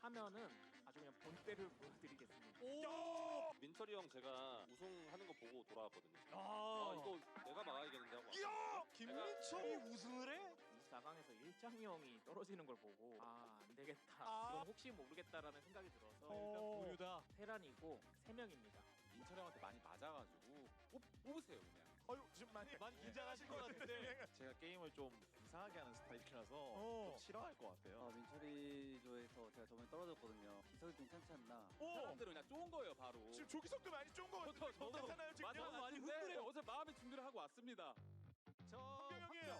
하면은 아주 그냥 본때를 보여드리겠습니다. 오! 민철이 형 제가 우승하는 거 보고 돌아왔거든요. 이거 내가 막아야겠는데 하고. 이야! 김민철이 우승을 해? 24강에서 일장형이 떨어지는 걸 보고 안 되겠다. 이건 혹시 모르겠다라는 생각이 들어서 일단 보유다. 테란이고 3명입니다. 민철이 형한테 많이 맞아가지고 뽑으세요 그냥. 지금 많이 긴장하실 것 같은데. 제가 게임을 좀 이상하게 하는 스타일이라서 좀 싫어할 것 같아요. 민철이 조에서 제가 저번에 떨어졌거든요. 기석이 괜찮지 않나? 사람들은 그냥 쫀 거예요 바로. 지금 조기석도 많이 쫀 거 같은데. 괜찮아요 지금? 맞아요. 많이 흔들어요. 어제 마음의 준비를 하고 왔습니다. 형이에요.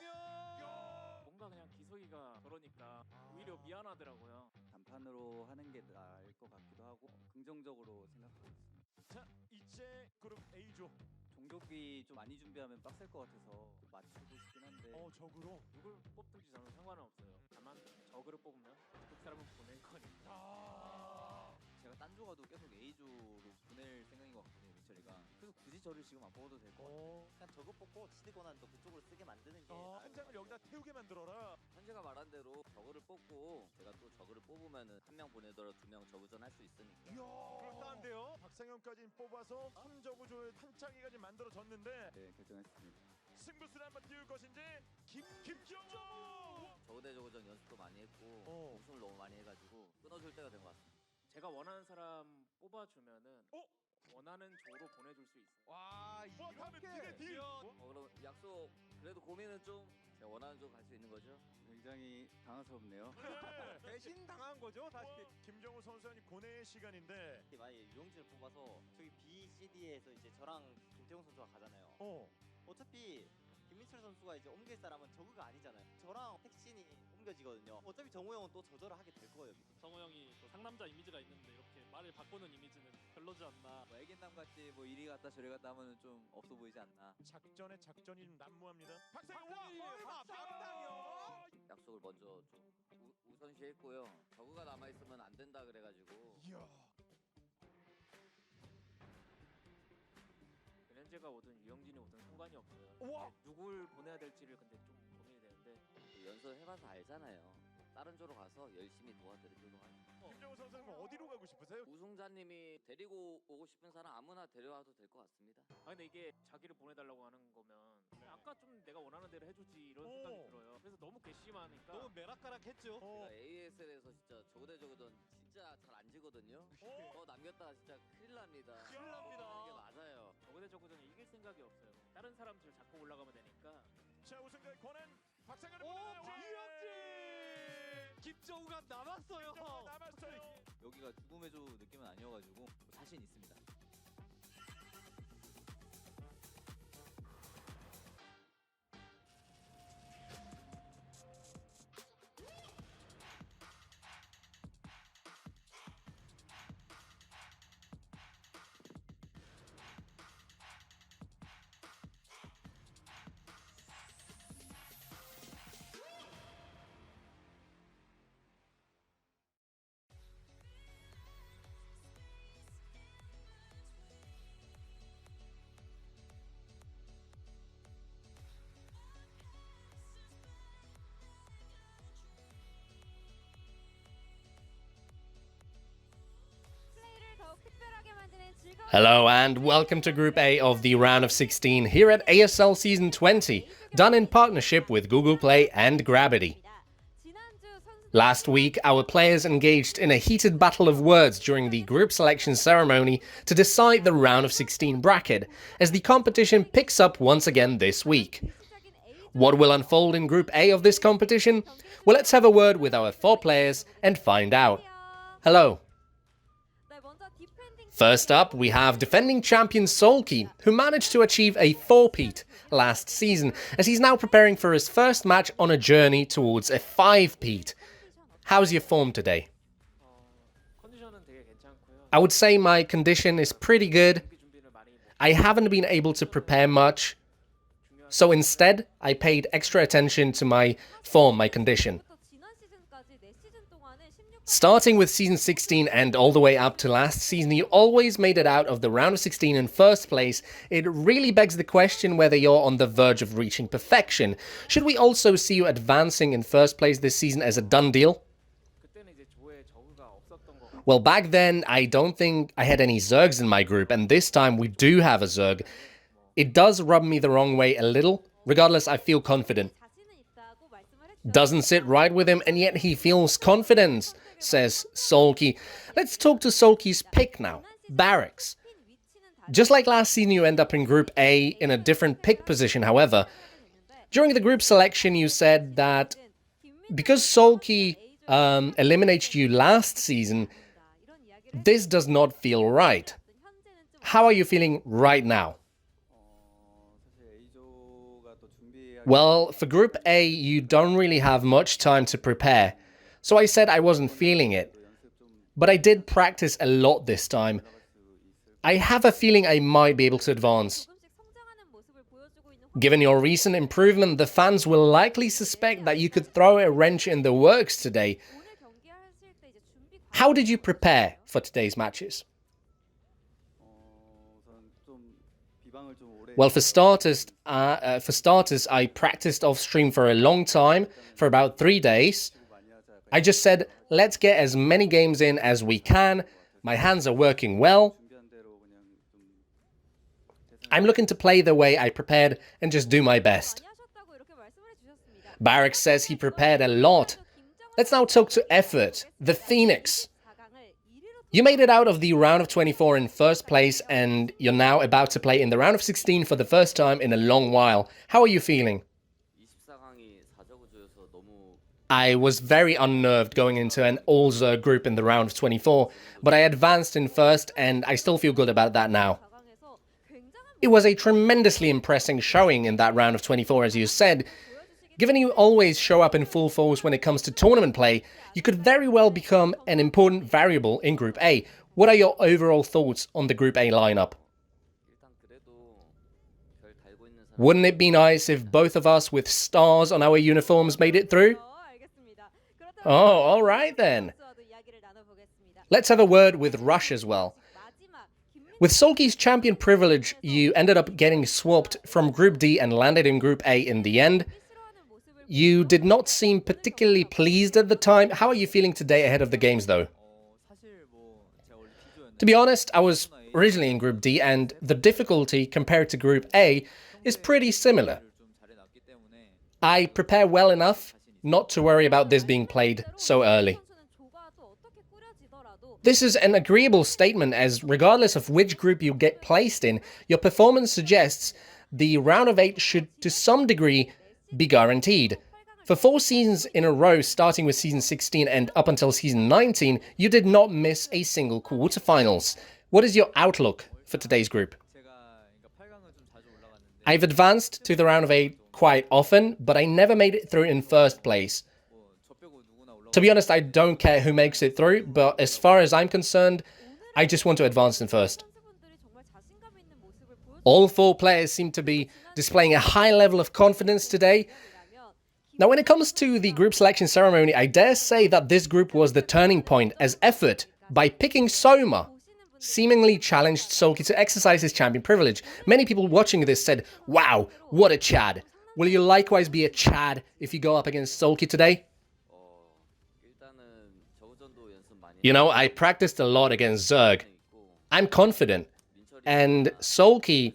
뭔가 그냥 기석이가 그러니까 오히려 미안하더라고요. 단판으로 하는 게 나을 것 같기도 하고 긍정적으로 생각하고 있습니다. 자, 이제 그룹 A조. 종족이 좀 많이 준비하면 빡셀 것 같아서 맞추고 싶긴 한데 적으로. 누굴 뽑든지 저는 상관은 없어요. 다만 저그를 뽑으면 그 사람은 보낼 거니까. 제가 딴 조 가도 계속 A조로 보낼 생각인 것 같거든요, 민철이가. 그래서 굳이 저를 지금 안 뽑아도 될 것 같아요. 그냥 저거 뽑고 치드 권한도 그쪽으로 쓰게 만드는 게 한 장을 여기다 태우게 만들어라. 현재가 말한 대로 저거를 뽑고 제가 또 저거를 뽑으면은 한 명 보내더라도 2명 저우전 할 수 있으니까. 이야, 그럴싸한데요. 박상현까지 뽑아서 함저구조의 한 장이가 지금 만들어졌는데 네, 결정했습니다. 승부수를 한번 띄울 것인지 김정우. 저우 대 저우전 연습도 많이 했고 우승을 너무 많이 해가지고 끊어줄 때가 된 것 같습니다. 제가 원하는 사람 뽑아주면은 원하는 조로 보내줄 수 있어요. 와, 다음에 딜에 딜. 그럼 약속 그래도 고민은 좀 제가 원하는 쪽 갈 수 있는 거죠? 굉장히 당황스럽네요. 대신 당한 거죠, 다시. 김정우 선수는 고뇌의 시간인데. 만약에 유영진을 뽑아서 저기 B, C, D에서 이제 저랑 김태용 선수가 가잖아요. 어차피 김민철 선수가 이제 옮길 사람은 저그가 아니잖아요. 저랑 택신이 옮겨지거든요. 어차피 정우 형은 또 저절을 하게 될 거예요. 정우 형이 또 상남자 이미지가 있는데 이렇게 말을 바꾸는 이미지는 별로지 않나. 뭐 애견남같이 뭐 이리 갔다 저리 갔다 하면 좀 없어 보이지 않나. 작전에 작전이 좀 난무합니다. 박상현 와! 약속을 먼저 좀 우선시했고요. 저그가 남아있으면 안 된다 그래가지고 이야. 현재가 오든 유영진이 오든 상관이 없어요. 우와! 누굴 보내야 될지를 근데 좀 고민이 되는데 연습해봐서 알잖아요. 다른 조로 가서 열심히 도와드리도록 하겠습니다. 김정우 선수는 뭐 어디로 가고 싶으세요? 우승자님이 데리고 오고 싶은 사람 아무나 데려와도 될 것 같습니다. 근데 이게 자기를 보내달라고 하는 거면 아까 좀 내가 원하는 대로 해주지 이런 생각이 들어요. 그래서 너무 괘씸하니까 너무 메락가락했죠. 제가 ASL에서 진짜 저거 대 저거든 진짜 잘 안 지거든요. 남겼다가 진짜 큰일 납니다. 큰일 납니다. 이게 맞아요. 저거대 저거는 이길 생각이 없어요. 다른 사람들 잡고 올라가면 되니까. 자, 우승자의 권한 박상현을 보내요. 유영진! 김정우가 남았어요. 남았어요. 여기가 죽음의 조 느낌은 아니어가지고 자신 있습니다. Hello and welcome to Group A of the round of 16 here at ASL Season 20, done in partnership with Google Play and Gravity. Last week, our players engaged in a heated battle of words during the group selection ceremony to decide the round of 16 bracket, as the competition picks up once again this week. What will unfold in Group A of this competition? Well, let's have a word with our 4 players and find out. Hello. First up, we have defending champion SoulKey, who managed to achieve a 4-peat last season, as he's now preparing for his first match on a journey towards a 5-peat. How's your form today? 컨디션은 되게 괜찮고요. I would say my condition is pretty good. 준비를 많이 못 I haven't been able to prepare much, so instead, I paid extra attention to my form, my condition. Starting with Season 16 and all the way up to last season, you always made it out of the round of 16 in first place. It really begs the question whether you're on the verge of reaching perfection. Should we also see you advancing in first place this season as a done deal? 그때는 이제 조에 저그가 없었기 Well, back then, I don't think I had any Zergs in my group, and this time we do have a Zerg. It does rub me the wrong way a little. Regardless, I feel confident. Doesn't sit right with him, and yet he feels confident, says SoulKey. Let's talk to SoulKey's pick now, Barracks. Just like last season, you end up in Group A in a different pick position, however. During the group selection, you said that because SoulKey eliminated you last season, this does not feel right. How are you feeling right now? Well, for Group A, you don't really have much time to prepare, so I said I wasn't feeling it. But I did practice a lot this time. I have a feeling I might be able to advance. Given your recent improvement, the fans will likely suspect that you could throw a wrench in the works today. How did you prepare for today's matches? Well, for starters, I practiced off stream for a long time, for about 3 days. I just said, let's get as many games in as we can. My hands are working well. I'm looking to play the way I prepared and just do my best. Barracks says he prepared a lot. Let's now talk to Effort, the Phoenix. You made it out of the round of 24 in first place, and you're now about to play in the round of 16 for the first time in a long while. How are you feeling? I was very unnerved going into an all-Zerg group in the round of 24, but I advanced in first, and I still feel good about that now. It was a tremendously impressive showing in that round of 24, as you said. Given you always show up in full force when it comes to tournament play, you could very well become an important variable in Group A. What are your overall thoughts on the Group A lineup? Wouldn't it be nice if both of us with stars on our uniforms made it through? Oh, alright then. Let's have a word with Rush as well. With SoulKey's champion privilege, you ended up getting swapped from Group D and landed in Group A in the end. You did not seem particularly pleased at the time. How are you feeling today ahead of the games, though? To be honest, I was originally in Group D, and the difficulty compared to Group A is pretty similar. I prepare well enough not to worry about this being played so early. This is an agreeable statement, as regardless of which group you get placed in, your performance suggests the round of 8 should to some degree be guaranteed. For 4 seasons in a row, starting with season 16 and up until season 19, you did not miss a single quarterfinals. What is your outlook for today's group? I've advanced to the round of 8 quite often, but I never made it through in first place. To be honest, I don't care who makes it through, but as far as I'm concerned, I just want to advance in first. All 4 players seem to be displaying a high level of confidence today. Now, when it comes to the group selection ceremony, I dare say that this group was the turning point, as Effort, by picking Soma, seemingly challenged SoulKey to exercise his champion privilege. Many people watching this said, wow, what a Chad. Will you likewise be a Chad if you go up against SoulKey today? You know, I practiced a lot against Zerg. I'm confident. And SoulKey,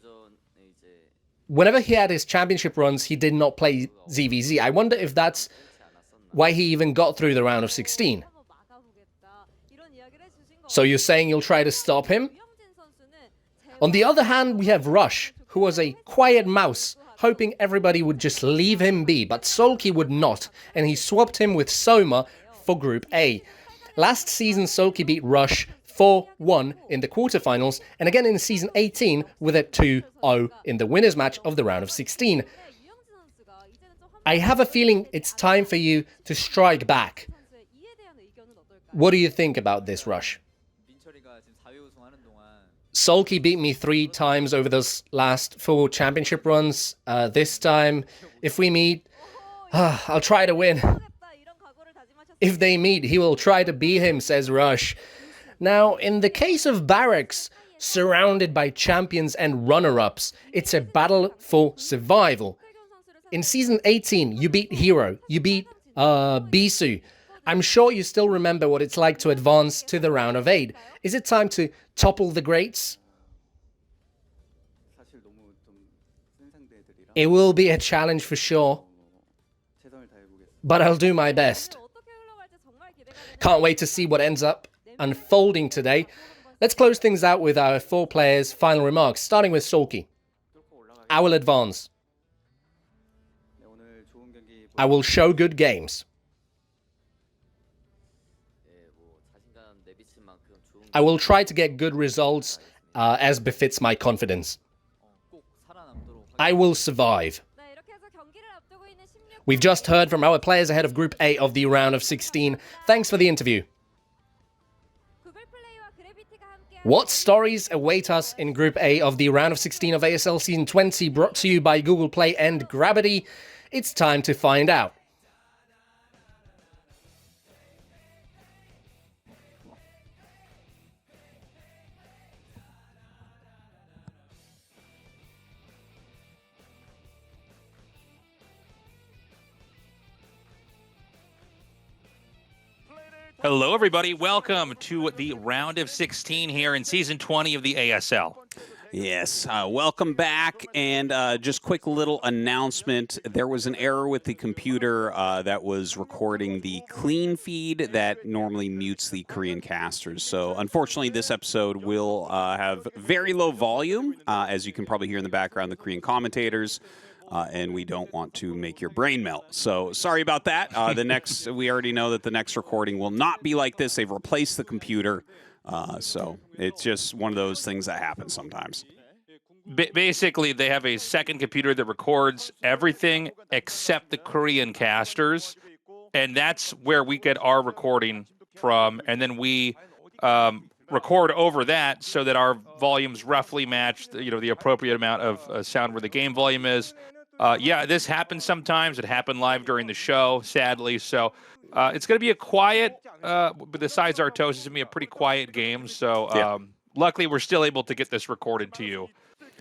whenever he had his championship runs, he did not play ZVZ. I wonder if that's why he even got through the round of 16. So you're saying you'll try to stop him? On the other hand, we have Rush, who was a quiet mouse, hoping everybody would just leave him be, but SoulKey would not, and he swapped him with Soma for Group A. Last season, SoulKey beat Rush 4-1 in the quarterfinals, and again in season 18 with a 2-0 in the winners match of the round of 16. I have a feeling it's time for you to strike back. What do you think about this, Rush? SoulKey beat me 3 times over those last 4 championship runs. This time, if we meet, I'll try to win. If they meet, he will try to beat him, says Rush. Now, in the case of Barracks, surrounded by champions and runner-ups, it's a battle for survival. In season 18, you beat Hero, you beat Bisu. I'm sure you still remember what it's like to advance to the round of 8. Is it time to topple the greats? 사실 너무 좀 센 상대들이라 It will be a challenge for sure, 최선을 다해보겠습니다. but I'll do my best. Can't wait to see what ends up unfolding today. Let's close things out with our 4 players' final remarks, starting with SoulKey. I will advance. 네, 오늘 좋은 경기 I will show good games. I will try to get good results as befits my confidence. 꼭 살아남도록 I will survive. We've just heard from our players ahead of Group A of the round of 16. Thanks for the interview. What stories await us in Group A of the round of 16 of ASL Season 20, brought to you by Google Play and Gravity? It's time to find out. Hello, everybody. Welcome to the round of 16 here in Season 20 of the ASL. Yes, welcome back, and just quick little announcement. There was an error with the computer that was recording the clean feed that normally mutes the Korean casters. So unfortunately, this episode will have very low volume, as you can probably hear in the background, the Korean commentators. And we don't want to make your brain melt. So sorry about that. We already know that the next recording will not be like this. They've replaced the computer. So it's just one of those things that happens sometimes. Basically, they have a second computer that records everything except the Korean casters. And that's where we get our recording from. And then we record over that so that our volumes roughly match the appropriate amount of sound where the game volume is. Yeah, this happens sometimes. It happened live during the show, sadly. So it's going to be a quiet, besides Tastosis, it's going to be a pretty quiet game. So luckily, we're still able to get this recorded to you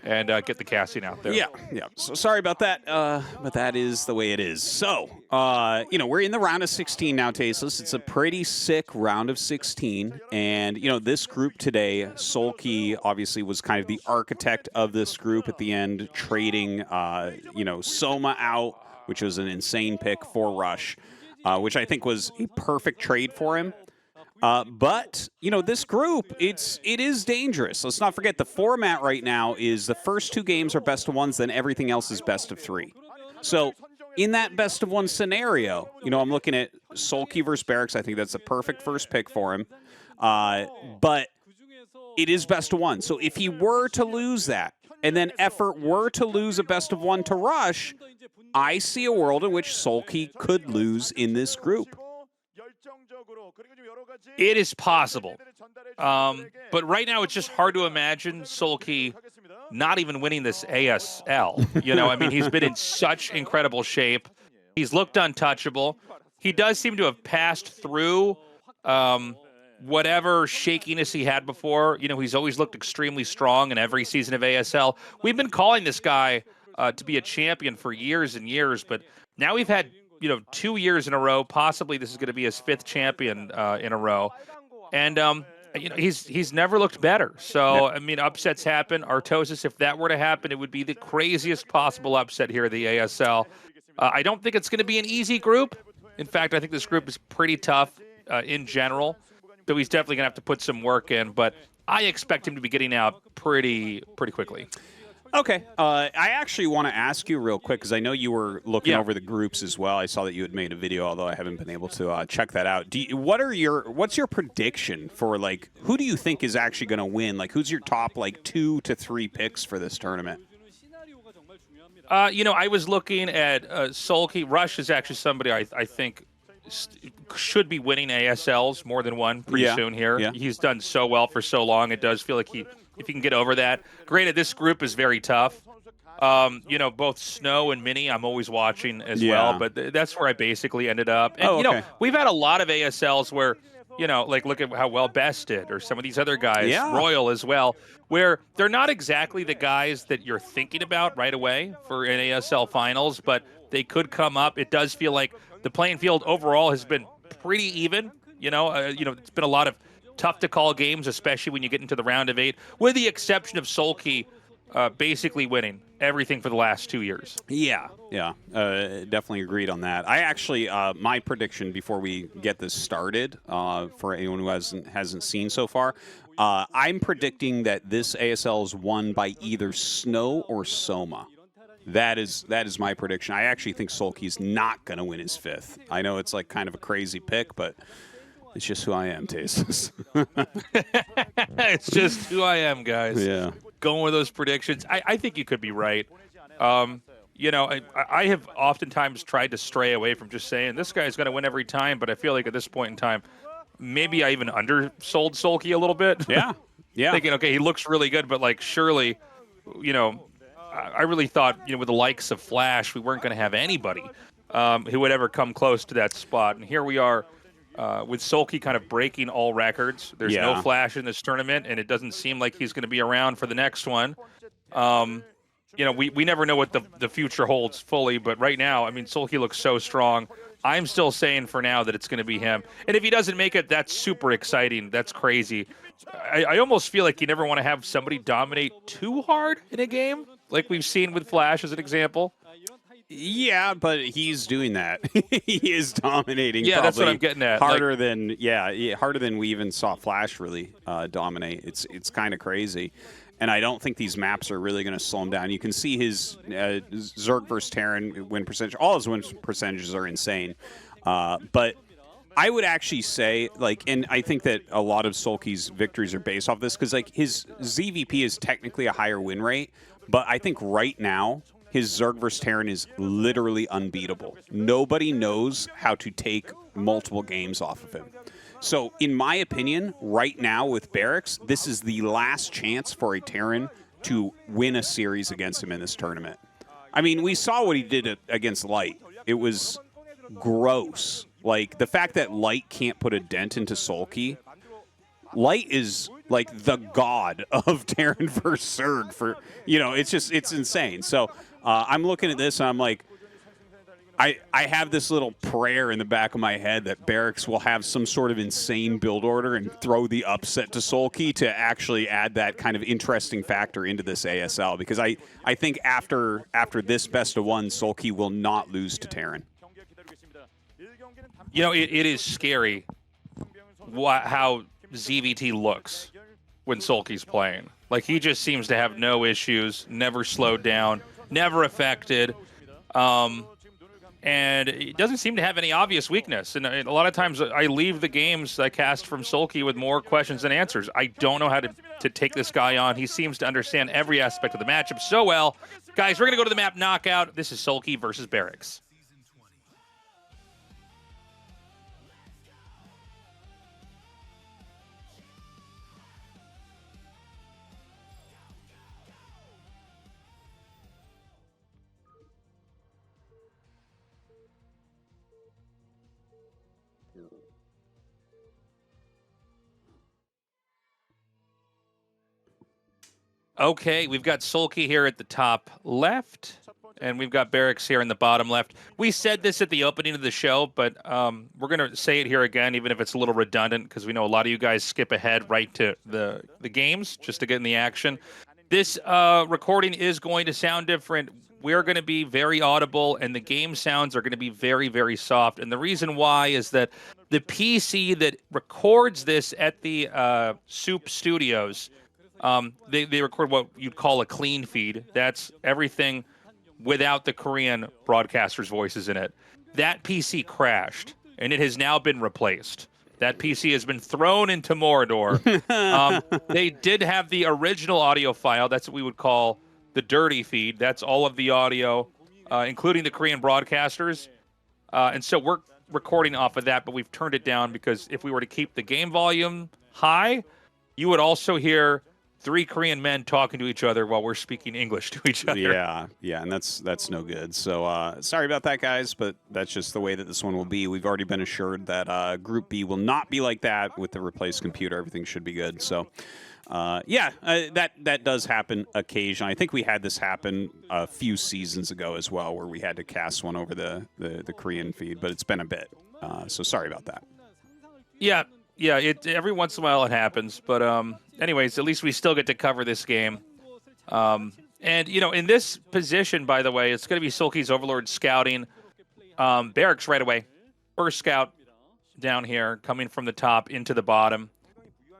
and get the casting out there. Yeah. So sorry about that, but that is the way it is. So, we're in the round of 16 now, Tastosis. It's a pretty sick round of 16. And, this group today, SoulKey obviously was kind of the architect of this group at the end, trading, Soma out, which was an insane pick for Rush, which I think was a perfect trade for him. But this group, it is dangerous. Let's not forget the format right now is the first 2 games are best of 1s, then everything else is best of 3. So in that best of 1 scenario, I'm looking at SoulKey versus Barracks. I think that's a perfect first pick for him. But it is best of 1. So if he were to lose that, and then Effort were to lose a best of 1 to Rush, I see a world in which SoulKey could lose in this group. It is possible. But right now, it's just hard to imagine SoulKey not even winning this ASL. He's been in such incredible shape. He's looked untouchable. He does seem to have passed through whatever shakiness he had before. He's always looked extremely strong in every season of ASL. We've been calling this guy to be a champion for years and years, but now we've had 2 years in a row. Possibly this is going to be his 5th champion in a row. And, he's never looked better. So, upsets happen. Tastosis, if that were to happen, it would be the craziest possible upset here at the ASL. I don't think it's going to be an easy group. In fact, I think this group is pretty tough in general. So he's definitely going to have to put some work in. But I expect him to be getting out pretty quickly. Okay. I actually want to ask you real quick, because I know you were looking over the groups as well. I saw that you had made a video, although I haven't been able to check that out. What's your prediction for, who do you think is actually going to win? Who's your top, 2 to 3 picks for this tournament? I was looking at SoulKey. Rush is actually somebody I think should be winning ASLs more than one pretty soon here. Yeah. He's done so well for so long. It does feel like if he can get over that. Granted, this group is very tough. Both Snow and Minnie, I'm always watching as well, but that's where I basically ended up. And, we've had a lot of ASLs where, look at how well Best did, or some of these other guys, Royal as well, where they're not exactly the guys that you're thinking about right away for an ASL finals, but they could come up. It does feel like the playing field overall has been pretty even. It's been a lot of tough to call games, especially when you get into the round of 8, with the exception of SoulKey basically winning everything for the last 2 years. Yeah, definitely agreed on that. I actually, my prediction before we get this started, for anyone who hasn't seen so far, I'm predicting that this ASL is won by either Snow or Soma. That is my prediction. I actually think SoulKey's not going to win his 5th. I know it's like kind of a crazy pick, but it's just who I am, Tastosis. It's just who I am, guys. Yeah. Going with those predictions. I think you could be right. I have oftentimes tried to stray away from just saying this guy's going to win every time, but I feel like at this point in time, maybe I even undersold Sulki a little bit. Yeah. Thinking, okay, he looks really good, but like surely, I really thought, with the likes of Flash, we weren't going to have anybody who would ever come close to that spot. And here we are with Sulki kind of breaking all records. There's no Flash in this tournament, and it doesn't seem like he's going to be around for the next one. We never know what the future holds fully, but right now, I mean, Sulki looks so strong. I'm still saying for now that it's going to be him. And if he doesn't make it, that's super exciting. That's crazy. I almost feel like you never want to have somebody dominate too hard in a game, like we've seen with Flash as an example. Yeah, but he's doing that. He is dominating. Yeah, that's what I'm getting at. Harder than we even saw Flash really dominate. It's kind of crazy. And I don't think these maps are really going to slow him down. You can see his Zerg versus Terran win percentage. All his win percentages are insane. But I would actually say, and I think that a lot of SoulKey's victories are based off this, because, his ZVP is technically a higher win rate. But I think right now, his Zerg versus Terran is literally unbeatable. Nobody knows how to take multiple games off of him. So, in my opinion, right now with Barracks, this is the last chance for a Terran to win a series against him in this tournament. I mean, we saw what he did against Light. It was gross. The fact that Light can't put a dent into SoulKey. Light is, the god of Terran versus Zerg. It's insane. So, I'm looking at this, and I'm like, I have this little prayer in the back of my head that Barracks will have some sort of insane build order and throw the upset to SoulKey to actually add that kind of interesting factor into this ASL. Because I think after this best of one, SoulKey will not lose to Terran. It is scary how ZVT looks when SoulKey's playing. He just seems to have no issues, never slowed down, never affected. And it doesn't seem to have any obvious weakness. And a lot of times I leave the games I cast from SoulKey with more questions than answers. I don't know how to take this guy on. He seems to understand every aspect of the matchup so well. Guys, we're going to go to the map knockout. This is SoulKey versus Barracks. Okay, we've got Sulki here at the top left, and we've got Barracks here in the bottom left. We said this at the opening of the show, but we're going to say it here again, even if it's a little redundant, because we know a lot of you guys skip ahead right to the games just to get in the action. This recording is going to sound different. We're going to be very audible, and the game sounds are going to be very, very soft. And the reason why is that the PC that records this at the Soup Studios, they record what you'd call a clean feed. That's everything without the Korean broadcasters' voices in it. That PC crashed, and it has now been replaced. That PC has been thrown into Mordor. They did have the original audio file. That's what we would call the dirty feed. That's all of the audio, including the Korean broadcasters. And so we're recording off of that, but we've turned it down because if we were to keep the game volume high, you would also hear 3 Korean men talking to each other while we're speaking English to each other. Yeah, and that's no good. So sorry about that, guys, but that's just the way that this one will be. We've already been assured that Group B will not be like that with the replaced computer. Everything should be good. So that does happen occasionally. I think we had this happen a few seasons ago as well, where we had to cast one over the Korean feed, but it's been a bit. So sorry about that. Yeah, every once in a while it happens, but anyways, at least we still get to cover this game. And in this position, by the way, it's going to be Sulki's Overlord scouting Barracks right away. First scout down here, coming from the top into the bottom.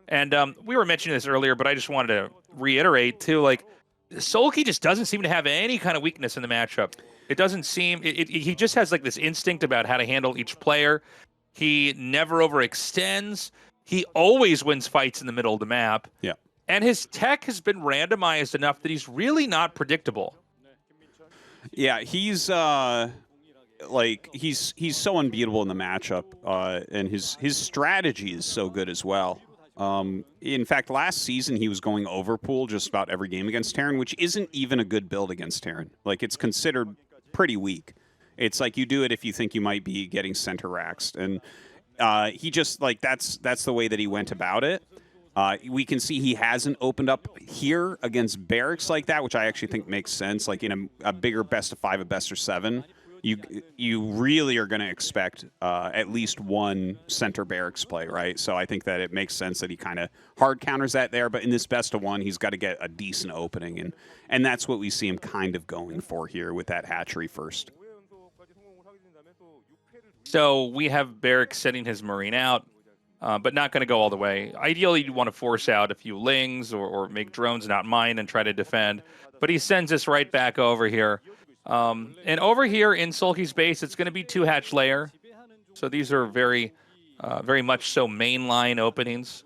And we were mentioning this earlier, but I just wanted to reiterate too, like, Sulki just doesn't seem to have any kind of weakness in the matchup. It doesn't seem he just has like this instinct about how to handle each player. He never overextends. He always wins fights in the middle of the map. Yeah. And his tech has been randomized enough that he's really not predictable. Yeah, he's so unbeatable in the matchup, and his strategy is so good as well. In fact, last season he was going overpool just about every game against Terran, which isn't even a good build against Terran. Like, it's considered pretty weak. It's like you do it if you think you might be getting center raxed, and he just that's the way that he went about it. We can see he hasn't opened up here against Barracks like that, which I actually think makes sense. Like in a bigger best of 5, a best of 7, you really are going to expect at least one center Barracks play, right? So I think that it makes sense that he kind of hard counters that there. But in this best of 1, he's got to get a decent opening, and that's what we see him kind of going for here with that hatchery first. So we have Barracks setting his Marine out, but not going to go all the way. Ideally, you want to force out a few Lings or make drones not mine and try to defend. But he sends us right back over here. And over here in Sulki's base, it's going to be 2 hatch layer. So these are very much so mainline openings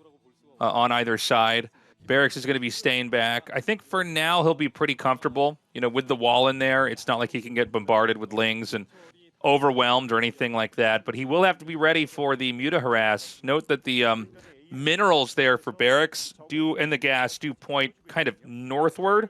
on either side. Barracks is going to be staying back. I think for now he'll be pretty comfortable. With the wall in there, it's not like he can get bombarded with Lings and overwhelmed or anything like that, but he will have to be ready for the Muta harass. Note that the minerals there for Barracks and the gas do point kind of northward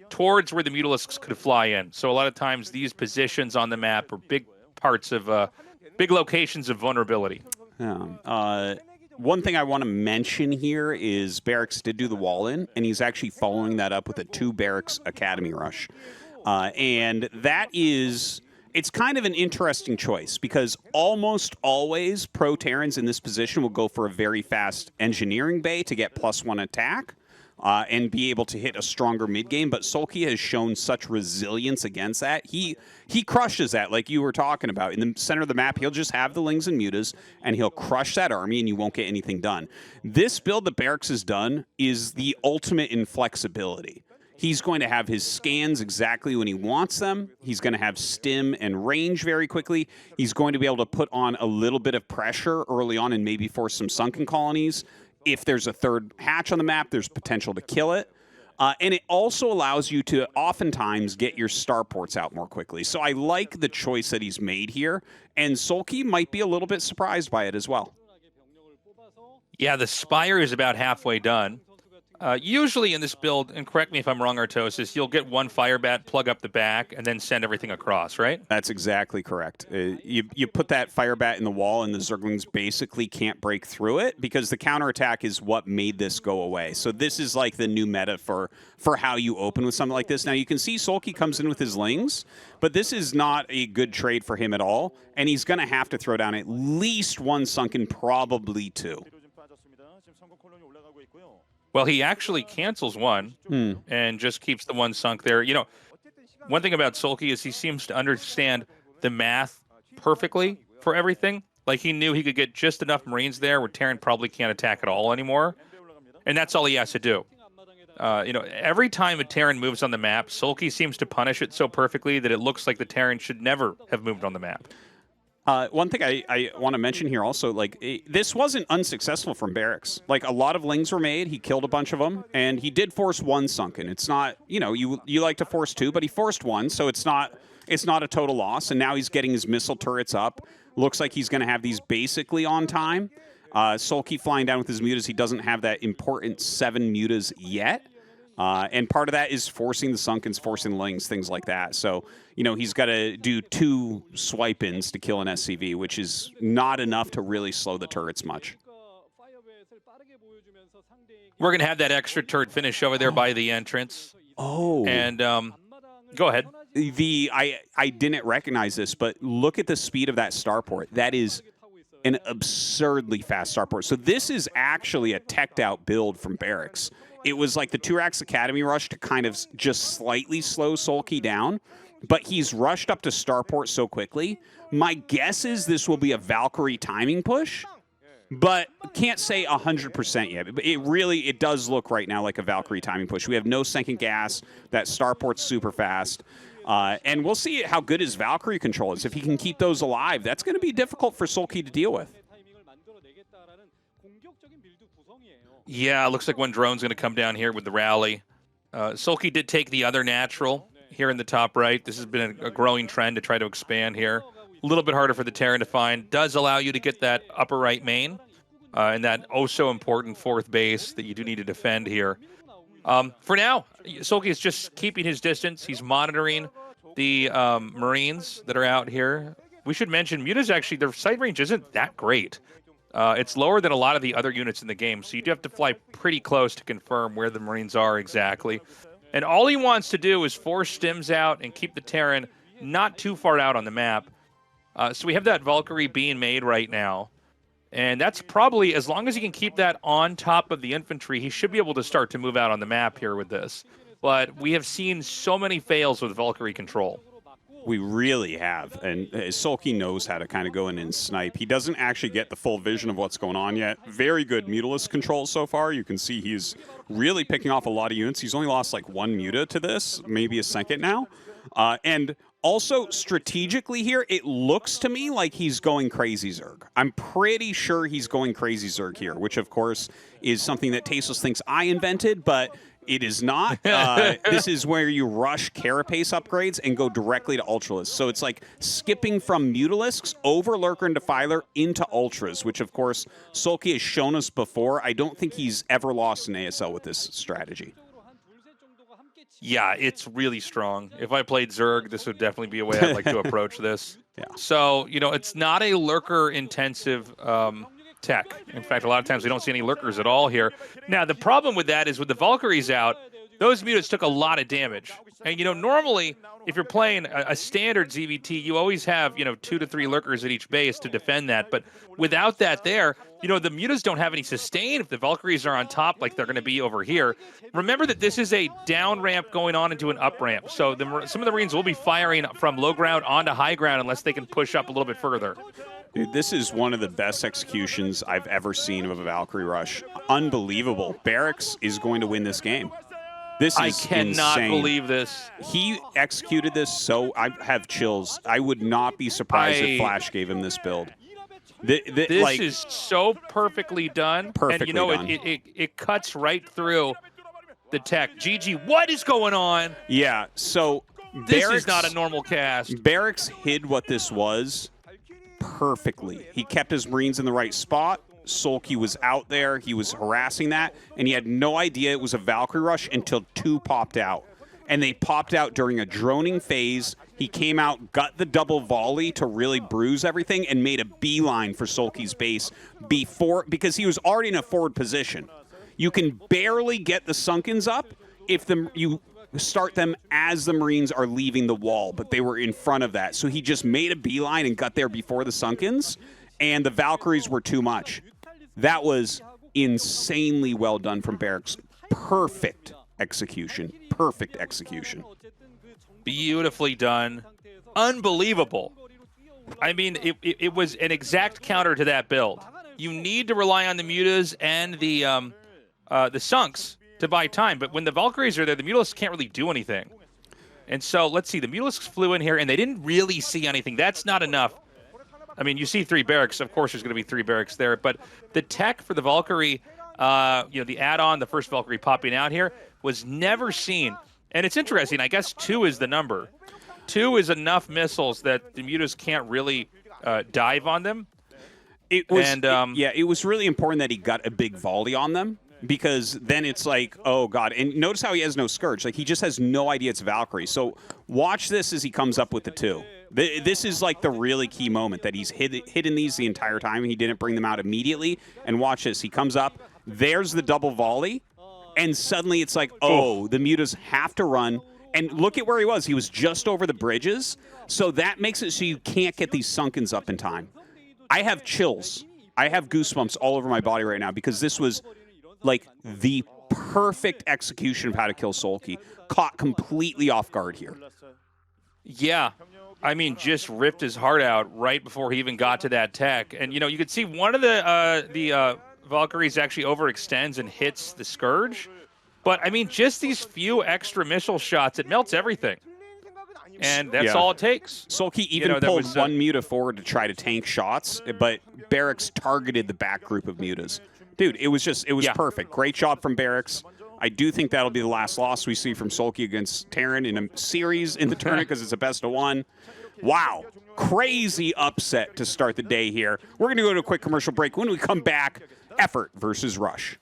towards where the Mutalisks could fly in. So a lot of times these positions on the map are big parts of big locations of vulnerability. Yeah. One thing I want to mention here is Barracks did do the wall in, and he's actually following that up with a 2 Barracks Academy rush. And that is... It's kind of an interesting choice because almost always pro Terrans in this position will go for a very fast engineering bay to get +1 attack and be able to hit a stronger mid game. But SoulKey has shown such resilience against that. He crushes that, like you were talking about. In the center of the map, he'll just have the Lings and Mutas, and he'll crush that army, and you won't get anything done. This build that Barracks has done is the ultimate in flexibility. He's going to have his scans exactly when he wants them. He's going to have stim and range very quickly. He's going to be able to put on a little bit of pressure early on and maybe force some sunken colonies. If there's a 3rd hatch on the map, there's potential to kill it. And it also allows you to oftentimes get your starports out more quickly. So I like the choice that he's made here. And SoulKey might be a little bit surprised by it as well. Yeah, the Spire is about halfway done. Usually in this build, and correct me if I'm wrong, Tastosis, you'll get 1 Firebat, plug up the back, and then send everything across, right? That's exactly correct. You put that Firebat in the wall, and the Zerglings basically can't break through it because the counterattack is what made this go away. So this is like the new meta for how you open with something like this. Now, you can see SoulKey comes in with his Lings, but this is not a good trade for him at all, and he's going to have to throw down at least 1 sunken, probably 2. Well, he actually cancels 1 and just keeps the 1 sunk there. One thing about SoulKey is he seems to understand the math perfectly for everything. Like, he knew he could get just enough Marines there where Terran probably can't attack at all anymore. And that's all he has to do. Every time a Terran moves on the map, SoulKey seems to punish it so perfectly that it looks like the Terran should never have moved on the map. One thing I want to mention here also, this wasn't unsuccessful from Barracks. Like, a lot of Lings were made, he killed a bunch of them, and he did force 1 sunken. It's not, you like to force 2, but he forced 1, so it's not a total loss, and now he's getting his missile turrets up. Looks like he's going to have these basically on time. SoulKey flying down with his Mutas, he doesn't have that important 7 Mutas yet. And part of that is forcing the Sunkens, forcing Lings, things like that. So, he's got to do 2 swipe-ins to kill an SCV, which is not enough to really slow the turrets much. We're going to have that extra turret finish over there by the entrance. Oh. And go ahead. I didn't recognize this, but look at the speed of that starport. That is an absurdly fast starport. So this is actually a teched out build from Barracks. It was like the Turax Academy rush to kind of just slightly slow SoulKey down, but he's rushed up to starport so quickly. My guess is this will be a Valkyrie timing push, but can't say 100% yet. It does look right now like a Valkyrie timing push. We have no second gas. That starport's super fast. And we'll see how good his Valkyrie control is. If he can keep those alive, that's going to be difficult for SoulKey to deal with. Yeah, looks like one drone's going to come down here with the rally. SoulKey did take the other natural here in the top right. This has been a growing trend to try to expand here. A little bit harder for the Terran to find. Does allow you to get that upper right main and that oh-so-important fourth base that you do need to defend here. For now, SoulKey is just keeping his distance. He's monitoring the Marines that are out here. We should mention, Muta's actually, their sight range isn't that great. It's lower than a lot of the other units in the game, so you do have to fly pretty close to confirm where the Marines are exactly. And all he wants to do is force stims out and keep the Terran not too far out on the map. So we have that Valkyrie being made right now. And that's probably, as long as he can keep that on top of the infantry, he should be able to start to move out on the map here with this. But we have seen so many fails with Valkyrie control. We really have, and SoulKey knows how to kind of go in and snipe. He doesn't actually get the full vision of what's going on yet. Very good Mutalist control so far. You can see he's really picking off a lot of units. He's only lost like one Muta to this, maybe a second now. And also, strategically here, it looks to me like he's going Crazy Zerg. I'm pretty sure he's going Crazy Zerg here, which, of course, is something that Tastosis thinks I invented, but it is not. This is where you rush Carapace upgrades and go directly to Ultralisks. So it's like skipping from Mutalisks over Lurker and Defiler into Ultras, which, of course, SoulKey has shown us before. I don't think he's ever lost an ASL with this strategy. Yeah, it's really strong. If I played Zerg, this would definitely be a way I'd like to approach this. Yeah. So, you know, it's not a lurker-intensive tech. In fact, a lot of times we don't see any lurkers at all here. Now, the problem with that is with the Valkyries out, those mutas took a lot of damage. And, you know, normally, if you're playing a standard ZVT, you always have, you know, 2 to 3 lurkers at each base to defend that. But without that there, you know, the mutas don't have any sustain if the Valkyries are on top like they're going to be over here. Remember that this is a down ramp going on into an up ramp. So some of the Marines will be firing from low ground onto high ground unless they can push up a little bit further. Dude, this is one of the best executions I've ever seen of a Valkyrie rush. Unbelievable. Barracks is going to win this game. This is I cannot insane. believe this. He executed this so I have chills. I would not be surprised if Flash gave him this build. This like, is so perfectly done. Perfectly and you know, done. It cuts right through the tech. GG, what is going on? Yeah, so this Barracks, is not a normal cast. Barracks hid what this was perfectly. He kept his Marines in the right spot. SoulKey was out there. He was harassing that, and he had no idea it was a Valkyrie rush until 2 popped out. And they popped out during a droning phase. He came out, got the double volley to really bruise everything, and made a beeline for SoulKey's base because he was already in a forward position. You can barely get the Sunkens up if you start them as the Marines are leaving the wall, but they were in front of that. So he just made a beeline and got there before the Sunkens, and the Valkyries were too much. That was insanely well done from Barracks. Perfect execution. Perfect execution. Beautifully done. Unbelievable. I mean, it was an exact counter to that build. You need to rely on the mutas and the sunks to buy time, but when the Valkyries are there, the Mutalisks can't really do anything. And so, let's see, the Mutalisks flew in here, and they didn't really see anything. That's not enough. I mean, you see 3 Barracks. Of course, there's going to be 3 Barracks there. But the tech for the Valkyrie, you know, the add-on, the first Valkyrie popping out here, was never seen. And it's interesting. I guess 2 is the number. 2 is enough missiles that the mutas can't really dive on them. It was really important that he got a big volley on them, because then it's like, oh, God. And notice how he has no Scourge. Like, he just has no idea it's Valkyrie. So watch this as he comes up with the 2. This is like the really key moment that he's hidden these the entire time. He didn't bring them out immediately. And watch this. He comes up. There's the double volley. And suddenly it's like, oh, the mutas have to run. And look at where he was. He was just over the bridges. So that makes it so you can't get these Sunkens up in time. I have chills. I have goosebumps all over my body right now because this was like the perfect execution of how to kill SoulKey. Caught completely off guard here. Yeah. I mean, just ripped his heart out right before he even got to that tech. And, you know, you could see one of the Valkyries actually overextends and hits the Scourge. But, I mean, just these few extra missile shots, it melts everything. And that's all it takes. SoulKey even pulled one Muta forward to try to tank shots, but Barracks targeted the back group of Mutas. Dude, it was perfect. Great job from Barracks. I do think that'll be the last loss we see from SoulKey against Terran in a series in the tournament because it's a best of one. Wow. Crazy upset to start the day here. We're going to go to a quick commercial break. When we come back, Effort versus Rush.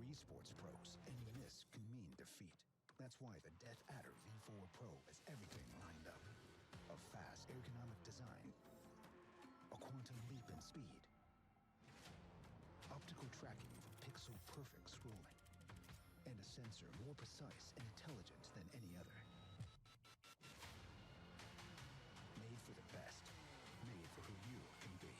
Esports pros, any miss can mean defeat. That's why the Death Adder V4 Pro has everything lined up. A fast ergonomic design, a quantum leap in speed, optical tracking for pixel-perfect scrolling, and a sensor more precise and intelligent than any other. Made for the best, made for who you can be.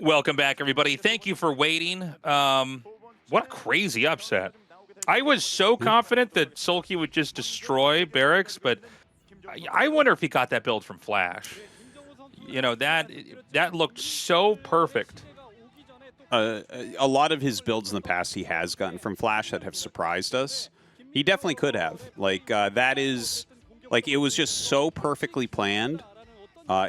Welcome back, everybody. Thank you for waiting. What a crazy upset. I was so confident that SoulKey would just destroy Barracks, but I wonder if he got that build from Flash. You know, that looked so perfect. A lot of his builds in the past he has gotten from Flash that have surprised us. He definitely could have. Like, that is... Like, it was just so perfectly planned.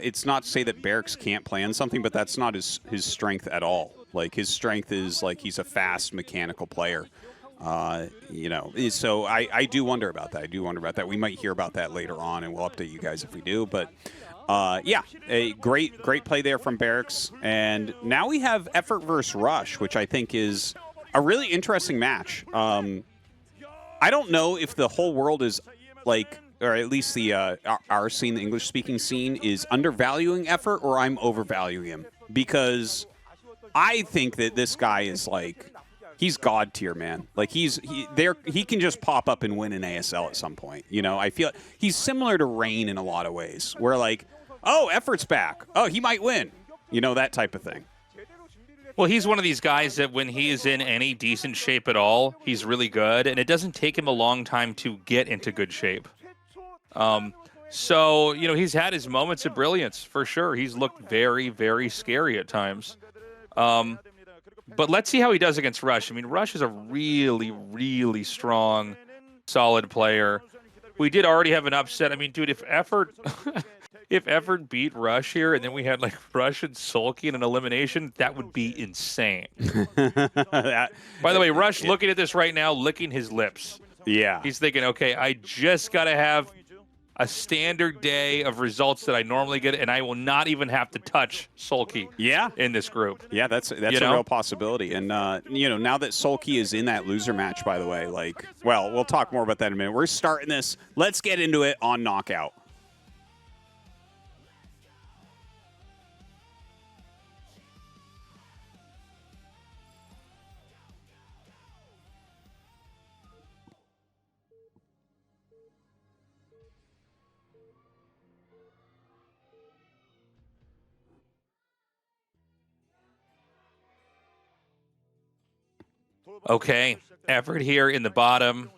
It's not to say that Barracks can't plan something, but that's not his strength at all. Like, his strength is, like, he's a fast mechanical player. You know, so I do wonder about that. I do wonder about that. We might hear about that later on, and we'll update you guys if we do. But, yeah, a great play there from Barracks. And now we have Effort versus Rush, which I think is a really interesting match. I don't know if the whole world is, like... or at least the our scene, the English-speaking scene, is undervaluing Effort, or I'm overvaluing him. Because I think that this guy is, like, he's god tier, man. Like, he can just pop up and win an ASL at some point. You know, I feel he's similar to Rain in a lot of ways, where, like, oh, Effort's back. Oh, he might win. You know, that type of thing. Well, he's one of these guys that when he is in any decent shape at all, he's really good, and it doesn't take him a long time to get into good shape. So, you know, he's had his moments of brilliance, for sure. He's looked very, very scary at times. But let's see how he does against Rush. I mean, Rush is a really, really strong, solid player. We did already have an upset. I mean, dude, if Effort if Effort beat Rush here and then we had like Rush and Sulki in an elimination, that would be insane. By the way, Rush looking at this right now, licking his lips. Yeah. He's thinking, okay, I just got to have a standard day of results that I normally get, and I will not even have to touch Sulki in this group. Yeah, that's a real possibility. And, you know, now that Sulki is in that loser match, by the way, like, well, we'll talk more about that in a minute. We're starting this. Let's get into it on Knockout. Okay, Effort here in the bottom,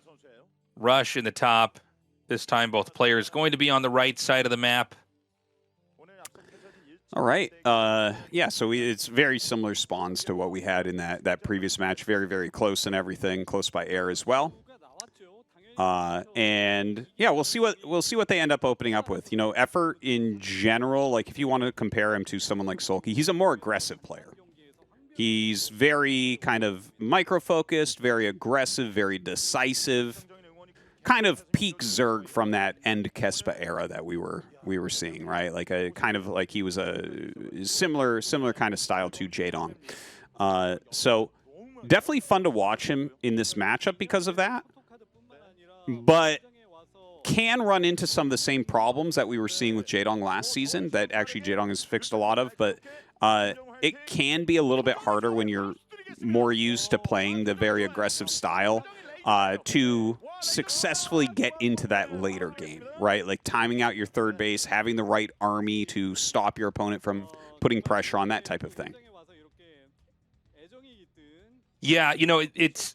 Rush in the top. This time both players going to be on the right side of the map. All right. Yeah, so it's very similar spawns to what we had in that previous match. Very, very close and everything, close by air as well. And yeah, we'll see what they end up opening up with. You know, Effort in general, like if you want to compare him to someone like Sulki, he's a more aggressive player. He's very kind of micro-focused, very aggressive, very decisive. Kind of peak Zerg from that end Kespa era that we were seeing, right? Like a kind of like he was a similar kind of style to Jaedong. So definitely fun to watch him in this matchup because of that. But can run into some of the same problems that we were seeing with Jaedong last season that actually Jaedong has fixed a lot of, but it can be a little bit harder when you're more used to playing the very aggressive style to successfully get into that later game, right? Like timing out your third base, having the right army to stop your opponent from putting pressure on, that type of thing. Yeah, you know, it's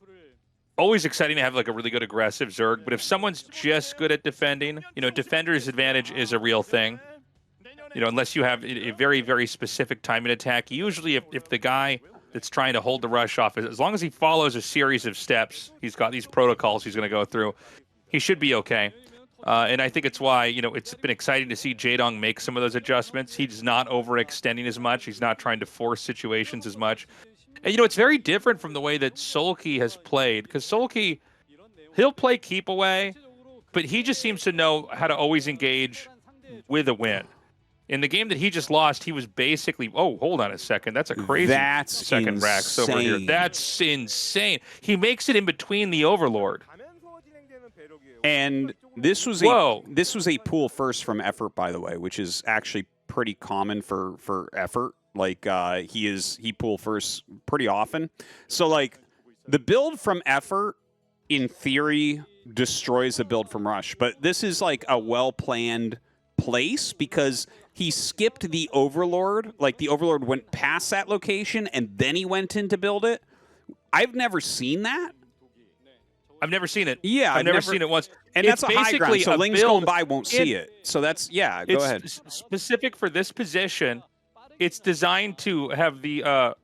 always exciting to have like a really good aggressive Zerg, but if someone's just good at defending, you know, defender's advantage is a real thing. You know, unless you have a very, very specific timing attack. Usually if the guy that's trying to hold the rush off, as long as he follows a series of steps, he's got these protocols he's going to go through, he should be okay. And I think it's why, you know, it's been exciting to see Jaedong make some of those adjustments. He's not overextending as much. He's not trying to force situations as much. And, you know, it's very different from the way that SoulKey has played, because SoulKey, he'll play keep away, but he just seems to know how to always engage with a win. In the game that he just lost, he was basically, oh, hold on a second. That's a crazy second Barracks over here. That's insane. He makes it in between the Overlord. And this was a pool first from Effort, by the way, which is actually pretty common for Effort. Like he pool first pretty often. So like the build from Effort in theory destroys the build from Rush, but this is like a well-planned place because he skipped the Overlord. Like the Overlord went past that location and then he went in to build it. I've never seen that. I've never seen it. Yeah, I've never seen it once. And it's that's a high ground, so Lings going by won't see it. So that's, yeah, go ahead. It's specific for this position. It's designed to have the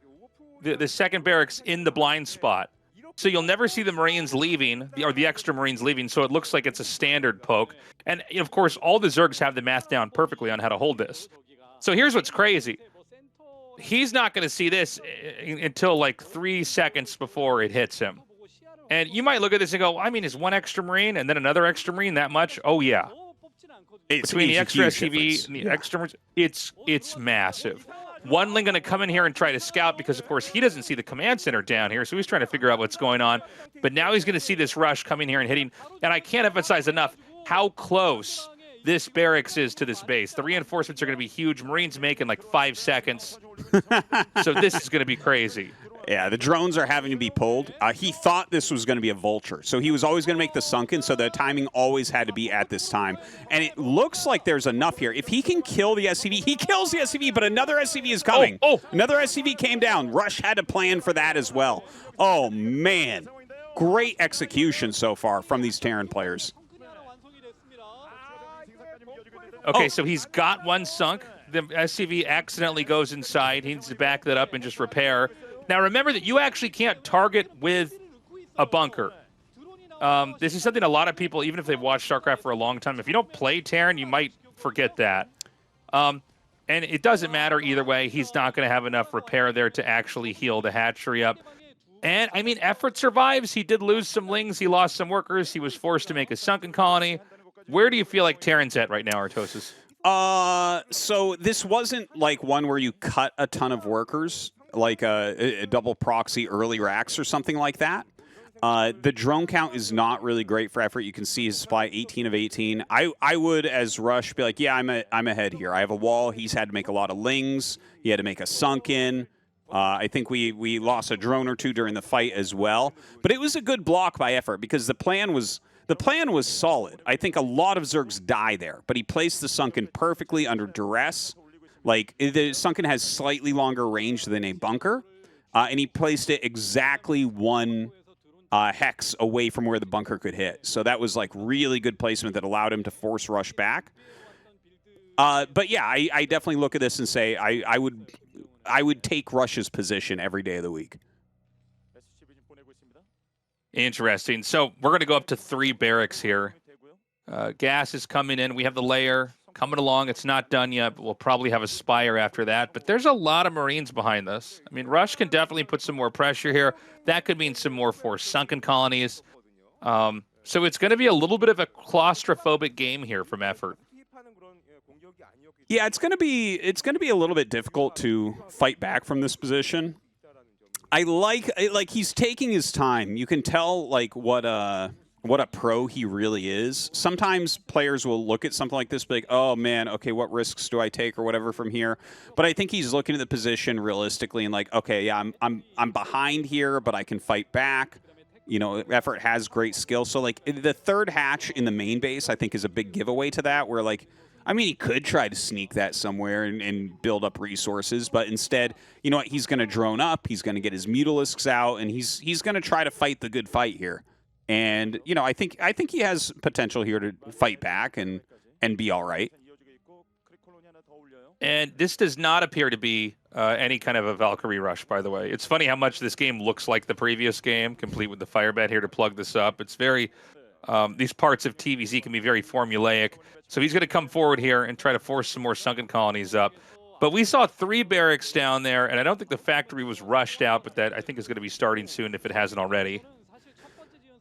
second barracks in the blind spot. So you'll never see the Marines leaving, or the extra Marines leaving, so it looks like it's a standard poke. And, of course, all the Zergs have the math down perfectly on how to hold this. So here's what's crazy. He's not going to see this until, like, 3 seconds before it hits him. And you might look at this and go, I mean, is one extra Marine and then another extra Marine that much? Oh, yeah. Between the extra SCV and the extra Marines, it's massive. One Ling going to come in here and try to scout because, of course, he doesn't see the command center down here, so he's trying to figure out what's going on. But now he's going to see this rush coming here and hitting. And I can't emphasize enough how close this barracks is to this base. The reinforcements are going to be huge. Marines make in like 5 seconds. So this is going to be crazy. Yeah, the drones are having to be pulled. He thought this was going to be a vulture, so he was always going to make the sunken, so the timing always had to be at this time. And it looks like there's enough here. If he can kill the SCV, he kills the SCV, but another SCV is coming. Another SCV came down. Rush had to plan for that as well. Oh, man. Great execution so far from these Terran players. Okay, so he's got one sunk. The SCV accidentally goes inside. He needs to back that up and just repair. Now, remember that you actually can't target with a bunker. This is something a lot of people, even if they've watched StarCraft for a long time, if you don't play Terran, you might forget that. And it doesn't matter either way. He's not going to have enough repair there to actually heal the hatchery up. And, I mean, effort survives. He did lose some lings. He lost some workers. He was forced to make a sunken colony. Where do you feel like Terran's at right now, Tastosis? So this wasn't like one where you cut a ton of workers, like a double proxy early racks or something like that. The drone count is not really great for effort. You can see his supply 18 of 18. I would, as Rush, be like, yeah, I'm ahead here. I have a wall. He's had to make a lot of lings. He had to make a sunken. I think we lost a drone or two during the fight as well. But it was a good block by effort because the plan was solid. I think a lot of Zergs die there, but he placed the sunken perfectly under duress. Like, the sunken has slightly longer range than a bunker, and he placed it exactly one hex away from where the bunker could hit. So that was, like, really good placement that allowed him to force Rush back. But, yeah, I definitely look at this and say I would take Rush's position every day of the week. Interesting. So we're going to go up to 3 barracks here. Gas is coming in. We have the layer coming along. It's not done yet, but we'll probably have a Spire after that. But there's a lot of Marines behind this. I mean, Rush can definitely put some more pressure here. That could mean some more forced sunken colonies. So it's going to be a little bit of a claustrophobic game here from effort. Yeah, it's going to be a little bit difficult to fight back from this position. I like he's taking his time. You can tell like what a pro he really is. Sometimes players will look at something like this, be like, "Oh man, okay, what risks do I take or whatever from here?" But I think he's looking at the position realistically and like, "Okay, yeah, I'm behind here, but I can fight back." You know, effort has great skill. So like the third hatch in the main base, I think is a big giveaway to that. Where like, I mean, he could try to sneak that somewhere and build up resources, but instead, you know what? He's going to drone up. He's going to get his Mutalisks out, and he's going to try to fight the good fight here. And you know, I think he has potential here to fight back and be all right. And this does not appear to be any kind of a Valkyrie rush, by the way. It's funny how much this game looks like the previous game, complete with the firebed here to plug this up. It's very these parts of TVZ can be very formulaic. So he's going to come forward here and try to force some more sunken colonies up. But we saw 3 barracks down there, and I don't think the factory was rushed out, but that I think is going to be starting soon if it hasn't already.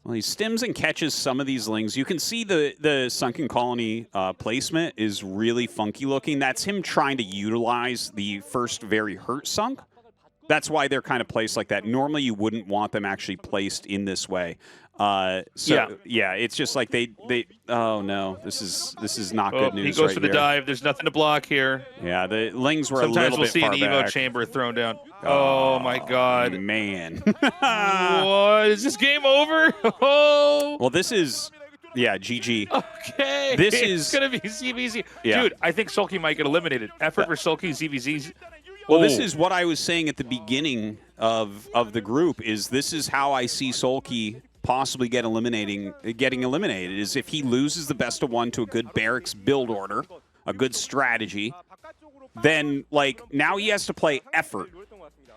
Well, he stims and catches some of these lings. You can see the sunken colony placement is really funky looking. That's him trying to utilize the first very hurt sunk. That's why they're kind of placed like that. Normally, you wouldn't want them actually placed in this way. Yeah, it's just like they. Oh no, this is not good news. He goes right for the here. dive. There's nothing to block here. Yeah, the lings were Sometimes a little we'll bit see far an Evo back. chamber thrown down. Oh my God, man! What is this game over? Oh. Well, this is. Yeah, GG. Okay. This it's is gonna be ZVZ. Yeah. Dude, I think Sulki might get eliminated. Effort for Sulki, ZVZ. Well, this is what I was saying at the beginning of the group. This is how I see SoulKey possibly getting eliminated. Is if he loses the best of 1 to a good barracks build order, a good strategy, then like now he has to play effort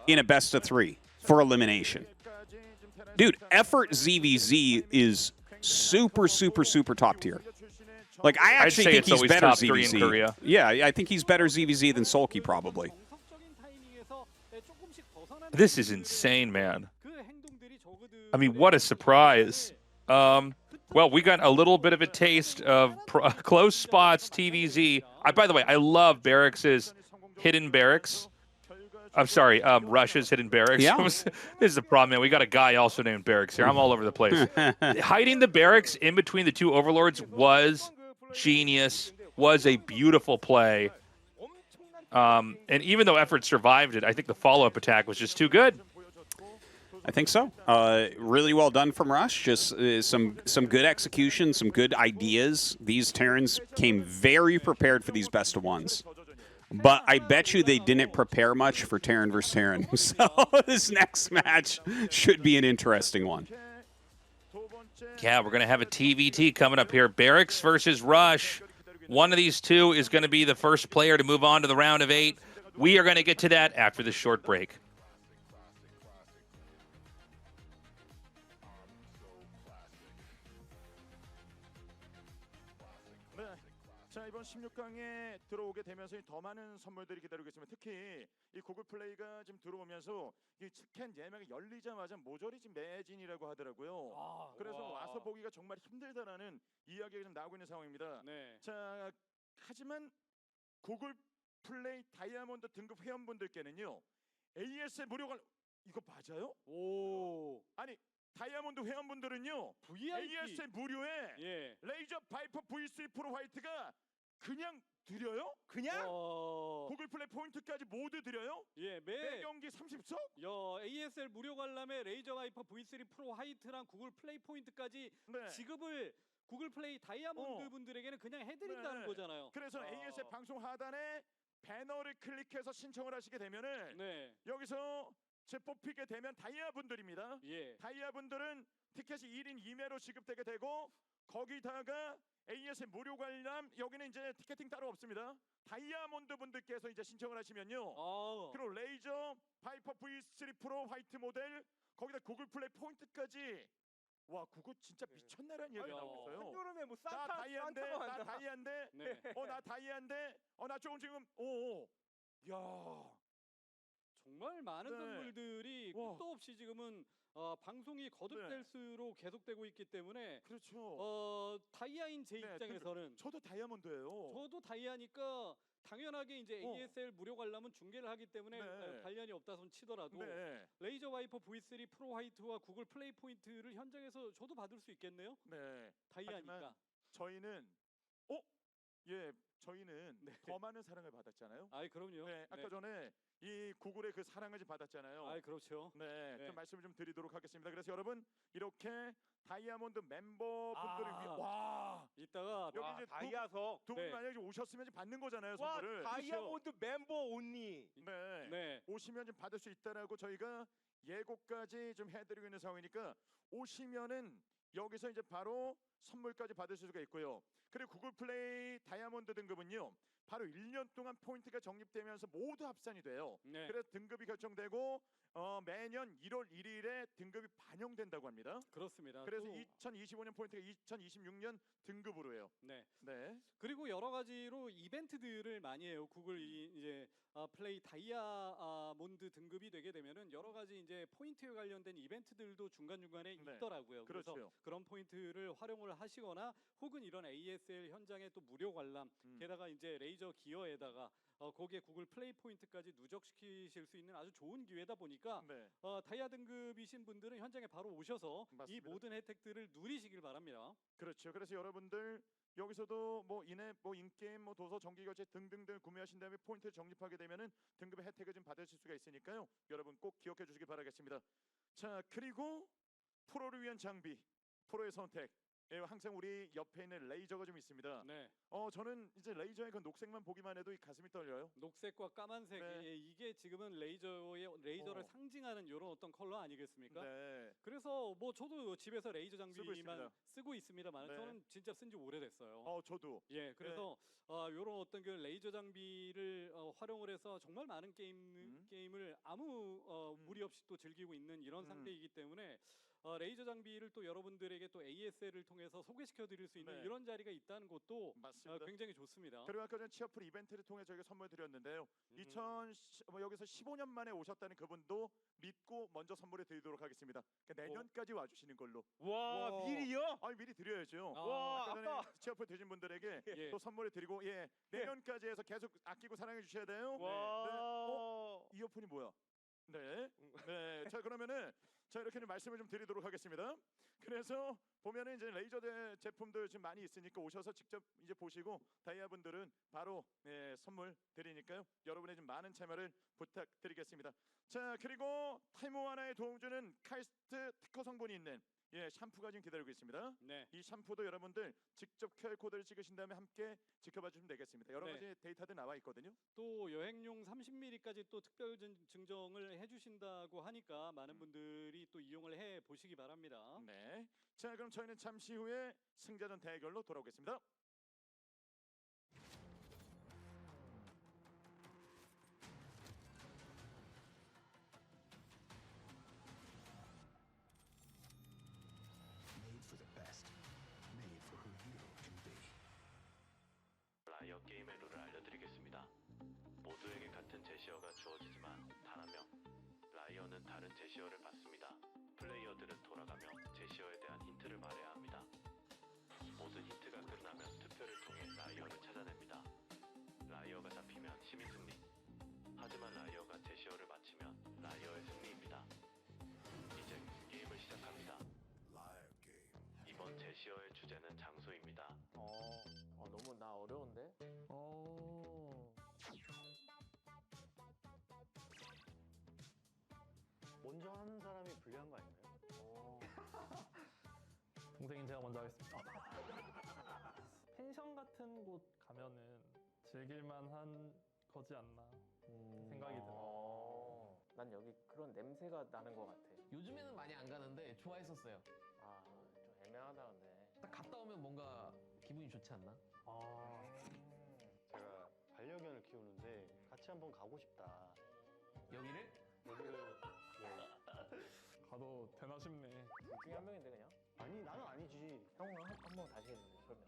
in a best of 3 for elimination. Dude, effort ZVZ is super top tier. Like I actually think he's better ZVZ. Yeah, I think he's better ZVZ than SoulKey probably. This is insane, man. I mean, what a surprise. Well, we got a little bit of a taste of close spots, TVZ. By the way, I love Barracks' hidden barracks. I'm sorry, Russia's hidden barracks. Yeah. This is the problem, man. We got a guy also named Barracks here. I'm all over the place. Hiding the barracks in between the 2 overlords was genius, was a beautiful play. And even though effort survived it, I think the follow-up attack was just too good. I think so. Really well done from Rush. Just some good execution, some good ideas. These Terrans came very prepared for these best of ones. But I bet you they didn't prepare much for Terran versus Terran. So this next match should be an interesting one. Yeah, we're going to have a TVT coming up here. Barracks versus Rush. One of these two is going to be the first player to move on to the round of 8. We are going to get to that after this short break. 자, 이번 16강에 들어오게 되면서 더 많은 선물들이 기다리고 있습니다. 특히 이 구글 플레이가 지금 들어오면서 이 스캔 예매가 열리자마자 모조리 지금 매진이라고 하더라고요. 그래서 와서 보기가 정말 힘들다라는 이야기가 좀 나오고 있는 상황입니다. 네. 자, 하지만 구글 플레이 다이아몬드 등급 회원분들께는요, ASL 무료가 이거 맞아요? 오. 아니, 다이아몬드 회원분들은요, VIP. ASL 무료에 예. 레이저 바이퍼 V3 프로 화이트가 그냥 드려요? 그냥? 구글 플레이 포인트까지 모두 드려요? 예, 매 경기 30석? ASL 무료 관람에 레이저 와이퍼 V3 프로 화이트랑 구글 플레이 포인트까지 네. 지급을 구글 플레이 다이아몬드 분들에게는 그냥 해드린다는 네. 거잖아요. 그래서 ASL 방송 하단에 배너를 클릭해서 신청을 하시게 되면은 네. 여기서 제 뽑히게 되면 다이아 분들입니다. 예. 다이아 분들은 티켓이 1인 2매로 지급되게 되고 거기다가 ASL 무료 관람 여기는 이제 티켓팅 따로 없습니다. 다이아몬드 분들께서 이제 신청을 하시면요. 그리고 레이저 바이퍼 V3 프로 화이트 모델 거기다 구글 플레이 포인트까지 와 그거 진짜 미쳤나라는 얘기가 나오고 있어요. 한여름에 뭐 나 산타 다이아인데 산타가 나 간다. 다이아인데 네. 나 다이아인데 나 조금 지금 야 정말 많은 네. 선물들이 끝도 없이 지금은 방송이 거듭될수록 계속되고 있기 때문에 그렇죠. 다이아인 제 입장에서는 저도 다이아몬드예요. 저도 다이아니까 당연하게 이제 ASL 무료 관람은 중계를 하기 때문에 관련이 없다 손 치더라도 레이저 와이퍼 V3 프로 화이트와 구글 플레이 포인트를 현장에서 저도 받을 수 있겠네요. 네. 다이아니까. 저희는 저희는 더 많은 사랑을 받았잖아요. 아, 그럼요. 네, 아까 전에 이 구글의 그 사랑을 받았잖아요. 아, 그렇죠. 네, 그 말씀을 좀 드리도록 하겠습니다. 그래서 여러분 이렇게 다이아몬드 멤버분들을 위해 와 이따가 여기 이제 다이아석 두 분 만약에 오셨으면 받는 거잖아요, 와 선물을. 다이아몬드 멤버 온리. 네. 오시면 좀 받을 수 있다라고 저희가 예고까지 좀 해드리고 있는 상황이니까 오시면은 여기서 이제 바로 선물까지 받을 수가 있고요. 그리고 구글 플레이 다이아몬드 등급은요. 바로 1년 동안 포인트가 적립되면서 모두 합산이 돼요. 그래서 등급이 결정되고 매년 1월 1일에 등급이 반영된다고 합니다. 그렇습니다. 그래서 2025년 포인트가 2026년 등급으로 해요. 네. 네. 그리고 여러 가지로 이벤트들을 많이 해요. 구글 이제 플레이 다이아몬드 등급이 되게 되면은 여러 가지 이제 포인트에 관련된 이벤트들도 중간중간에 있더라고요. 그래서 그런 포인트를 활용을 하시거나 혹은 이런 ASL 현장에 또 무료 관람 게다가 이제 레이저 기어에다가 거기에 구글 플레이 포인트까지 누적시키실 수 있는 아주 좋은 기회다 보니까 다이아 등급이신 분들은 현장에 바로 오셔서 이 모든 혜택들을 누리시길 바랍니다. 그렇죠. 그래서 여러분들 여기서도 뭐 인앱, 뭐 인게임, 뭐 도서, 정기결제 등등등 구매하신 다음에 포인트를 적립하게 되면은 등급의 혜택을 좀 받으실 수가 있으니까요. 여러분 꼭 기억해 주시기 바라겠습니다. 자, 그리고 프로를 위한 장비, 프로의 선택. 항상 우리 옆에 있는 레이저가 좀 있습니다. 네. 저는 이제 레이저의 그 녹색만 보기만 해도 이 가슴이 떨려요. 녹색과 까만색 이게 지금은 레이저를 상징하는 이런 어떤 컬러 아니겠습니까? 네. 그래서 뭐 저도 집에서 레이저 장비만 쓰고 있습니다만 저는 진짜 쓴지 오래됐어요. 저도. 예, 그래서 이런 어떤 그 레이저 장비를 활용을 해서 정말 많은 게임을 아무 무리 없이 또 즐기고 있는 이런 상태이기 때문에. 레이저 장비를 또 여러분들에게 또 ASL을 통해서 소개시켜 드릴 수 있는 이런 자리가 있다는 것도 굉장히 좋습니다. 그리고 아까 전 치어풀 이벤트를 통해 저희가 선물 드렸는데요. 여기서 15년 만에 오셨다는 그분도 믿고 먼저 선물을 드리도록 하겠습니다. 그러니까 내년까지 와주시는 걸로. 와 미리요? 미리 드려야죠. 와 아까 치어풀 되신 분들에게 또 선물을 드리고 내년까지 해서 계속 아끼고 사랑해 주셔야 돼요. 와 이어폰이 뭐야? 네. 자 그러면은 이렇게 말씀을 좀 드리도록 하겠습니다. 그래서 보면은 이제 레이저 제품들 지금 많이 있으니까 오셔서 직접 이제 보시고 다이아분들은 바로 선물 드리니까요. 여러분의 좀 많은 참여를 부탁드리겠습니다. 자, 그리고 탈모 완화에 도움 주는 카이스트 특허 성분이 있는 샴푸가 지금 기다리고 있습니다. 네. 이 샴푸도 여러분들 직접 QR코드를 찍으신 다음에 함께 지켜봐 주시면 되겠습니다. 여러 가지 데이터들 나와 있거든요. 또 여행용 30ml까지 또 특별 증정을 해주신다고 하니까 많은 분들이 또 이용을 해 보시기 바랍니다. 네. 자, 그럼 저희는 잠시 후에 승자전 대결로 돌아오겠습니다. Made for the best. Made for who you can be. 라이어 게임의 룰을 알려드리겠습니다. 모두에게 같은 제시어가 주어지지만 단 한 명, 라이어는 다른 제시어를 받습니다. 플레이어들은 돌아가며 제시어에 대한 힌트를 말해야 합니다. 모든 힌트가 끝나면 투표를 통해 라이어를 찾아냅니다. 라이어가 잡히면 시민 승리. 하지만 라이어가 제시어를 맞히면 라이어의 승리입니다. 이제 게임을 시작합니다. 이번 제시어의 주제는 장소입니다. 너무 나 어려운데? 먼저 하는 사람이 불리한 거 아닌가요? 동생인 제가 먼저 하겠습니다. 펜션 같은 곳 가면은 즐길만한 거지 않나 생각이 들어요. 난 여기 그런 냄새가 나는 것 같아. 요즘에는 많이 안 가는데 좋아했었어요. 좀 애매하다 근데. 딱 갔다 오면 뭔가 기분이 좋지 않나? 제가 반려견을 키우는데 같이 한번 가고 싶다. 여기를? 여기를 가도 되나 싶네. 둘 중에 한 명인데 그냥? 아니 나는 아니지. 형은 한 번 다시 해주세요. 설명.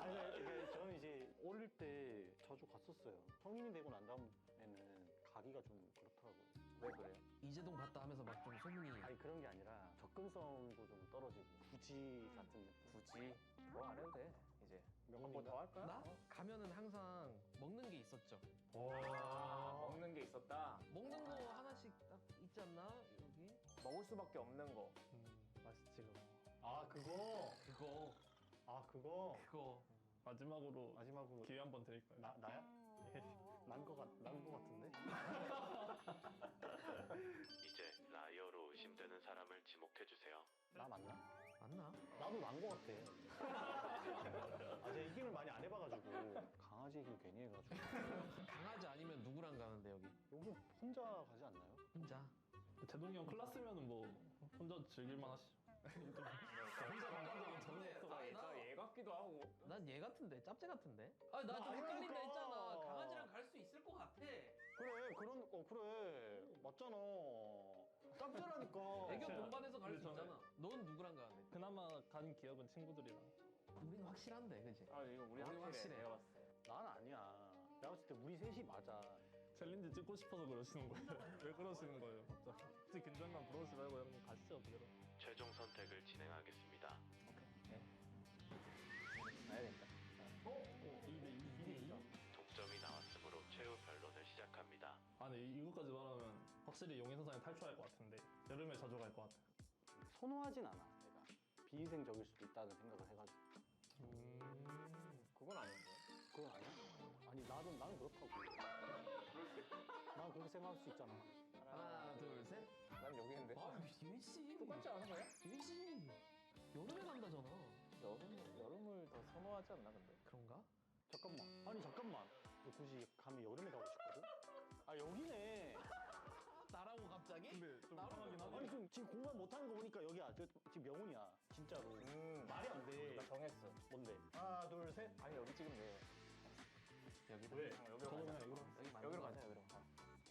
아니 그러니까 저는 이제 어릴 때 자주 갔었어요. 성인이 되고 난 다음에는 가기가 좀 그렇더라고요. 왜 그래요? 이재동 봤다 하면서 막 좀 소문이. 아니 그런 게 아니라 접근성도 좀 떨어지고 굳이 같은 느낌. 굳이 뭐 안 해도 돼 이제. 한 번 더 할까요? 나? 가면은 항상 먹는 게 있었죠. 먹는 게 있었다. 먹는 거 하나씩 딱 있지 않나? 여기? 먹을 수밖에 없는 거. 맛있지 그거. 그거. 그거. 마지막으로 기회 한번 드릴까요? 나야? 난 거 같은데? 이제 라이어로 의심되는 사람을 지목해주세요. 나 맞나? 맞나? 나도 난 거 같아. 제가 이 게임을 많이 안 해봐가지고 강아지 얘기를 괜히 해가지고. 강아지 아니면 누구랑 가는데 여기? 여기 혼자 가지 않나요? 혼자. 제동이 형 클라스면은 뭐 혼자 즐길만 하시죠. 혼자 간다는 전에 얘 같기도 하고. 난 얘 같은데 짭제 같은데? 아니 나 좀 헷갈린다 했잖아. 강아지랑 갈 수 있을 것 같아. 그래 그래 맞잖아. 짭짤하니까. 애교 동반해서 갈 수 있잖아. 넌 누구랑 가는데? 그나마 간 기억은 친구들이랑. 우리는 확실한데, 그지? 이거 우리 확실해. 내가 봤을 때. 난 아니야. 내가 봤을 때 우리 셋이 맞아. 챌린지 찍고 싶어서 그러시는 거예요? 왜 그러시는 거예요, 갑자기? 혹시 긴장감 부러우지 말고 형님 가시죠, 그대로. 최종 선택을 진행하겠습니다. 가야 된다. 2대2. 독점이 나왔으므로 최후 변론을 시작합니다. 네, 이거까지 말하면 확실히 용인선상에 탈출할 것 같은데 여름에 자주 갈 것 같아. 선호하진 않아. 내가 비위생적일 수도 있다는 생각을 해가지고. 그건 아닌데. 그건 아니야? 아니 나는 그렇다고. 난 그렇게 생각할 수 있잖아. 하나, 둘, 셋. 난 여기인데. 유씨. 똑같지 않은 거야? 유씨. 여름에 간다잖아. 여름을 더 선호하지 않나 근데? 그런가? 잠깐만. 굳이 가면 여름에 가고 싶거든? 여기네. 나라고 갑자기? 근데 좀 이상하긴 하네. 지금 공감 못하는 거 보니까 여기야. 지금 명훈이야. 진짜로. 말이 안 돼. 나 정했어. 뭔데? 하나, 둘, 셋. 아니 여기 찍으면 돼. 여기다. 왜? 여기로 가자. 여기로.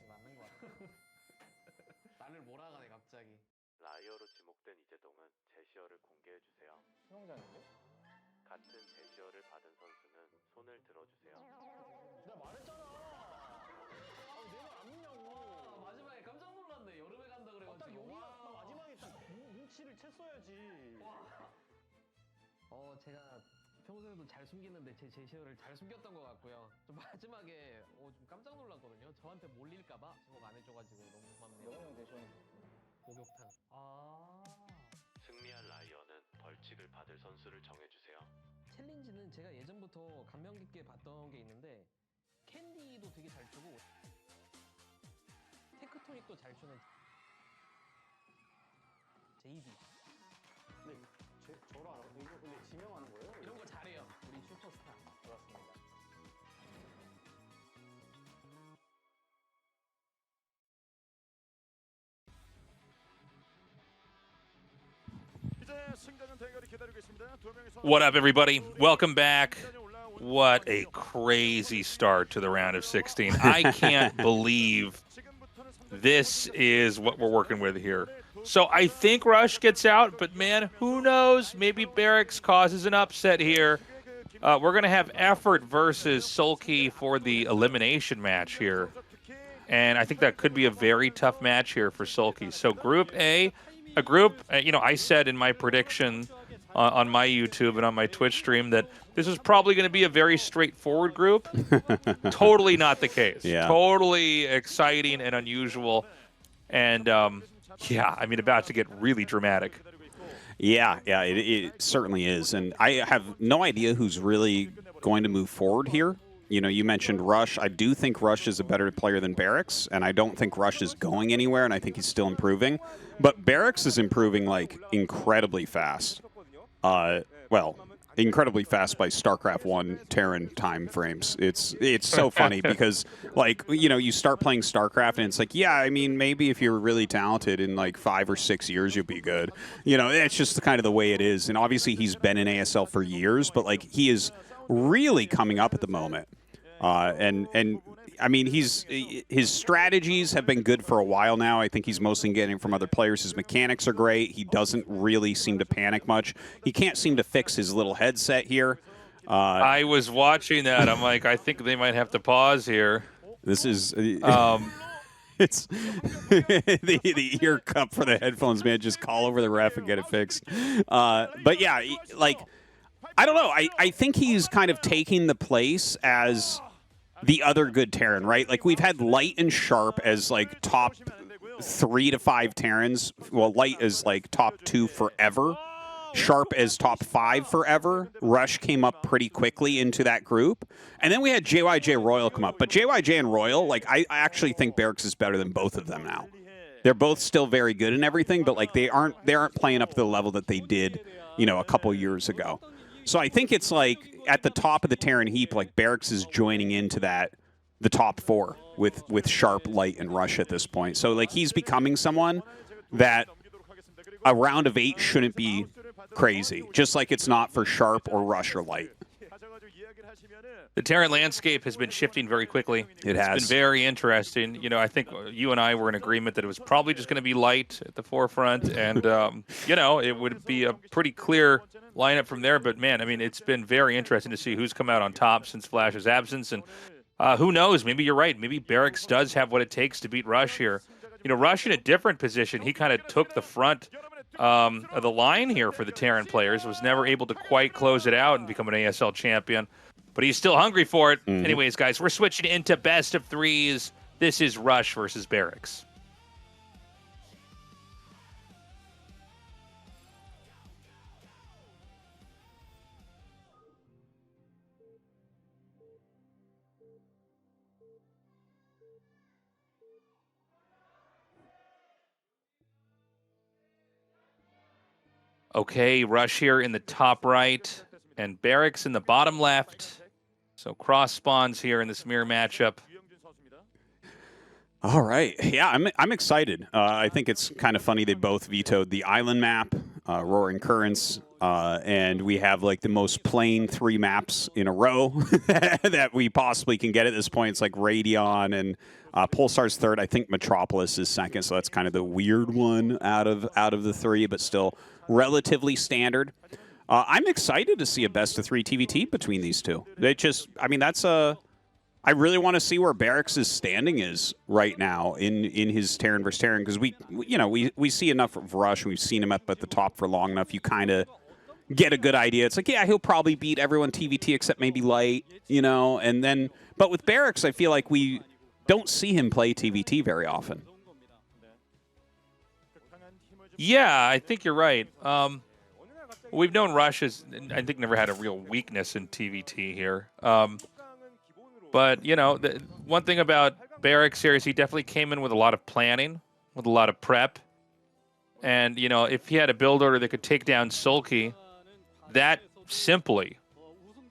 맞는 거 같아. 나를 몰아가네 갑자기. 라이어로 지목된 이재동은 제시어를 공개해주세요. 수영장인데? 같은 제시어를 받은 선수는 손을 들어주세요. 나 말했잖아. 내가 안 믿냐고. 마지막에 깜짝 놀랐네. 여름에 간다 그래가지고. 딱 여기가 마지막에 딱 눈치를 챘어야지. 제가 평소에도 잘 숨기는데 제 제시어를 잘 숨겼던 것 같고요. 좀 마지막에 좀 깜짝 놀랐거든요. 저한테 몰릴까봐 지목 안 해줘가지고 너무 고맙네요. 너는 대신 목욕탕. 승리한 라이어는 벌칙을 받을 선수를 정해주세요. 챌린지는 제가 예전부터 감명 깊게 봤던 게 있는데 캔디도 되게 잘 추고 테크토닉도 잘 추는 JD. 네, 저로 알아. 이거 근데 지명하는 거예요? 이런 거 잘해요. 우리 슈퍼스타. 그렇습니다. 이제 승자전 대결이 기다리고 있습니다. 두 명의 선수. What up, everybody? Welcome back. What a crazy start to the round of 16. I can't believe this is what we're working with here. So I think Rush gets out, but man, who knows? Maybe Barracks causes an upset here. We're going to have Effort versus SoulKey for the elimination match here. And I think that could be a very tough match here for SoulKey. So Group A, a group, I said in my prediction on my YouTube and on my Twitch stream that this is probably going to be a very straightforward group. Totally not the case. Yeah. Totally exciting and unusual. And, yeah, I mean, about to get really dramatic. Yeah, it certainly is. And I have no idea who's really going to move forward here. You mentioned Rush. I do think Rush is a better player than Barracks, and I don't think Rush is going anywhere, and I think he's still improving. But Barracks is improving, like, incredibly fast. Well, incredibly fast by StarCraft 1 Terran time frames. It's so funny because, like, you start playing StarCraft and it's like, yeah, I mean, maybe if you're really talented in like 5 or 6 years, you'll be good. It's just kind of the way it is. And obviously he's been in ASL for years, but like he is really coming up at the moment. And I mean, his strategies have been good for a while now. I think he's mostly getting from other players. His mechanics are great. He doesn't really seem to panic much. He can't seem to fix his little headset here. I was watching that. I'm like, I think they might have to pause here. This is it's the ear cup for the headphones, man. Just call over the ref and get it fixed. But yeah, like, I don't know. I think he's kind of taking the place as the other good Terran, right? Like, we've had Light and Sharp as like top 3 to 5 Terrans. Well, Light is like top 2 forever. Sharp as top 5 forever. Rush came up pretty quickly into that group. And then we had JYJ Royal come up. But JYJ and Royal, like, I actually think Barracks is better than both of them now. They're both still very good and everything, but like they aren't playing up to the level that they did, a couple years ago. So I think it's like at the top of the Terran heap, like Barracks is joining into the top 4 with Sharp, Light, and Rush at this point. So like he's becoming someone that a round of 8 shouldn't be crazy, just like it's not for Sharp or Rush or Light. The Terran landscape has been shifting very quickly. It has. It's been very interesting. I think you and I were in agreement that it was probably just going to be Light at the forefront, and, it would be a pretty clear lineup from there. But, man, I mean, it's been very interesting to see who's come out on top since Flash's absence. And who knows? Maybe you're right. Maybe Barracks does have what it takes to beat Rush here. Rush in a different position. He kind of took the front of the line here for the Terran players. Was never able to quite close it out and become an ASL champion. But he's still hungry for it. Mm-hmm. Anyways, guys, we're switching into best of 3s. This is Rush versus Barracks. Okay, Rush here in the top right, and Barracks in the bottom left. So cross spawns here in this mirror matchup. All right. Yeah, I'm excited. I think it's kind of funny they both vetoed the island map, Roaring Currents, and we have like the most plain 3 maps in a row that we possibly can get at this point. It's like Radion and Pulsar's 3rd. I think Metropolis is 2nd, so that's kind of the weird one out of the 3, but still relatively standard. I'm excited to see a best of 3 TVT between these two. I really want to see where Barracks' standing is right now in his Terran versus Terran, because we see enough of Rush. We've seen him up at the top for long enough. You kind of get a good idea. It's like, yeah, he'll probably beat everyone TVT except maybe Light, and then. But with Barracks, I feel like we don't see him play TVT very often. Yeah, I think you're right. We've known Rush has, I think, never had a real weakness in TVT here. But, the one thing about Barracks here is he definitely came in with a lot of planning, with a lot of prep. And, you know, if he had a build order that could take down Sulki that simply,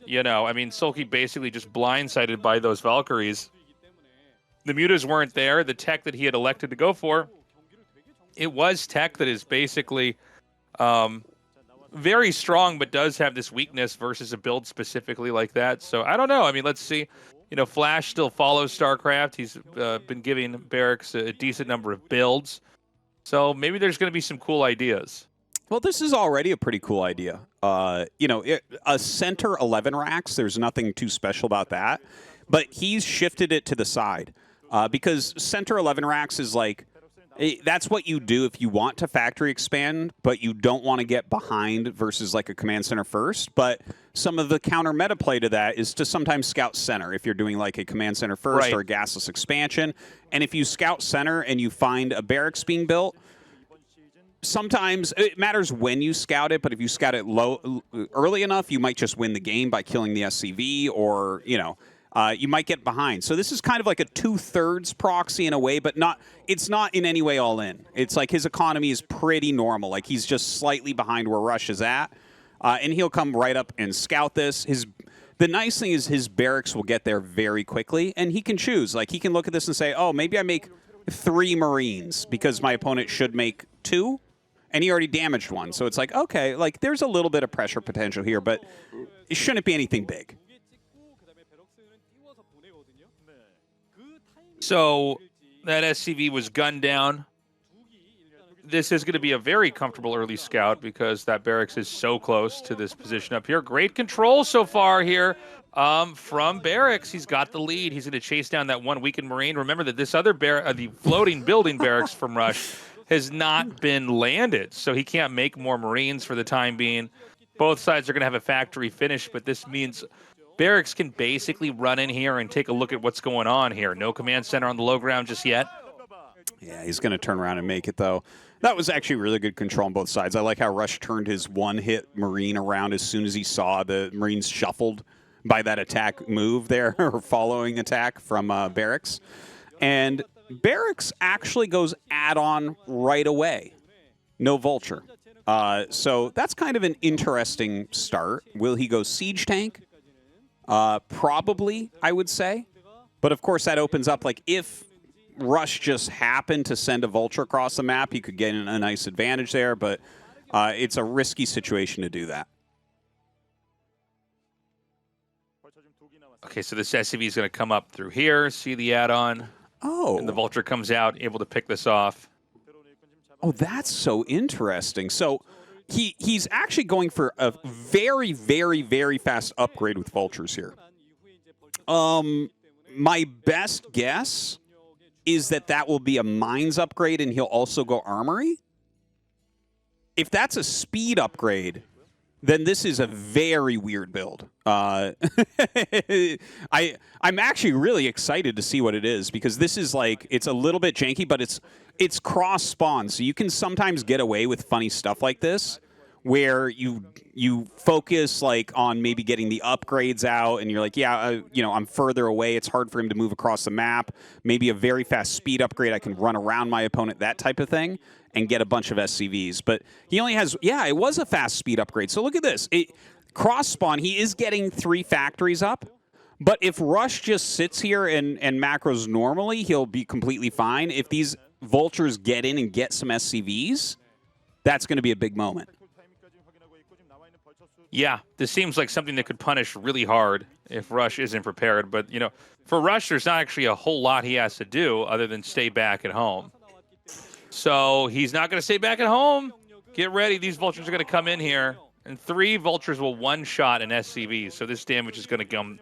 you know, I mean, Sulki basically just blindsided by those Valkyries. The mutas weren't there. The tech that he had elected to go for, it was tech that is basically very strong, but does have this weakness versus a build specifically like that. So I don't know. I mean, let's see. You know, Flash still follows StarCraft. He's been giving Barracks a decent number of builds. So maybe there's going to be some cool ideas. Well, this is already a pretty cool idea. You know, a center 11 racks, there's nothing too special about that. But he's shifted it to the side. Because center 11 racks is like, that's what you do if you want to factory expand, but you don't want to get behind versus like a command center first. But some of the counter meta play to that is to sometimes scout center if you're doing like a command center first or a gasless expansion. And if you scout center and you find a barracks being built, sometimes it matters when you scout it, but if you scout it early enough, you might just win the game by killing the SCV, or, you know, you might get behind. So this is kind of like a 2/3 proxy in a way, but it's not in any way all in. It's like his economy is pretty normal. Like he's just slightly behind where Rush is at. And he'll come right up and scout this. The nice thing is his barracks will get there very quickly, and he can choose. Like he can look at this and say, oh, maybe I make 3 Marines because my opponent should make 2. And he already damaged 1. So it's like, okay, like there's a little bit of pressure potential here, but it shouldn't be anything big. So that SCV was gunned down. This is going to be a very comfortable early scout because that Barracks is so close to this position up here. Great control so far here from Barracks. He's got the lead. He's going to chase down that 1 weakened Marine. Remember that this other the floating building Barracks from Rush has not been landed, so he can't make more Marines for the time being. Both sides are going to have a factory finish, but this means Barracks can basically run in here and take a look at what's going on here. No command center on the low ground just yet. Yeah, he's going to turn around and make it, though. That was actually really good control on both sides. I like how Rush turned his 1-hit Marine around as soon as he saw the Marines shuffled by that attack move there, or following attack from Barracks. And Barracks actually goes add-on right away. No Vulture. So that's kind of an interesting start. Will he go Siege Tank? Probably, I would say. But of course that opens up, like, if Rush just happened to send a Vulture across the map, he could get a nice advantage there, but it's a risky situation to do that. Okay, so this SCV is going to come up through here, see the add-on. Oh. And the Vulture comes out, able to pick this off. Oh, that's so interesting. So he's actually going for a very, very, very fast upgrade with Vultures here. My best guess is that will be a Mines upgrade, and he'll also go Armory. If that's a speed upgrade, then this is a very weird build. I'm actually really excited to see what it is, because this is like, it's a little bit janky, but it's cross spawn, so you can sometimes get away with funny stuff like this, where you focus like on maybe getting the upgrades out, and you're like, yeah, you know, I'm further away. It's hard for him to move across the map. Maybe a very fast speed upgrade. I can run around my opponent, that type of thing, and get a bunch of SCVs. But he only has, yeah, it was a fast speed upgrade. So look at this. Cross spawn, he is getting 3 factories up. But if Rush just sits here and macros normally, he'll be completely fine. If these Vultures get in and get some SCVs, that's going to be a big moment. Yeah, this seems like something that could punish really hard if Rush isn't prepared. But, you know, for Rush, there's not actually a whole lot he has to do other than stay back at home. So he's not going to stay back at home. Get ready. These Vultures are going to come in here. And 3 Vultures will one-shot an SCV. So this damage is going to come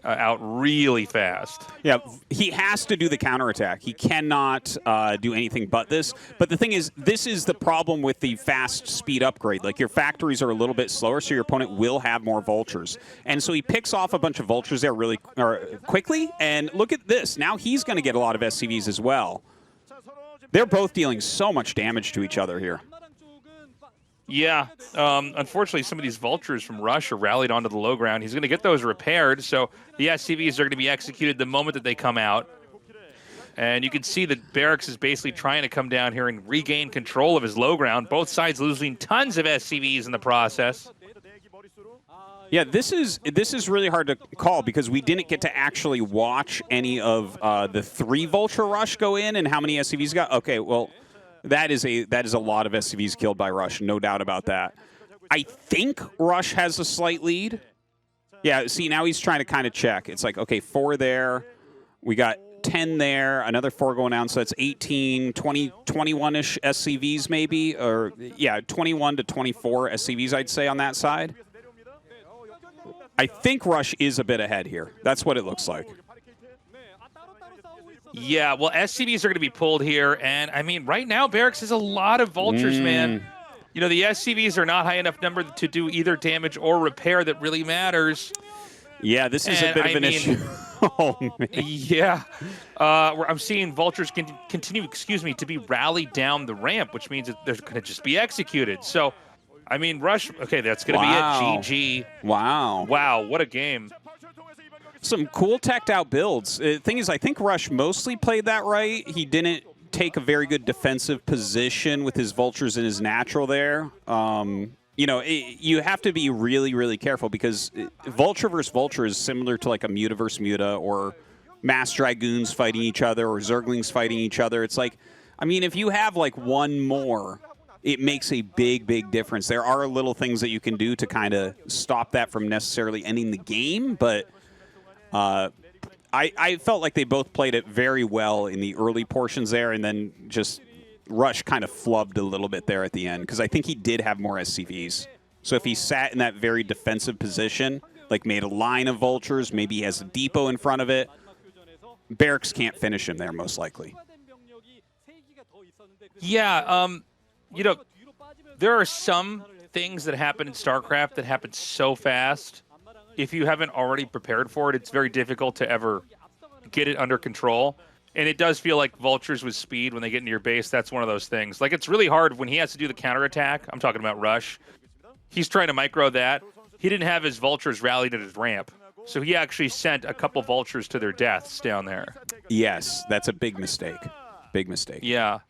out really fast. Yeah, he has to do the counterattack. He cannot do anything but this. But the thing is, this is the problem with the fast speed upgrade. Like, your factories are a little bit slower, so your opponent will have more Vultures. And so he picks off a bunch of Vultures there really quickly. And look at this. Now he's going to get a lot of SCVs as well. They're both dealing so much damage to each other here. Yeah, unfortunately, some of these Vultures from Rush are rallied onto the low ground. He's going to get those repaired, so the SCVs are going to be executed the moment that they come out. And you can see that Barracks is basically trying to come down here and regain control of his low ground. Both sides losing tons of SCVs in the process. Yeah, this is really hard to call because we didn't get to actually watch any of the 3 Vulture Rush go in and how many SCVs got. Okay, well, that is a lot of SCVs killed by Rush, no doubt about that. I think Rush has a slight lead. Yeah, see, now he's trying to kind of check. It's like, okay, 4 there. We got 10 there, another 4 going down, so that's 18, 20, 21-ish SCVs maybe, or, yeah, 21 to 24 SCVs, I'd say, on that side. I think Rush is a bit ahead here. That's what it looks like. Yeah, well, SCVs are going to be pulled here, and, I mean, right now, Barracks has a lot of Vultures, man. You know, the SCVs are not high enough number to do either damage or repair that really matters. Yeah, this is a bit of an issue. Oh, man. Yeah. I'm seeing Vultures continue, to be rallied down the ramp, which means that they're going to just be executed. So, I mean, Rush, okay, that's going to be it. GG. Wow. Wow, what a game. Some cool teched out builds. The thing is, I think Rush mostly played that right. He didn't take a very good defensive position with his Vultures in his natural there. You know, you have to be really, really careful because Vulture versus Vulture is similar to like a Muta versus Muta or Mass Dragoons fighting each other or Zerglings fighting each other. It's like, I mean, if you have like one more, it makes a big, big difference. There are little things that you can do to kind of stop that from necessarily ending the game, but I felt like they both played it very well in the early portions there, and then just Rush kind of flubbed a little bit there at the end because I think he did have more SCVs. So if he sat in that very defensive position, like made a line of Vultures, maybe he has a depot in front of it, Barracks can't finish him there most likely. Yeah, you know, there are some things that happen in StarCraft that happen so fast. If you haven't already prepared for it, it's very difficult to ever get it under control. And it does feel like Vultures with speed when they get into your base. That's one of those things. Like, it's really hard when he has to do the counterattack. I'm talking about Rush. He's trying to micro that. He didn't have his Vultures rallied at his ramp. So he actually sent a couple Vultures to their deaths down there. Yes, that's a big mistake. Big mistake. Yeah.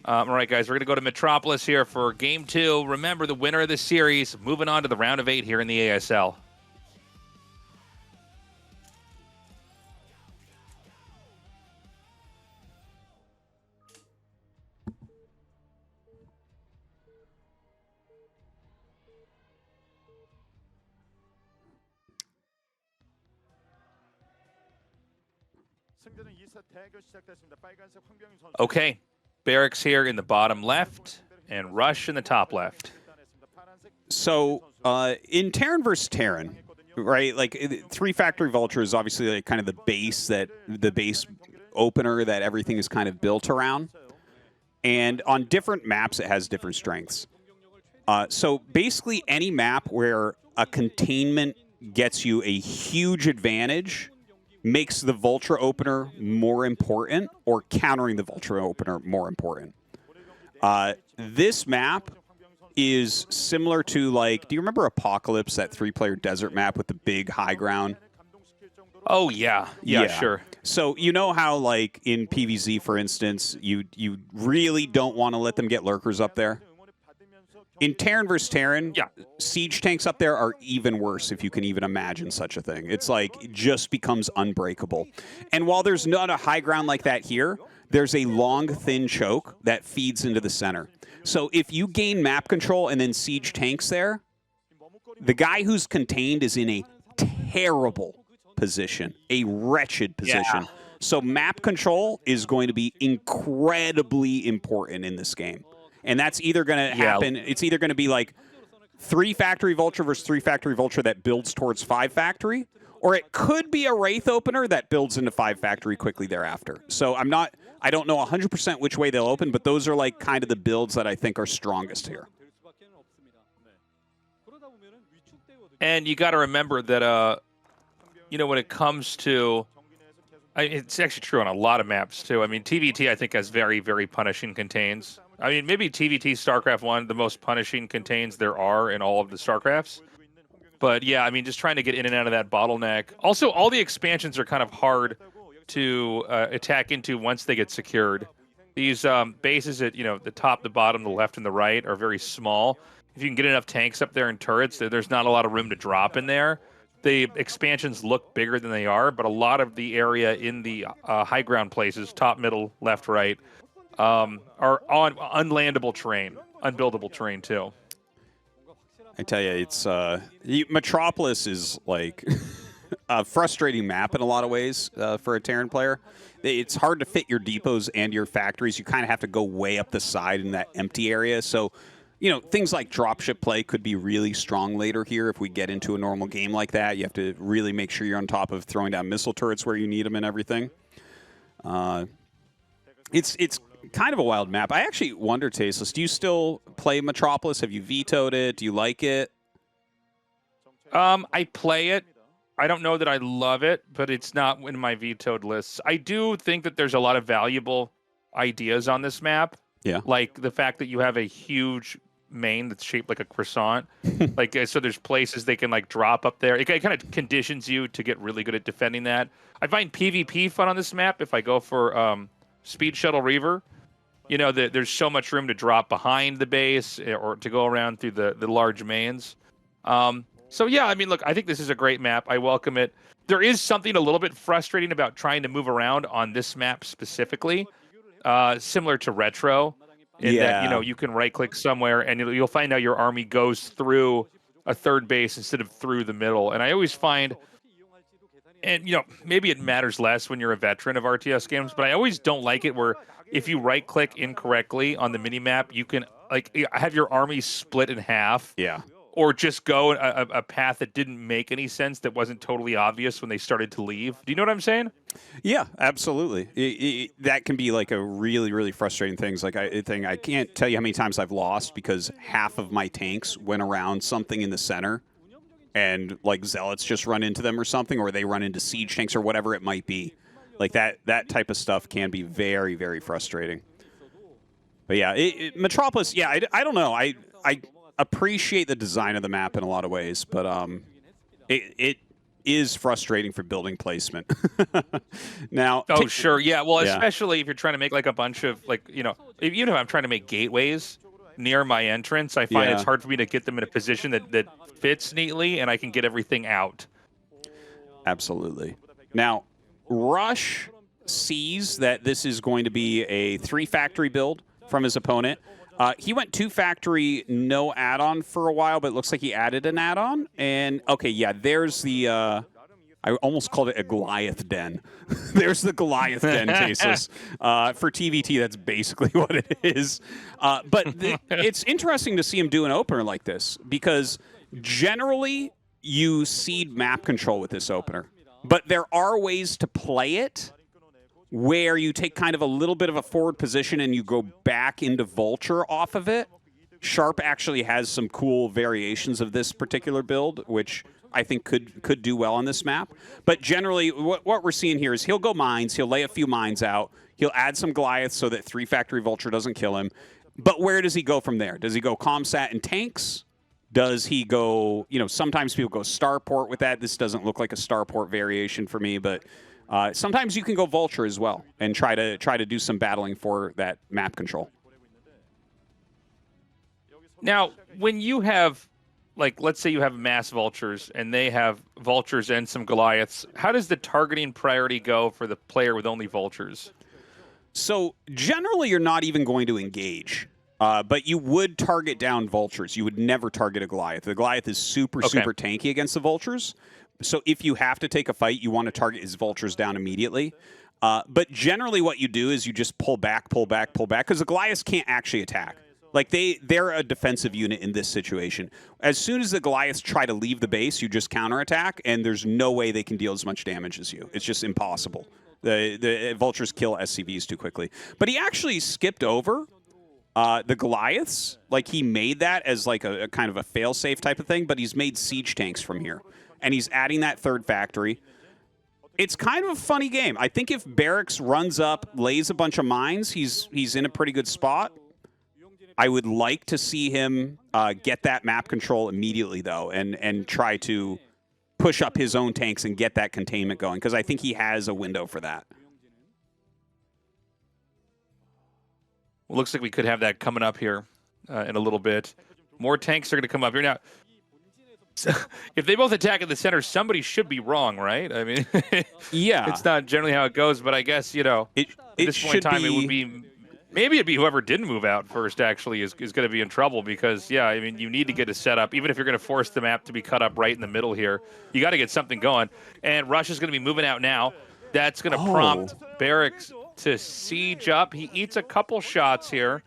All right, guys, we're going to go to Metropolis here for Game 2. Remember, the winner of this series moving on to the round of 8 here in the ASL. Okay, Barracks here in the bottom left, and Rush in the top left. So, in Terran versus Terran, right, like 3 Factory Vulture is obviously like kind of the base opener that everything is kind of built around. And on different maps, it has different strengths. So basically any map where a containment gets you a huge advantage makes the Vulture opener more important, or countering the Vulture opener more important. This map is similar to, like, do you remember Apocalypse, that 3-player desert map with the big high ground? Oh, yeah. Yeah, sure. So you know how, like, in PvZ, for instance, you really don't want to let them get lurkers up there? In Terran versus Terran, siege tanks up there are even worse, if you can even imagine such a thing. It's like, it just becomes unbreakable. And while there's not a high ground like that here, there's a long, thin choke that feeds into the center. So if you gain map control and then siege tanks there, the guy who's contained is in a terrible position, a wretched position. Yeah. So map control is going to be incredibly important in this game. And that's either going to happen, it's either going to be like 3 Factory Vulture versus 3 Factory Vulture that builds towards 5 Factory, or it could be a Wraith opener that builds into 5 Factory quickly thereafter. So I don't know 100% which way they'll open, but those are like kind of the builds that I think are strongest here. And you got to remember that, you know, when it comes to, it's actually true on a lot of maps too. I mean, TVT I think has very, very punishing contains. I mean, maybe TVT StarCraft 1, the most punishing contains there are in all of the StarCrafts. But yeah, I mean, just trying to get in and out of that bottleneck. Also, all the expansions are kind of hard to attack into once they get secured. These bases at the top, the bottom, the left, and the right are very small. If you can get enough tanks up there and turrets, there's not a lot of room to drop in there. The expansions look bigger than they are, but a lot of the area in the high ground places, top, middle, left, right, are on unlandable terrain, unbuildable terrain too. I tell you, it's Metropolis is like a frustrating map in a lot of ways for a Terran player. It's hard to fit your depots and your factories. You kind of have to go way up the side in that empty area. So, things like dropship play could be really strong later here if we get into a normal game like that. You have to really make sure you're on top of throwing down missile turrets where you need them and everything. It's kind of a wild map. I actually wonder, Tasteless, do you still play Metropolis? Have you vetoed it? Do you like it? I play it. I don't know that I love it, but it's not in my vetoed lists. I do think that there's a lot of valuable ideas on this map. Yeah. Like the fact that you have a huge main that's shaped like a croissant. So there's places they can drop up there. It kind of conditions you to get really good at defending that. I find PvP fun on this map if I go for Speed Shuttle Reaver. There's so much room to drop behind the base or to go around through the large mains. So, yeah, I mean, look, I think this is a great map. I welcome it. There is something a little bit frustrating about trying to move around on this map specifically, similar to Retro, in that, you can right-click somewhere and you'll find out your army goes through a third base instead of through the middle. And I always find, and, maybe it matters less when you're a veteran of RTS games, but I always don't like it where if you right-click incorrectly on the minimap, you can, have your army split in half. Yeah. Or just go a path that didn't make any sense, that wasn't totally obvious when they started to leave. Do you know what I'm saying? Yeah, absolutely. That can be a really, really frustrating thing. I can't tell you how many times I've lost because half of my tanks went around something in the center and zealots just run into them or something, or they run into siege tanks or whatever it might be. That type of stuff can be very, very frustrating. But yeah, Metropolis, yeah, I don't know. I appreciate the design of the map in a lot of ways, but it is frustrating for building placement. Now, sure, yeah. Well, especially if you're trying to make a bunch of even if I'm trying to make gateways near my entrance, I find it's hard for me to get them in a position that fits neatly, and I can get everything out. Absolutely. Now, Rush sees that this is going to be a 3-factory build from his opponent. He went 2-factory, no add-on for a while, but it looks like he added an add-on. And, okay, yeah, there's the, I almost called it a Goliath den. There's the Goliath den, Tasteless. For TVT, that's basically what it is. But it's interesting to see him do an opener like this, because generally you seed map control with this opener. But there are ways to play it where you take kind of a little bit of a forward position and you go back into Vulture off of it. Sharp actually has some cool variations of this particular build, which I think could do well on this map. But generally, what we're seeing here is he'll go mines, he'll lay a few mines out, he'll add some Goliaths so that 3-factory Vulture doesn't kill him. But where does he go from there? Does he go Comsat and tanks? Does he go, sometimes people go Starport with that. This doesn't look like a Starport variation for me, but sometimes you can go Vulture as well and try to do some battling for that map control. Now, when you have, let's say you have mass Vultures and they have Vultures and some Goliaths, how does the targeting priority go for the player with only Vultures? So generally, you're not even going to engage. But you would target down Vultures. You would never target a Goliath. The Goliath is super tanky against the Vultures. So if you have to take a fight, you want to target his Vultures down immediately. But generally what you do is you just pull back, because the Goliaths can't actually attack. They're a defensive unit in this situation. As soon as the Goliaths try to leave the base, you just counterattack, and there's no way they can deal as much damage as you. It's just impossible. The Vultures kill SCVs too quickly. But he actually skipped over the Goliaths. He made that as a kind of a fail-safe type of thing, but he's made siege tanks from here. And he's adding that 3rd factory. It's kind of a funny game. I think if Barracks runs up, lays a bunch of mines, he's in a pretty good spot. I would like to see him get that map control immediately, though, and try to push up his own tanks and get that containment going, because I think he has a window for that. Looks like we could have that coming up here in a little bit. More tanks are going to come up here. Now, if they both attack at the center, somebody should be wrong, right? I mean, yeah. It's not generally how it goes, but I guess, you know, at this point in time, it would be... Maybe it'd be whoever didn't move out first, actually, is going to be in trouble because, yeah, I mean, you need to get a setup. Even if you're going to force the map to be cut up right in the middle here, you got to get something going. And Rush is going to be moving out now. That's going to prompt Barracks to siege up. He eats a couple shots here.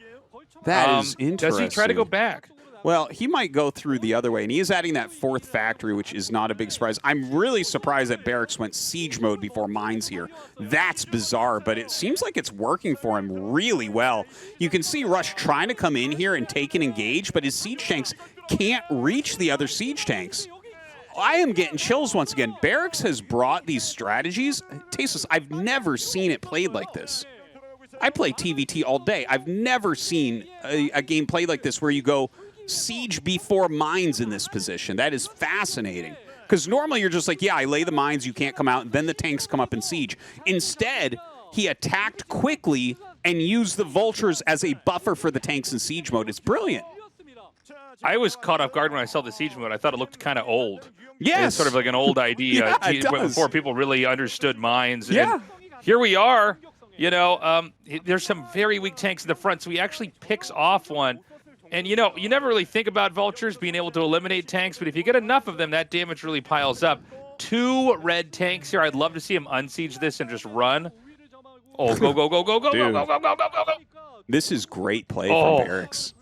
That is interesting. Does he try to go back? Well, he might go through the other way, and he is adding that fourth factory, which is not a big surprise. I'm really surprised that Barracks went siege mode before mines here. That's bizarre, but it seems like it's working for him really well. You can see Rush trying to come in here and take and engage, but his siege tanks can't reach the other siege tanks. I am getting chills once again. Barracks has brought these strategies. Tastosis, I've never seen it played like this. I play TVT all day. I've never seen a game played like this where you go siege before mines in this position. That is fascinating. Because normally you're just like, yeah, I lay the mines, you can't come out, and then the tanks come up and siege. Instead, he attacked quickly and used the vultures as a buffer for the tanks in siege mode. It's brilliant. I was caught off guard when I saw the siege mode. I thought it looked kind of old. Yes. It's sort of like an old idea before people really understood mines. Yeah. And here we are. You know, there's some very weak tanks in the front, so he actually picks off one. And, you know, you never really think about vultures being able to eliminate tanks, but if you get enough of them, that damage really piles up. 2 red tanks here. I'd love to see him unsiege this and just run. Oh, go, go, go, go, go, go, go, go, go, go, go. This is great play from Barracks.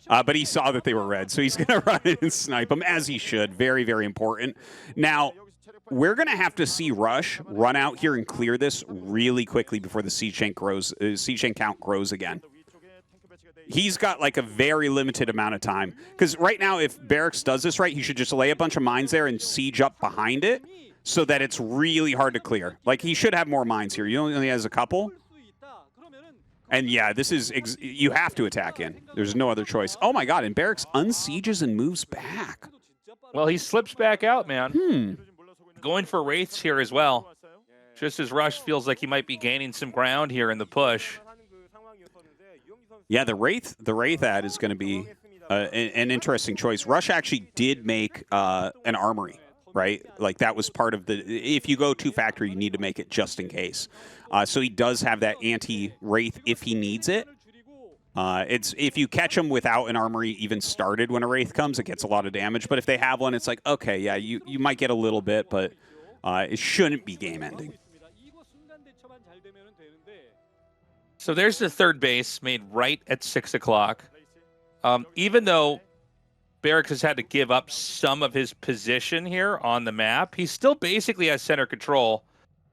But he saw that they were red, so he's going to run in and snipe them, as he should. Very, very important. Now, we're going to have to see Rush run out here and clear this really quickly before the siege tank count grows again. He's got like a very limited amount of time. Because right now, if Barracks does this right, he should just lay a bunch of mines there and siege up behind it so that it's really hard to clear. Like, he should have more mines here. He only has a couple. And yeah, this is, you have to attack in. There's no other choice. Oh my God, and Barracks unsieges and moves back. Well, he slips back out, man. Going for Wraiths here as well. Just as Rush feels like he might be gaining some ground here in the push. Yeah, the Wraith ad is going to be an interesting choice. Rush actually did make an armory, right? Like that was part of the. If you go 2 factory, you need to make it just in case. So he does have that anti-Wraith if he needs it. It's if you catch him without an armory even started when a Wraith comes, it gets a lot of damage. But if they have one, it's like, okay, yeah, you might get a little bit, but it shouldn't be game ending. So there's the third base made right at 6 o'clock. Even though Barracks has had to give up some of his position here on the map, he still basically has center control.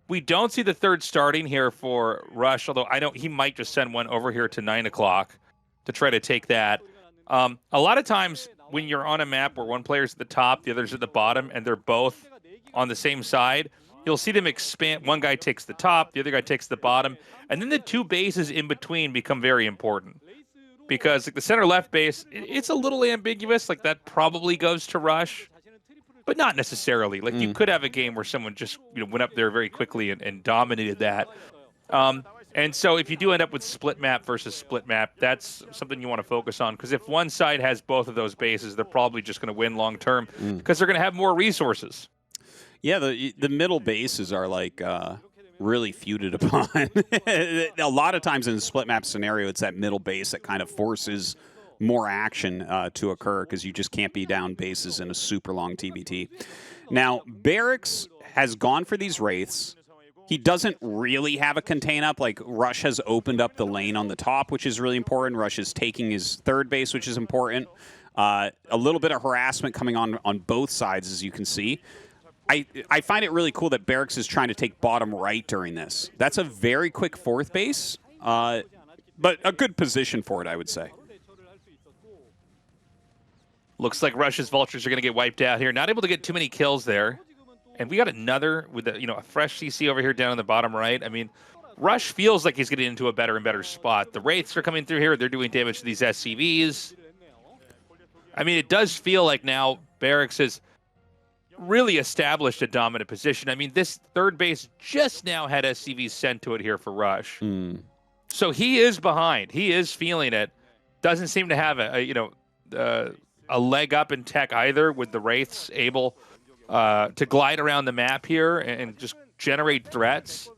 We don't see the third starting here for Rush, although I know he might just send one over here to 9 o'clock to try to take that. A lot of times when you're on a map where one player's at the top, the other's at the bottom, and they're both on the same side, you'll see them expand. One guy takes the top, the other guy takes the bottom, and then the 2 bases in between become very important. Because like the center-left base, it's a little ambiguous. Like that probably goes to Rush, but not necessarily. Like you could have a game where someone just went up there very quickly and dominated that. And so if you do end up with split map versus split map, that's something you want to focus on. Because if one side has both of those bases, they're probably just going to win long-term because they're going to have more resources. Yeah, the middle bases are like really feuded upon. A lot of times in a split map scenario, it's that middle base that kind of forces more action to occur because you just can't be down bases in a super long TBT. Now, Barracks has gone for these Wraiths. He doesn't really have a contain up. Like, Rush has opened up the lane on the top, which is really important. Rush is taking his third base, which is important. A little bit of harassment coming on both sides, as you can see. I find it really cool that Barracks is trying to take bottom right during this. That's a very quick fourth base, but a good position for it, I would say. Looks like Rush's Vultures are going to get wiped out here. Not able to get too many kills there. And we got another with a fresh CC over here down in the bottom right. I mean, Rush feels like he's getting into a better and better spot. The Wraiths are coming through here. They're doing damage to these SCVs. I mean, it does feel like now Barracks has really established a dominant position. I mean, this third base just now had SCVs sent to it here for Rush. So he is behind. He is feeling it. Doesn't seem to have a leg up in tech either, with the Wraiths able to glide around the map here and just generate threats.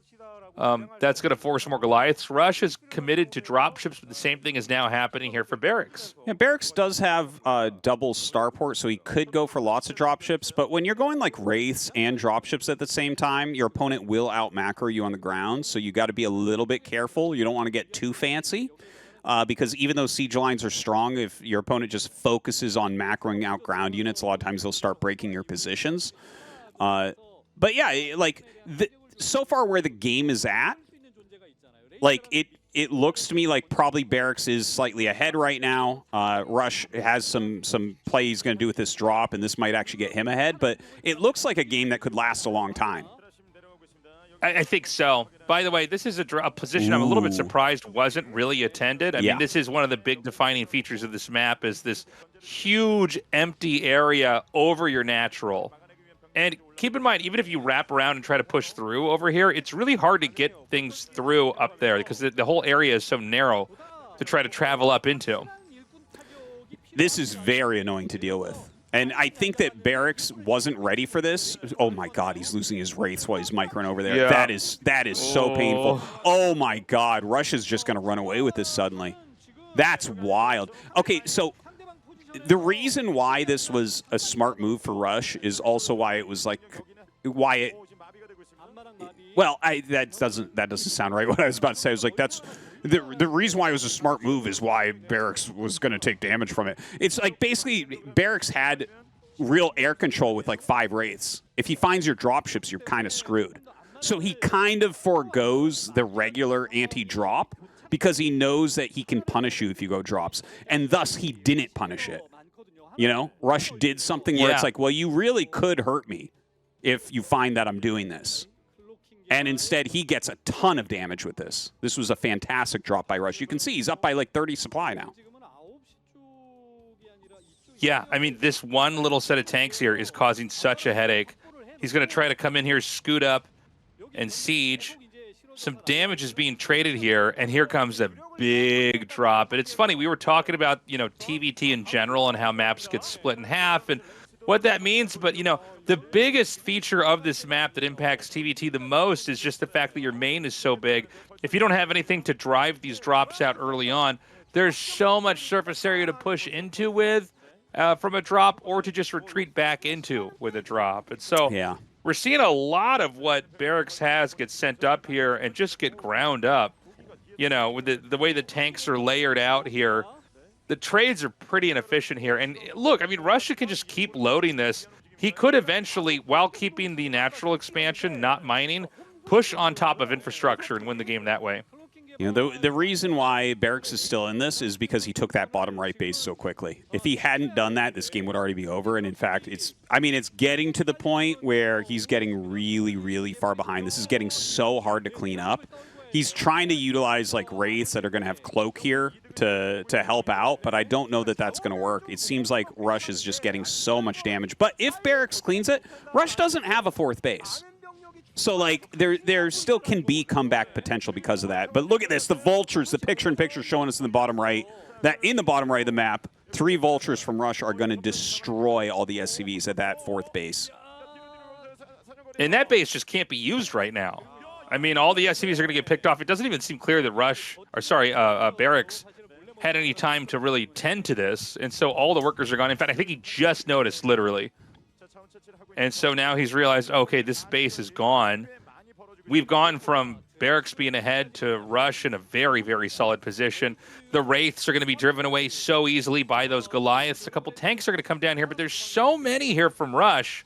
That's going to force more Goliaths. Rush is committed to dropships, but the same thing is now happening here for Barracks. Yeah, Barracks does have double starport, so he could go for lots of dropships, but when you're going like Wraiths and dropships at the same time, your opponent will out-macro you on the ground, so you got to be a little bit careful. You don't want to get too fancy, because even though siege lines are strong, if your opponent just focuses on macroing out ground units, a lot of times they'll start breaking your positions. But yeah, like... So far where the game is at, like it looks to me like probably Barracks is slightly ahead right now. Rush has some play he's going to do with this drop, and this might actually get him ahead. But it looks like a game that could last a long time. I think so. By the way, this is a position I'm a little bit surprised wasn't really attended. I mean, this is one of the big defining features of this map, is this huge empty area over your natural. And keep in mind, even if you wrap around and try to push through over here, it's really hard to get things through up there because the whole area is so narrow to try to travel up into. This is very annoying to deal with. And I think that Barracks wasn't ready for this. Oh my God, he's losing his Wraiths while he's microing over there. Yeah. That is so painful. Oh my God, Rush is just going to run away with this suddenly. That's wild. Okay, so... The reason why this was a smart move for Rush is also why it was like, why it. Well, that doesn't sound right. What I was about to say, I was like, that's the reason why it was a smart move is why Barracks was going to take damage from it. It's like basically Barracks had real air control with like 5 Wraiths. If he finds your dropships, you're kind of screwed. So he kind of forgoes the regular anti-drop, because he knows that he can punish you if you go drops. And thus, he didn't punish it. You know? Rush did something where it's like, well, you really could hurt me if you find that I'm doing this. And instead, he gets a ton of damage with this. This was a fantastic drop by Rush. You can see he's up by like 30 supply now. Yeah, I mean, this one little set of tanks here is causing such a headache. He's going to try to come in here, scoot up, and siege. Some damage is being traded here, and here comes a big drop. And it's funny, we were talking about, TVT in general and how maps get split in half and what that means. But, the biggest feature of this map that impacts TVT the most is just the fact that your main is so big. If you don't have anything to drive these drops out early on, there's so much surface area to push into with from a drop, or to just retreat back into with a drop. And so... Yeah. We're seeing a lot of what Barracks has get sent up here and just get ground up. With the way the tanks are layered out here, the trades are pretty inefficient here. And look, I mean, Russia can just keep loading this. He could eventually, while keeping the natural expansion, not mining, push on top of infrastructure and win the game that way. The reason why Barracks is still in this is because he took that bottom right base so quickly. If he hadn't done that, this game would already be over. And in fact, it's getting to the point where he's getting really, really far behind. This is getting so hard to clean up. He's trying to utilize like Wraiths that are going to have Cloak here to help out, but I don't know that that's going to work. It seems like Rush is just getting so much damage. But if Barracks cleans it, Rush doesn't have a 4th base. So, like, there still can be comeback potential because of that. But look at this. The Vultures, the picture-in-picture showing us in the bottom right. That in the bottom right of the map, 3 Vultures from Rush are going to destroy all the SCVs at that 4th base. And that base just can't be used right now. I mean, all the SCVs are going to get picked off. It doesn't even seem clear that Barracks had any time to really tend to this. And so all the workers are gone. In fact, I think he just noticed, literally. And so now he's realized, okay, this base is gone. We've gone from Barracks being ahead to Rush in a very, very solid position. The Wraiths are going to be driven away so easily by those Goliaths. A couple tanks are going to come down here, but there's so many here from Rush.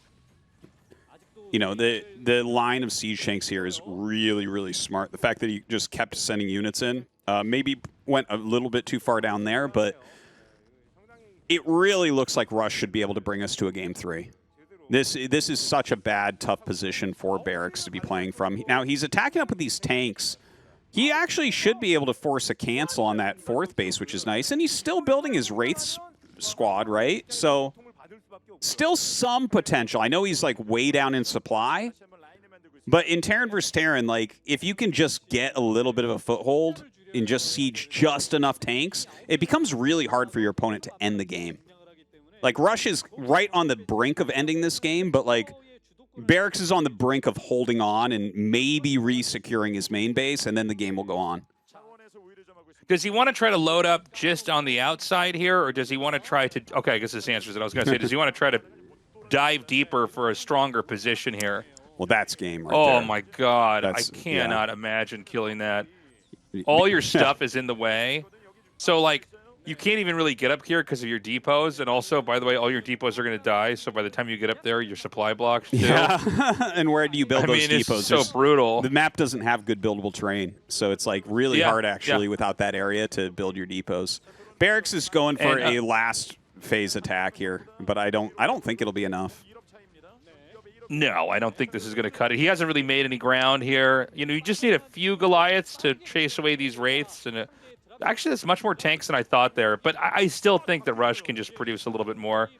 The line of siege tanks here is really, really smart. The fact that he just kept sending units in, maybe went a little bit too far down there, but it really looks like Rush should be able to bring us to a game 3. This is such a bad, tough position for Barracks to be playing from. Now, he's attacking up with these tanks. He actually should be able to force a cancel on that 4th base, which is nice. And he's still building his Wraiths squad, right? So, still some potential. I know he's, like, way down in supply. But in Terran vs. Terran, like, if you can just get a little bit of a foothold, and just siege just enough tanks, it becomes really hard for your opponent to end the game. Like, Rush is right on the brink of ending this game, but, like, Barracks is on the brink of holding on and maybe re-securing his main base, and then the game will go on. Does he want to try to load up just on the outside here, or does he want to try to... Okay, I guess this answers it. I was going to say, does he want to try to dive deeper for a stronger position here? Well, that's game right there. Oh, my God. That's, I cannot imagine killing that. All your stuff is in the way. So, like, you can't even really get up here because of your depots. And also, by the way, all your depots are going to die. So by the time you get up there, your supply blocks too. Yeah. And where do you build those depots? It's so brutal. The map doesn't have good buildable terrain. So it's, like, really hard, actually, without that area to build your depots. Barracks is going for a last phase attack here. But I don't think it'll be enough. No, I don't think this is going to cut it. He hasn't really made any ground here. You know, you just need a few Goliaths to chase away these Wraiths. And actually, that's much more tanks than I thought there. But I still think that Rush can just produce a little bit more.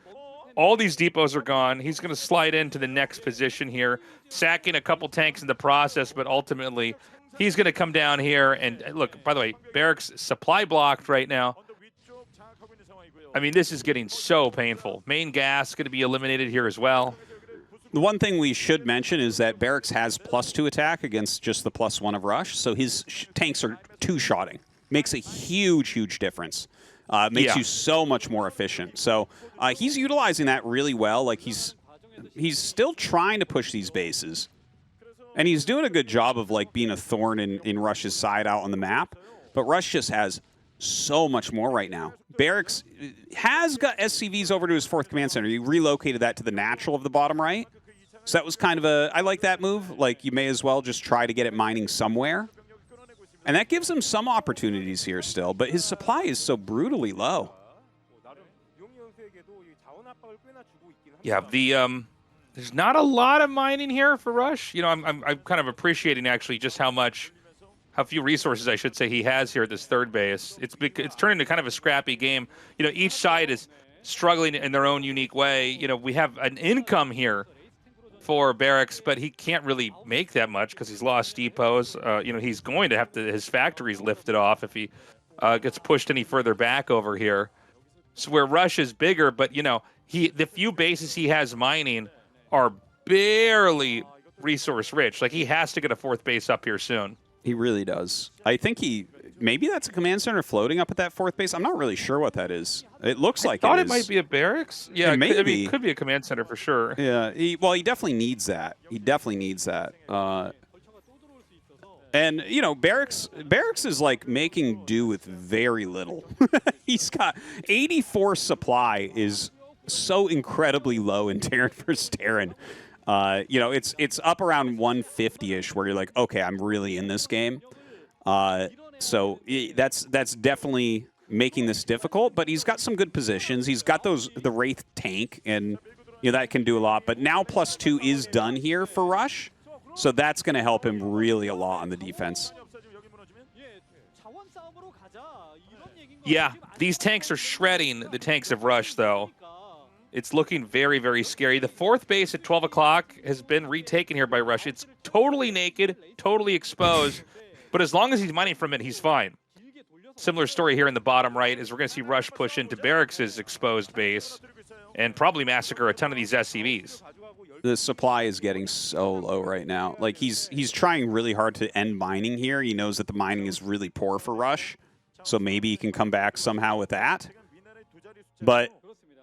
All these depots are gone. He's going to slide into the next position here, sacking a couple tanks in the process. But ultimately, he's going to come down here. And look, by the way, Barracks supply blocked right now. I mean, this is getting so painful. Main gas going to be eliminated here as well. The one thing we should mention is that Barracks has +2 attack against just the +1 of Rush, so his tanks are two-shotting. Makes a huge, huge difference. Makes you so much more efficient. So he's utilizing that really well. Like, he's still trying to push these bases, and he's doing a good job of, like, being a thorn in Rush's side out on the map. But Rush just has so much more right now. Barracks has got SCVs over to his 4th command center. He relocated that to the natural of the bottom right. So that was kind of I like that move. Like, you may as well just try to get it mining somewhere. And that gives him some opportunities here still, but his supply is so brutally low. Yeah, there's not a lot of mining here for Rush. You know, I'm kind of appreciating actually just how few resources, I should say, he has here at this 3rd base. It's turned into kind of a scrappy game. You know, each side is struggling in their own unique way. You know, we have an income here for Barracks, but he can't really make that much because he's lost depots. You know, he's going to have to his factories lifted off if he gets pushed any further back over here. So where Rush is bigger, but you know, the few bases he has mining are barely resource rich. Like, he has to get a 4th base up here soon. He really does. I think maybe that's a command center floating up at that 4th base. I'm not really sure what that is. It looks like it is. I thought it might be a Barracks. Yeah, it could be a command center for sure. Yeah, he definitely needs that. He definitely needs that. And, you know, Barracks is, like, making do with very little. He's got 84 supply is so incredibly low in Terran vs. Terran. You know, it's up around 150-ish where you're like, okay, I'm really in this game. So that's definitely making this difficult, but he's got some good positions. He's got the Wraith tank, and you know that can do a lot. But now +2 is done here for Rush, so that's going to help him really a lot on the defense. Yeah, these tanks are shredding the tanks of Rush, though. It's looking very, very scary. The 4th base at 12 o'clock has been retaken here by Rush. It's totally naked, totally exposed, but as long as he's mining from it, he's fine. Similar story here in the bottom right is we're going to see Rush push into Barracks' exposed base and probably massacre a ton of these SCVs. The supply is getting so low right now. Like, he's trying really hard to end mining here. He knows that the mining is really poor for Rush, so maybe he can come back somehow with that. But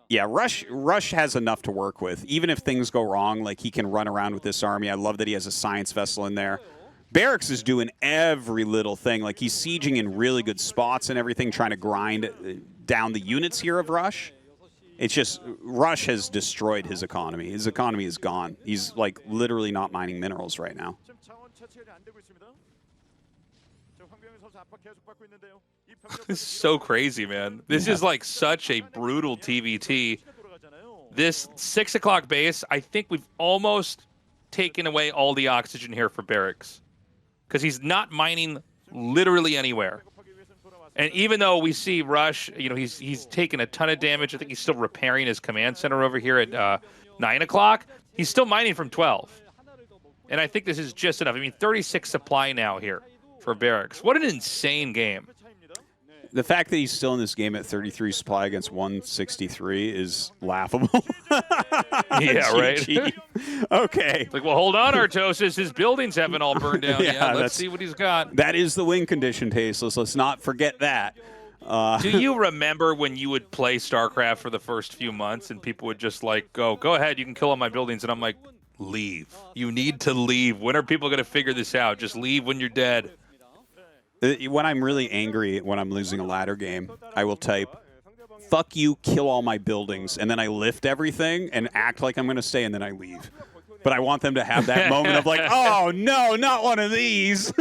yeah, Rush has enough to work with. Even if things go wrong, like, he can run around with this army. I love that he has a science vessel in there. Barracks is doing every little thing. Like, he's sieging in really good spots and everything, trying to grind down the units here of Rush. It's just, Rush has destroyed his economy. His economy is gone. He's, like, literally not mining minerals right now. This is so crazy, man. This is like such a brutal TVT. This 6 o'clock base, I think we've almost taken away all the oxygen here for Barracks, because he's not mining literally anywhere. And even though we see Rush, you know, he's taken a ton of damage. I think he's still repairing his command center over here at 9 o'clock. He's still mining from 12. And I think this is just enough. I mean, 36 supply now here. for Barracks. What an insane game. The fact that he's still in this game at 33 supply against 163 is laughable. Yeah, right. GG. Okay. It's like, well, hold on, Tastosis. His buildings haven't all burned down yet. Let's see what he's got. That is the win condition, Tasteless. Let's not forget that. Do you remember when you would play StarCraft for the first few months and people would just like go ahead, you can kill all my buildings, and I'm like, leave. You need to leave. When are people going to figure this out? Just leave when you're dead. When I'm really angry, when I'm losing a ladder game, I will type, fuck you, kill all my buildings, and then I lift everything and act like I'm going to stay, and then I leave. But I want them to have that moment of like, oh, no, not one of these.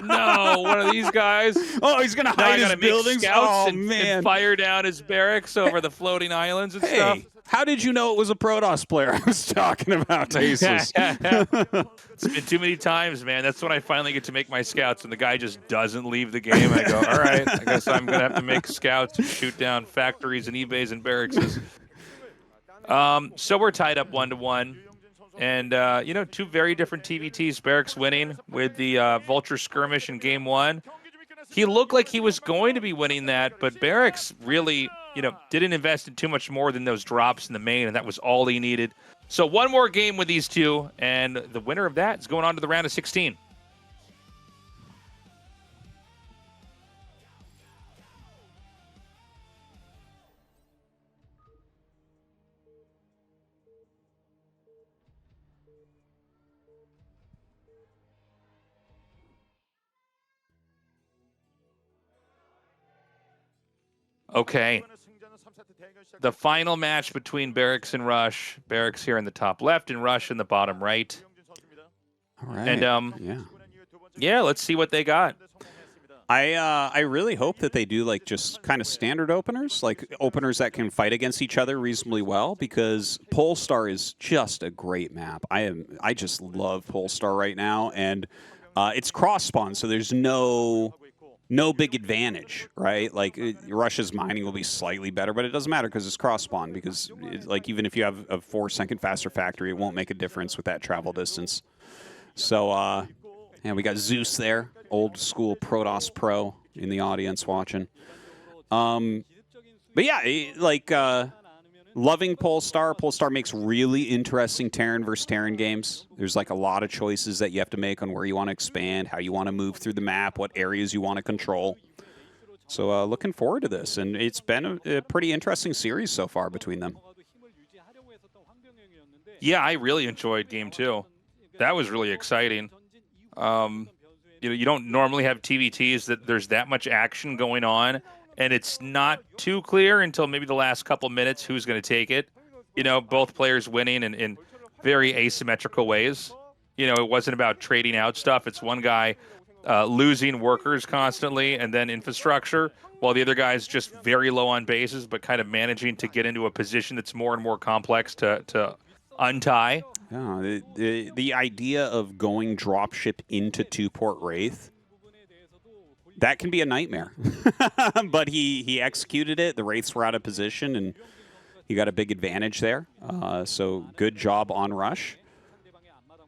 No, one of these guys. Oh, he's going to hide his buildings? Oh, man. And fire down his barracks over the floating islands and stuff. How did you know it was a Protoss player I was talking about, Tasteless? It's been too many times, man. That's when I finally get to make my scouts, and the guy just doesn't leave the game. I go, all right, I guess I'm going to have to make scouts and shoot down factories and eBays and barracks. So we're tied up 1-1. And, you know, two very different TVTs. Barracks winning with the Vulture skirmish in game 1. He looked like he was going to be winning that, but Barracks really, you know, didn't invest in too much more than those drops in the main, and that was all he needed. So one more game with these two, and the winner of that is going on to the round of 16. Okay. The final match between Barracks and Rush. Barracks here in the top left and Rush in the bottom right. All right. And yeah, let's see what they got. I really hope that they do like just kind of standard openers, like openers that can fight against each other reasonably well, because Polestar is just a great map. I just love Polestar right now, and it's cross spawn, so there's no big advantage, right? Like Russia's mining will be slightly better, but it doesn't matter because it's cross spawn. Because like even if you have a 4-second faster factory, it won't make a difference with that travel distance. So and we got Zeus there, old school Protoss pro in the audience watching. But yeah, like loving Polestar. Polestar makes really interesting Terran versus Terran games. There's like a lot of choices that you have to make on where you want to expand, how you want to move through the map, what areas you want to control. So looking forward to this, and it's been a pretty interesting series so far between them. Yeah, I really enjoyed game 2. That was really exciting. You know, you don't normally have TVTs that there's that much action going on, and it's not too clear until maybe the last couple minutes who's going to take it. You know, both players winning in very asymmetrical ways. You know, it wasn't about trading out stuff. It's one guy losing workers constantly and then infrastructure, while the other guy's just very low on bases, but kind of managing to get into a position that's more and more complex to untie. Yeah, the idea of going dropship into 2-port Wraith, that can be a nightmare. But he executed it. The Wraiths were out of position, and he got a big advantage there. So good job on Rush.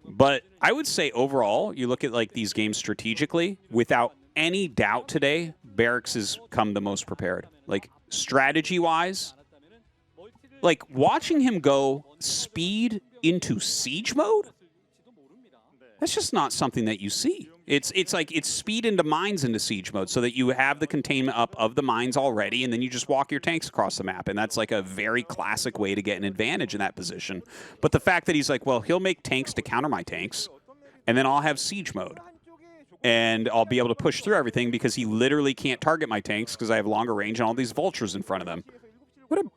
But I would say overall, you look at like these games strategically, without any doubt today, Barracks has come the most prepared. Like strategy-wise, like watching him go speed into siege mode, that's just not something that you see. It's like it's speed into mines into siege mode, so that you have the containment up of the mines already, and then you just walk your tanks across the map, and that's like a very classic way to get an advantage in that position. But the fact that he's like, well, he'll make tanks to counter my tanks, and then I'll have siege mode, and I'll be able to push through everything because he literally can't target my tanks because I have longer range and all these vultures in front of them.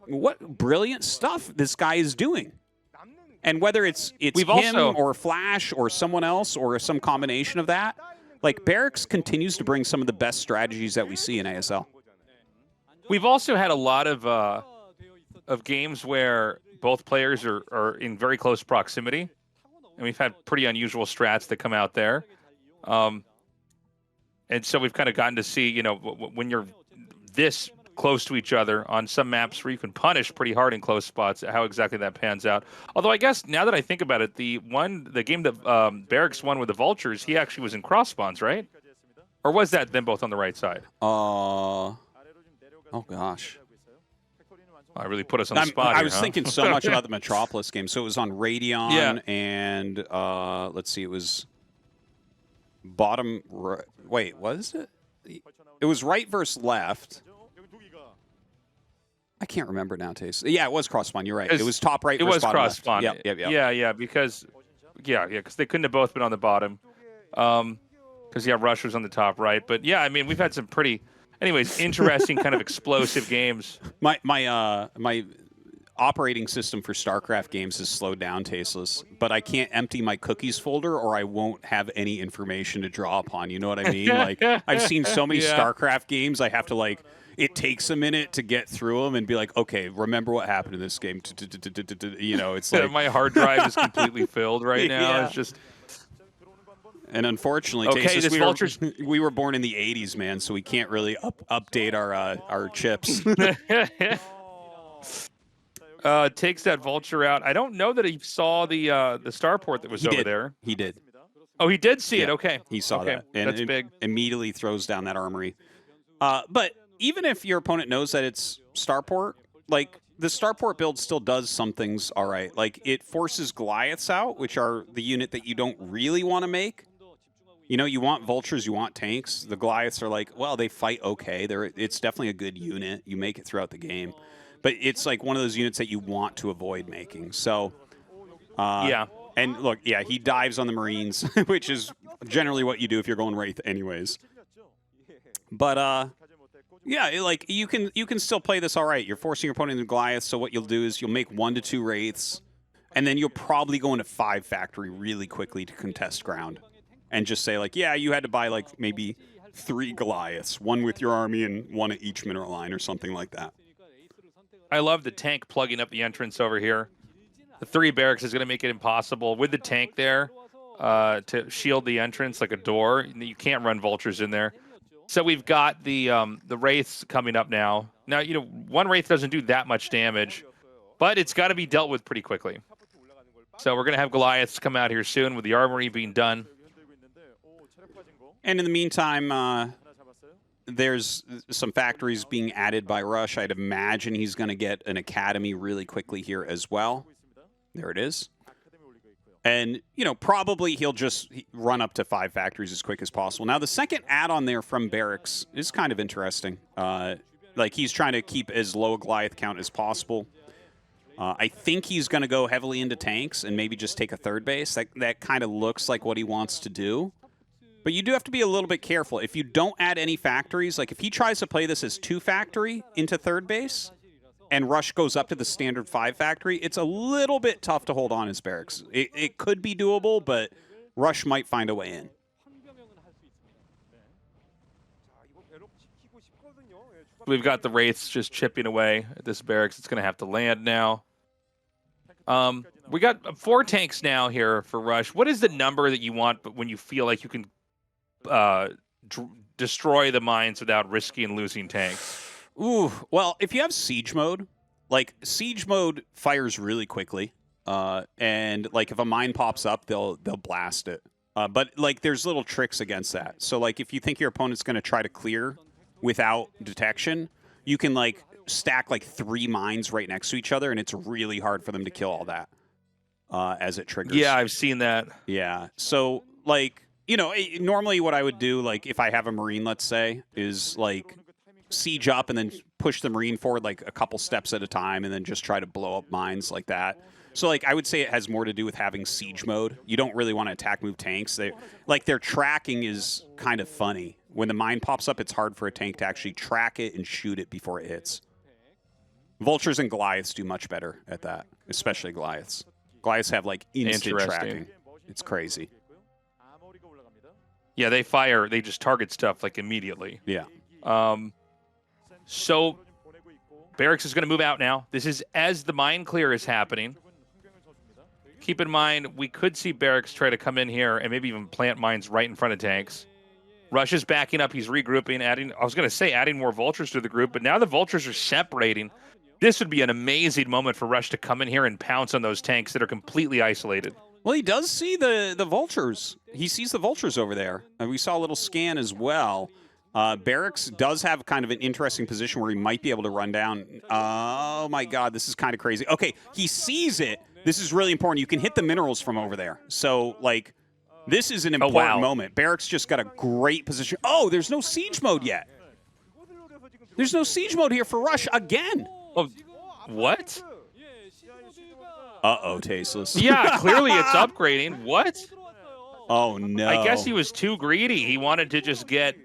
What brilliant stuff this guy is doing. And whether it's him or Flash or someone else or some combination of that, like Barracks continues to bring some of the best strategies that we see in ASL. We've also had a lot of games where both players are in very close proximity, and we've had pretty unusual strats that come out there. And so we've kind of gotten to see, you know, when you're this close to each other on some maps where you can punish pretty hard in close spots, how exactly that pans out. Although I guess now that I think about it, the game that Barracks won with the Vultures, he actually was in cross spawns, right? Or was that them both on the right side? Oh gosh. I really put us on the spot I here, was huh? thinking so much about the Metropolis game. So it was on Radeon, Yeah. and let's see, it was bottom. Wait, was it? It was right versus left. I can't remember now, Taste. Yeah, it was cross spawn. You're right. It was top right. It versus was bottom cross left. spawn. Yep. Yeah, because they couldn't have both been on the bottom. Because Rush was on the top right. But yeah, I mean, we've had some pretty, anyways, interesting kind of explosive games. My operating system for StarCraft games is slowed down, Tasteless, but I can't empty my cookies folder or I won't have any information to draw upon. You know what I mean? Like, I've seen so many StarCraft games, I have to, like, it takes a minute to get through them and be like, okay, remember what happened in this game. You know, it's like... My hard drive is completely filled right now. Yeah. It's just... And unfortunately, Okay, this Vulture's... we were born in the 80s, man, so we can't really update our chips. Takes that Vulture out. I don't know that he saw the starport that was over there. He did. Oh, he did see it. Okay. He saw Okay, that. And that's big. Immediately throws down that armory. But even if your opponent knows that it's starport, like, the starport build still does some things all right. Like, it forces Goliaths out, which are the unit that you don't really want to make. You know, you want Vultures, you want tanks. The Goliaths are like, well, they fight okay. It's definitely a good unit. You make it throughout the game. But it's like one of those units that you want to avoid making. So, yeah. And look, yeah, he dives on the Marines, which is generally what you do if you're going Wraith anyways. But, yeah, like, you can still play this all right. You're forcing your opponent into Goliath, so what you'll do is you'll make 1 to 2 Wraiths, and then you'll probably go into 5 factory really quickly to contest ground. And just say, like, yeah, you had to buy, like, maybe 3 Goliaths, 1 with your army and 1 at each mineral line or something like that. I love the tank plugging up the entrance over here. The 3 barracks is going to make it impossible with the tank there to shield the entrance like a door. You can't run Vultures in there. So we've got the Wraiths coming up now. Now, you know, 1 Wraith doesn't do that much damage, but it's got to be dealt with pretty quickly. So we're going to have Goliaths come out here soon with the armory being done. And in the meantime, there's some factories being added by Rush. I'd imagine he's going to get an academy really quickly here as well. There it is. And, you know, probably he'll just run up to 5 factories as quick as possible. Now, the second add-on there from Barracks is kind of interesting. Like, he's trying to keep as low a Goliath count as possible. I think he's going to go heavily into tanks and maybe just take a 3rd base. That kind of looks like what he wants to do. But you do have to be a little bit careful. If you don't add any factories, like if he tries to play this as 2 factory into 3rd base, and Rush goes up to the standard 5 factory, it's a little bit tough to hold on as Barracks. It could be doable, but Rush might find a way in. We've got the Wraiths just chipping away at this Barracks. It's going to have to land now. We got 4 tanks now here for Rush. What is the number that you want but when you feel like you can destroy the mines without risking losing tanks? Ooh, well, if you have siege mode, like, siege mode fires really quickly, and, like, if a mine pops up, they'll blast it. But, like, there's little tricks against that. So, like, if you think your opponent's going to try to clear without detection, you can, like, stack, like, 3 mines right next to each other, and it's really hard for them to kill all that as it triggers. Yeah, I've seen that. Yeah, so, like, you know, normally what I would do, like, if I have a Marine, let's say, is, like, siege up and then push the Marine forward like a couple steps at a time and then just try to blow up mines like that. So, like, I would say it has more to do with having siege mode. You don't really want to attack move tanks. Their tracking is kind of funny. When the mine pops up, it's hard for a tank to actually track it and shoot it before it hits. Vultures and Goliaths do much better at that, especially Goliaths. Goliaths have, like, instant tracking. It's crazy. Yeah, they fire. They just target stuff, like, immediately. Yeah. So Barracks is going to move out now. This is as the mine clear is happening. Keep in mind, we could see Barracks try to come in here and maybe even plant mines right in front of tanks. Rush is backing up. He's regrouping, adding more Vultures to the group, but now the Vultures are separating. This would be an amazing moment for Rush to come in here and pounce on those tanks that are completely isolated. Well, he does see the vultures. He sees the vultures over there. And we saw a little scan as well. Barracks does have kind of an interesting position where he might be able to run down. Oh, my God. This is kind of crazy. Okay, he sees it. This is really important. You can hit the minerals from over there. So, like, this is an important moment. Barracks just got a great position. Oh, there's no siege mode yet. There's no siege mode here for Rush again. Oh, what? Uh-oh, Tasteless. Yeah, clearly it's upgrading. What? Oh, no. I guess he was too greedy. He wanted to just get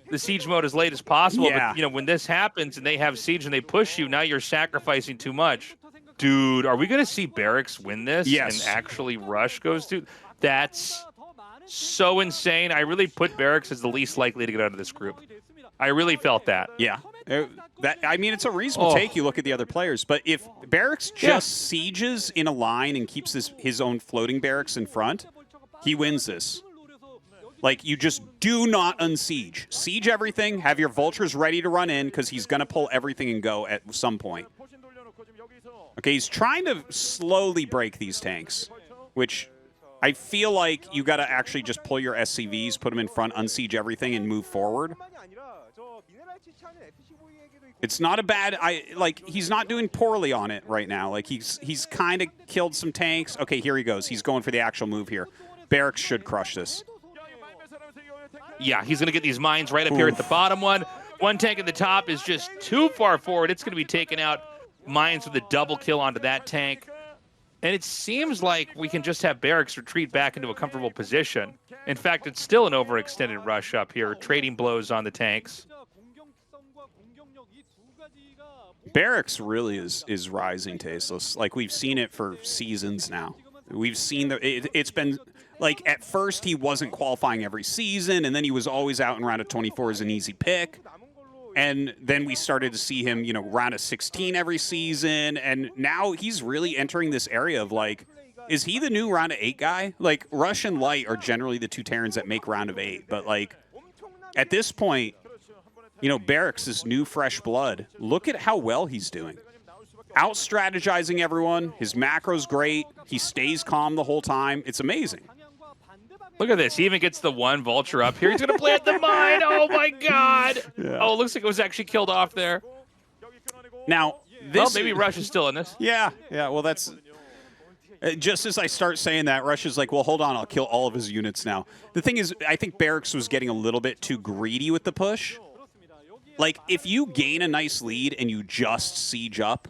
the siege mode as late as possible. Yeah. But, you know, when this happens and they have siege and they push you, now you're sacrificing too much. Dude, are we going to see Barracks win this? Yes. And actually Rush goes to... That's so insane. I really put Barracks as the least likely to get out of this group. I really felt that. Yeah. I mean, it's a reasonable take. You look at the other players. But if Barracks just sieges in a line and keeps his own floating barracks in front, he wins this. Like, you just do not unsiege. Siege everything. Have your vultures ready to run in because he's going to pull everything and go at some point. Okay, he's trying to slowly break these tanks, which I feel like you got to actually just pull your SCVs, put them in front, unsiege everything, and move forward. It's not a bad... he's not doing poorly on it right now. Like, he's kind of killed some tanks. Okay, here he goes. He's going for the actual move here. Barracks should crush this. Yeah, he's going to get these mines right up here at the bottom one. One tank at the top is just too far forward. It's going to be taking out mines with a double kill onto that tank. And it seems like we can just have Barracks retreat back into a comfortable position. In fact, it's still an overextended rush up here, trading blows on the tanks. Barracks really is rising, Tasteless. Like, we've seen it for seasons now. We've seen it's been... Like, at first, he wasn't qualifying every season, and then he was always out in round of 24 as an easy pick. And then we started to see him, you know, round of 16 every season, and now he's really entering this area of, like, is he the new round of 8 guy? Like, Rush and Light are generally the two Terrans that make round of 8, but, like, at this point, you know, Barracks is new, fresh blood. Look at how well he's doing. Out-strategizing everyone. His macro's great. He stays calm the whole time. It's amazing. Look at this. He even gets the one vulture up here. He's going to plant the mine. Oh, my God. Yeah. Oh, it looks like it was actually killed off there. Now, this... maybe Rush is still in this. Yeah. Well, that's... just as I start saying that, Rush is like, well, hold on. I'll kill all of his units now. The thing is, I think Barracks was getting a little bit too greedy with the push. Like, if you gain a nice lead and you just siege up,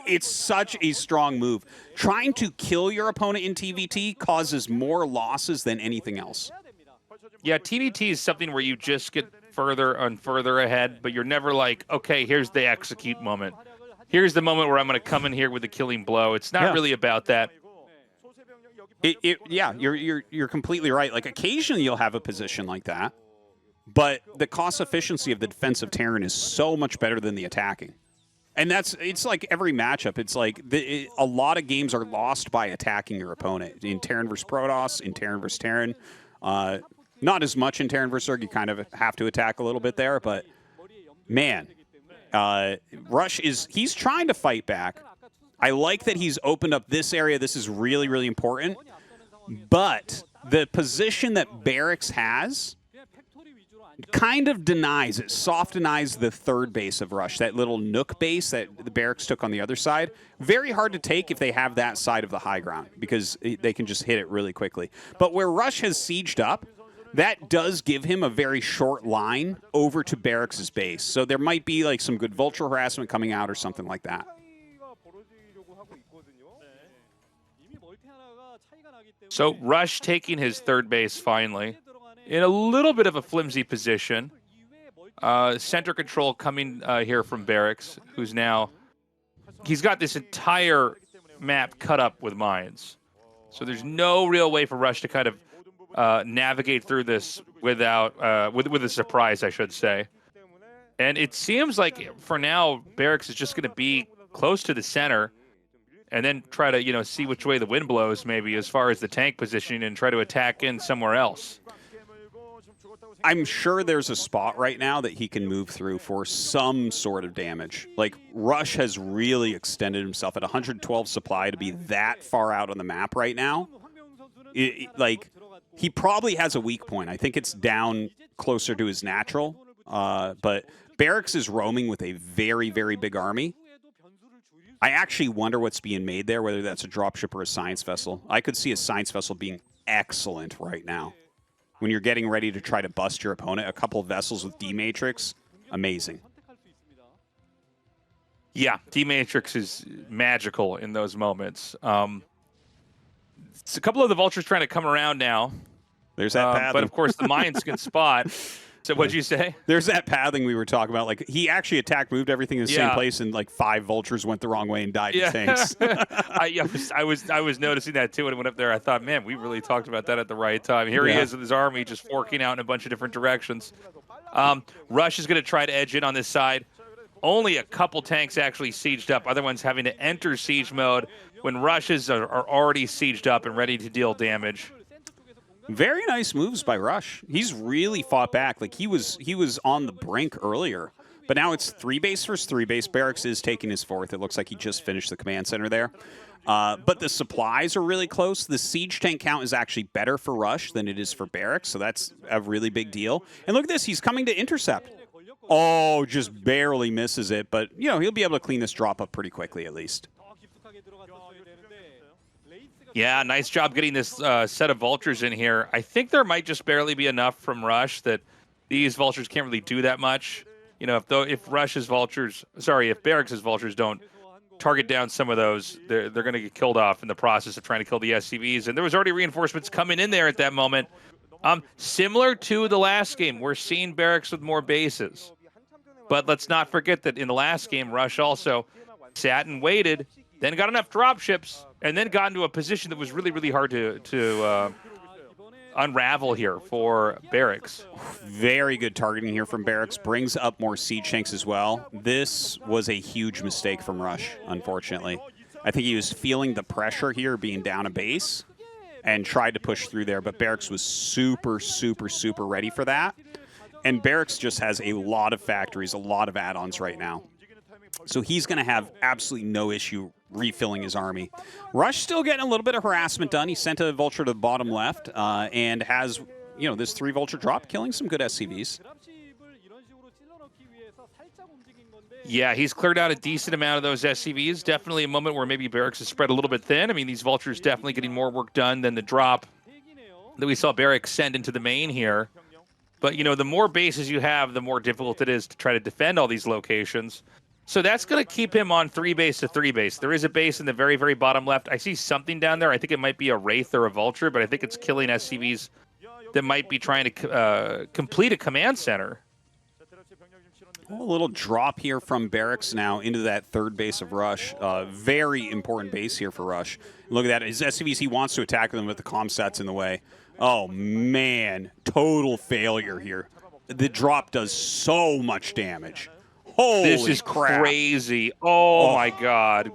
it's such a strong move. Trying to kill your opponent in TVT causes more losses than anything else. Yeah, TVT is something where you just get further and further ahead, but you're never like, okay, here's the execute moment. Here's the moment where I'm going to come in here with a killing blow. It's not really about that. Yeah, you're completely right. Like, occasionally you'll have a position like that, but the cost efficiency of the defensive Terran is so much better than the attacking. And it's like every matchup. It's like a lot of games are lost by attacking your opponent. In Terran versus Protoss, in Terran versus Terran. Not as much in Terran versus Zerg. You kind of have to attack a little bit there. But, man, Rush he's trying to fight back. I like that he's opened up this area. This is really, really important. But the position that Barracks has... kind of denies, it soft denies the third base of Rush, that little nook base that the Barracks took on the other side. Very hard to take if they have that side of the high ground, because they can just hit it really quickly. But where Rush has sieged up, that does give him a very short line over to Barracks' base. So there might be like some good vulture harassment coming out or something like that. So Rush taking his third base finally. In a little bit of a flimsy position. Center control coming here from Barracks, who's now... He's got this entire map cut up with mines. So there's no real way for Rush to kind of navigate through this without with a surprise, I should say. And it seems like, for now, Barracks is just going to be close to the center and then try to, you know, see which way the wind blows, maybe, as far as the tank positioning, and try to attack in somewhere else. I'm sure there's a spot right now that he can move through for some sort of damage. Like, Rush has really extended himself at 112 supply to be that far out on the map right now. Like, he probably has a weak point. I think it's down closer to his natural. But Barracks is roaming with a very, very big army. I actually wonder what's being made there, whether that's a dropship or a science vessel. I could see a science vessel being excellent right now. When you're getting ready to try to bust your opponent, a couple of vessels with D-Matrix, amazing. Yeah, D-Matrix is magical in those moments. It's a couple of the vultures trying to come around now. There's that pathing. But, of course, the mines can spot. So what'd you say? There's that pathing we were talking about. Like, he actually attacked, moved everything in the same place, and like 5 vultures went the wrong way and died to tanks. I was noticing that too when I went up there. I thought, man, we really talked about that at the right time. Here he is with his army just forking out in a bunch of different directions. Rush is going to try to edge in on this side. Only a couple tanks actually sieged up. Other ones having to enter siege mode when Rushes are already sieged up and ready to deal damage. Very nice moves by Rush. He's really fought back. Like, he was on the brink earlier. But now it's 3 base versus 3 base. Barracks is taking his 4th. It looks like he just finished the command center there. But the supplies are really close. The siege tank count is actually better for Rush than it is for Barracks, so that's a really big deal. And look at this. He's coming to intercept. Oh, just barely misses it. But, you know, he'll be able to clean this drop up pretty quickly at least. Yeah, nice job getting this set of vultures in here. I think there might just barely be enough from Rush that these vultures can't really do that much. You know, if Barracks' vultures don't target down some of those, they're going to get killed off in the process of trying to kill the SCVs. And there was already reinforcements coming in there at that moment. Similar to the last game, we're seeing Barracks with more bases. But let's not forget that in the last game, Rush also sat and waited, then got enough dropships, and then got into a position that was really, really hard to unravel here for Barracks. Very good targeting here from Barracks. Brings up more siege tanks as well. This was a huge mistake from Rush, unfortunately. I think he was feeling the pressure here being down a base and tried to push through there, but Barracks was super, super, super ready for that. And Barracks just has a lot of factories, a lot of add-ons right now. So he's going to have absolutely no issue refilling his army. Rush still getting a little bit of harassment done. He sent a vulture to the bottom left and has, you know, this 3 vulture drop, killing some good SCVs. Yeah, he's cleared out a decent amount of those SCVs. Definitely a moment where maybe Barracks is spread a little bit thin. I mean, these vultures definitely getting more work done than the drop that we saw Barracks send into the main here. But, you know, the more bases you have, the more difficult it is to try to defend all these locations. So that's going to keep him on 3 base to 3 base. There is a base in the very, very bottom left. I see something down there. I think it might be a Wraith or a Vulture, but I think it's killing SCVs that might be trying to complete a command center. A little drop here from Barracks now into that 3rd base of Rush. Very important base here for Rush. Look at that. His SCVs, he wants to attack them, but the comm stats in the way. Oh, man. Total failure here. The drop does so much damage. Holy This is crap. crazy. Oh, my God.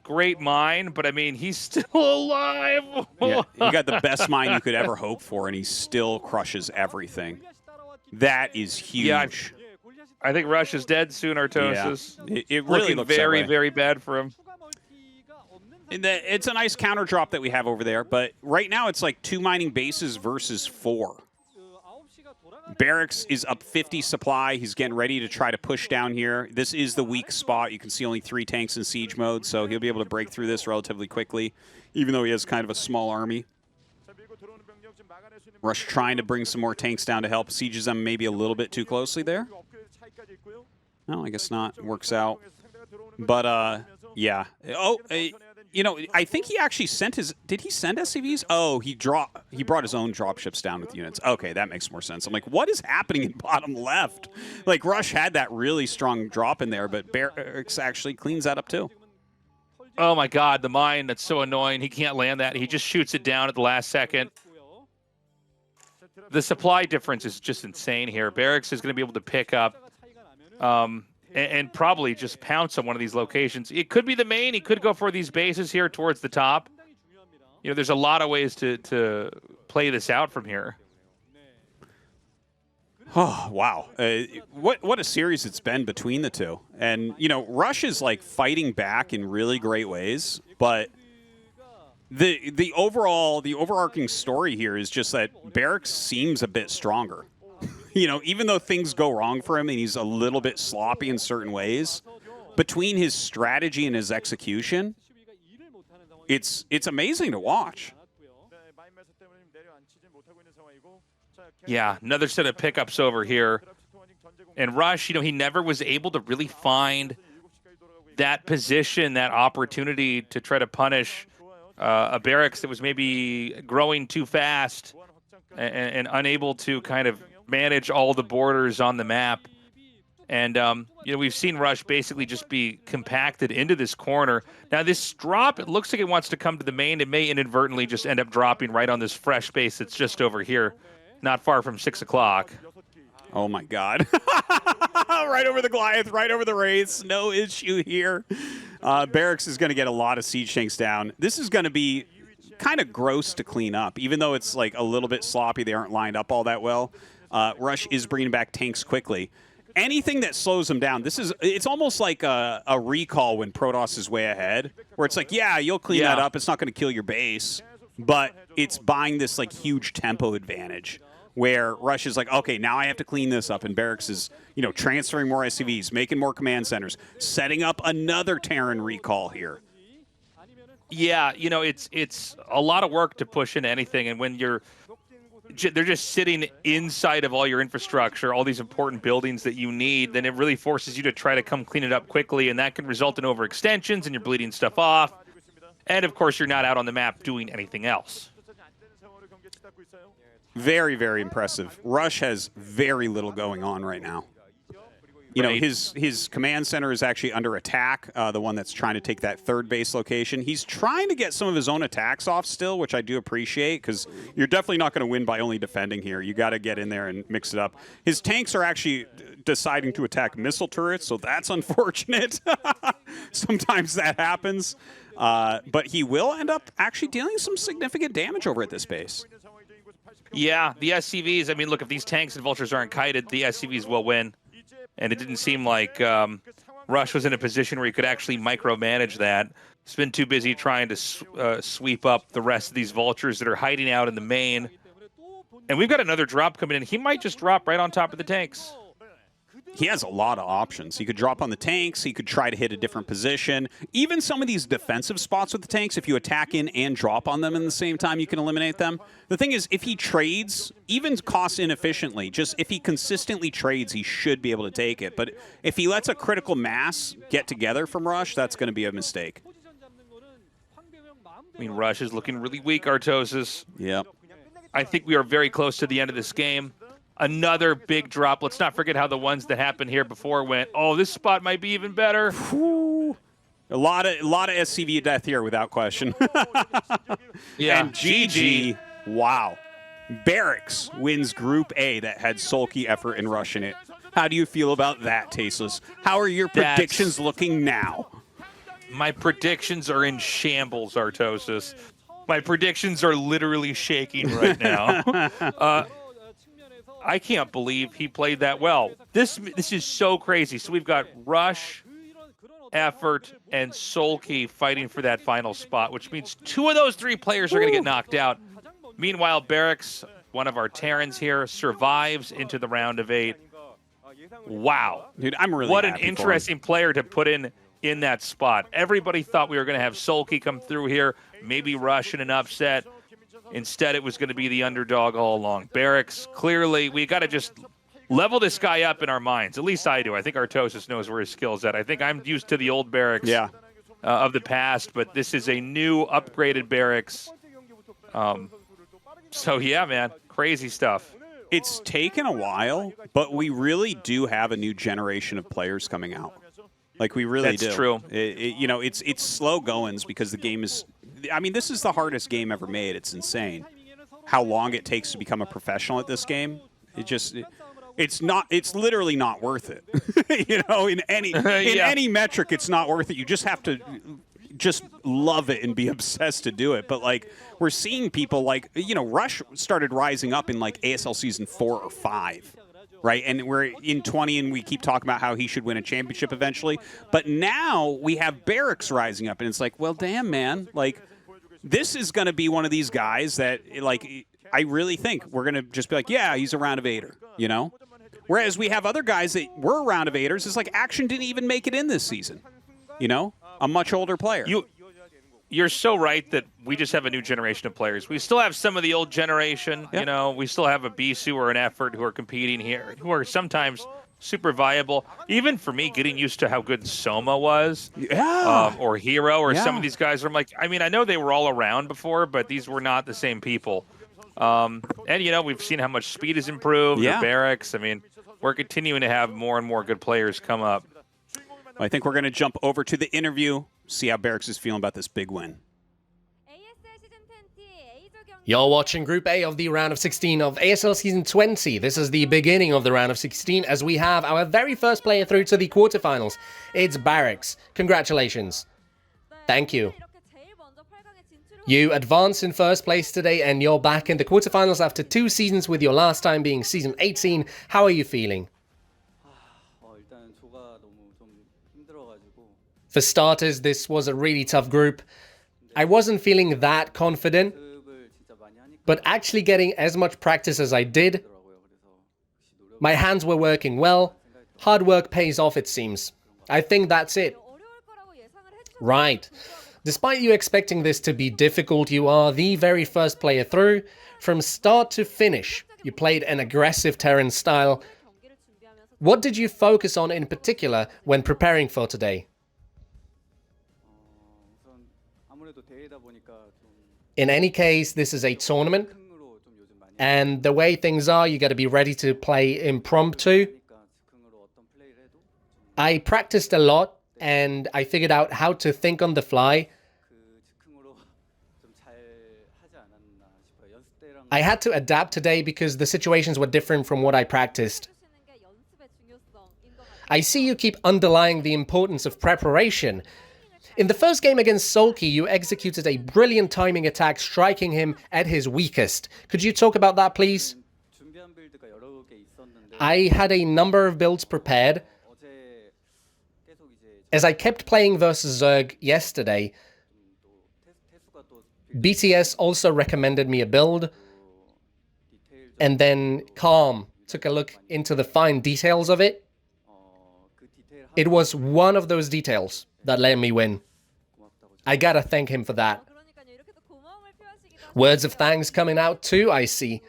Great mine, but I mean, he's still alive. Yeah, you got the best mine you could ever hope for, and he still crushes everything. That is huge. Yeah, I think Rush is dead soon, Tastosis. Yeah, it really looking looks very, that way. very bad for him. It's a nice counter drop that we have over there, but right now it's like 2 mining bases versus 4. Barracks is up 50 supply. He's getting ready to try to push down here. This is the weak spot. You can see only 3 tanks in siege mode, so he'll be able to break through this relatively quickly, even though he has kind of a small army. Rush trying to bring some more tanks down to help. Sieges them maybe a little bit too closely there. No, I guess not. Works out. But, yeah. Oh, you know, I think he actually sent his... Did he send SCVs? Oh, he brought his own dropships down with units. Okay, that makes more sense. I'm like, what is happening in bottom left? Like, Rush had that really strong drop in there, but Barracks actually cleans that up too. Oh, my God, the mine, that's so annoying. He can't land that. He just shoots it down at the last second. The supply difference is just insane here. Barracks is going to be able to pick up and probably just pounce on one of these locations. It could be the main. He could go for these bases here towards the top. You know, there's a lot of ways to play this out from here. Oh, wow. What a series it's been between the two. And, you know, Rush is like fighting back in really great ways, but the overarching story here is just that Barracks seems a bit stronger. You know, even though things go wrong for him and he's a little bit sloppy in certain ways, between his strategy and his execution, it's amazing to watch. Yeah, another set of pickups over here. And Rush, you know, he never was able to really find that position, that opportunity to try to punish a Barracks that was maybe growing too fast and unable to kind of manage all the borders on the map. And, you know, we've seen Rush basically just be compacted into this corner. Now, this drop, it looks like it wants to come to the main. It may inadvertently just end up dropping right on this fresh space that's just over here, not far from 6 o'clock. Oh, my God. Right over the Goliath, right over the Wraiths. No issue here. Barracks is going to get a lot of siege tanks down. This is going to be kind of gross to clean up, even though it's like a little bit sloppy. They aren't lined up all that well. Rush is bringing back tanks quickly. Anything that slows them down, it's almost like a recall when Protoss is way ahead, where it's like, yeah, you'll clean that up. It's not going to kill your base, but it's buying this like huge tempo advantage where Rush is like, okay, now I have to clean this up, and Barracks is, you know, transferring more SCVs, making more command centers, setting up another Terran recall here. Yeah, you know, it's a lot of work to push into anything, and when they're just sitting inside of all your infrastructure, all these important buildings that you need, then it really forces you to try to come clean it up quickly, and that can result in overextensions, and you're bleeding stuff off. And, of course, you're not out on the map doing anything else. Very, very impressive. Rush has very little going on right now. You know, his command center is actually under attack, the one that's trying to take that third base location. He's trying to get some of his own attacks off still, which I do appreciate, because you're definitely not going to win by only defending here. You got to get in there and mix it up. His tanks are actually deciding to attack missile turrets, so that's unfortunate. Sometimes that happens. But he will end up actually dealing some significant damage over at this base. Yeah, the SCVs, I mean, look, if these tanks and vultures aren't kited, the SCVs will win. And it didn't seem like Rush was in a position where he could actually micromanage that. He's been too busy trying to sweep up the rest of these vultures that are hiding out in the main. And we've got another drop coming in. He might just drop right on top of the tanks. He has a lot of options. He could drop on the tanks. He could try to hit a different position. Even some of these defensive spots with the tanks, if you attack in and drop on them in the same time, you can eliminate them. The thing is, if he trades, even cost inefficiently, just if he consistently trades, he should be able to take it. But if he lets a critical mass get together from Rush, that's going to be a mistake. I mean, Rush is looking really weak, Tastosis. Yep. I think we are very close to the end of this game. Another big drop. Let's not forget how the ones that happened here before went. Oh, this spot might be even better. Whew. A lot of SCV death here, without question. Yeah. And GG. Wow. Barracks wins Group A that had Sulki effort and Rush in it. How do you feel about that, Tastosis? How are your predictions looking now? My predictions are in shambles, Tastosis. My predictions are literally shaking right now. I can't believe he played that well. This is so crazy. So we've got Rush, Effort, and Sulki fighting for that final spot, which means two of those three players are going to get knocked out. Meanwhile, Barracks, one of our Terrans here, survives into the round of 8. Wow. Dude, I'm really What an interesting player to put in that spot. Everybody thought we were going to have Sulki come through here, maybe Rush in an upset. Instead, it was going to be the underdog all along. Barracks, clearly, we got to just level this guy up in our minds. At least I do. I think Tastosis knows where his skill's at. I think I'm used to the old Barracks of the past, but this is a new, upgraded Barracks. So, yeah, man, crazy stuff. It's taken a while, but we really do have a new generation of players coming out. Like, we really do. That's true. You know, it's slow goings because the game is... I mean, this is the hardest game ever made. It's insane how long it takes to become a professional at this game. It's literally not worth it. You know, in any metric, it's not worth it. You just have to just love it and be obsessed to do it. But like, we're seeing people like, you know, Rush started rising up in like ASL Season 4 or 5. right? And we're in 20 and we keep talking about how he should win a championship eventually. But now we have Barracks rising up, and it's like, well, damn, man. Like, this is going to be one of these guys that, like, I really think we're going to just be like, yeah, he's a round of 8er, you know? Whereas we have other guys that were round of 8ers. It's like Action didn't even make it in this season, you know? A much older player. You're so right that we just have a new generation of players. We still have some of the old generation, you know. We still have a Bisu or an Effort who are competing here, who are sometimes super viable. Even for me, getting used to how good Soma was, or Hero, or some of these guys. I'm like, I mean, I know they were all around before, but these were not the same people. And, you know, we've seen how much speed has improved, or Barracks. I mean, we're continuing to have more and more good players come up. I think we're going to jump over to the interview, see how Barracks is feeling about this big win. You're watching Group A of the round of 16 of ASL Season 20. This is the beginning of the round of 16 as we have our very first player through to the quarterfinals. It's Barracks. Congratulations. Thank you. You advanced in first place today and you're back in the quarterfinals after 2 seasons, with your last time being Season 18. How are you feeling? For starters, this was a really tough group. I wasn't feeling that confident, but actually getting as much practice as I did, my hands were working well. Hard work pays off, it seems. I think that's it. Right. Despite you expecting this to be difficult, you are the very first player through. From start to finish, you played an aggressive Terran style. What did you focus on in particular when preparing for today? In any case, this is a tournament, and the way things are, you got to be ready to play impromptu. I practiced a lot, and I figured out how to think on the fly. I had to adapt today because the situations were different from what I practiced. I see you keep underlying the importance of preparation. In the first game against SoulKey, you executed a brilliant timing attack, striking him at his weakest. Could you talk about that, please? I had a number of builds prepared. As I kept playing versus Zerg yesterday, BTS also recommended me a build, and then Calm took a look into the fine details of it. It was one of those details that let me win. I gotta thank him for that. Words of thanks coming out too, I see.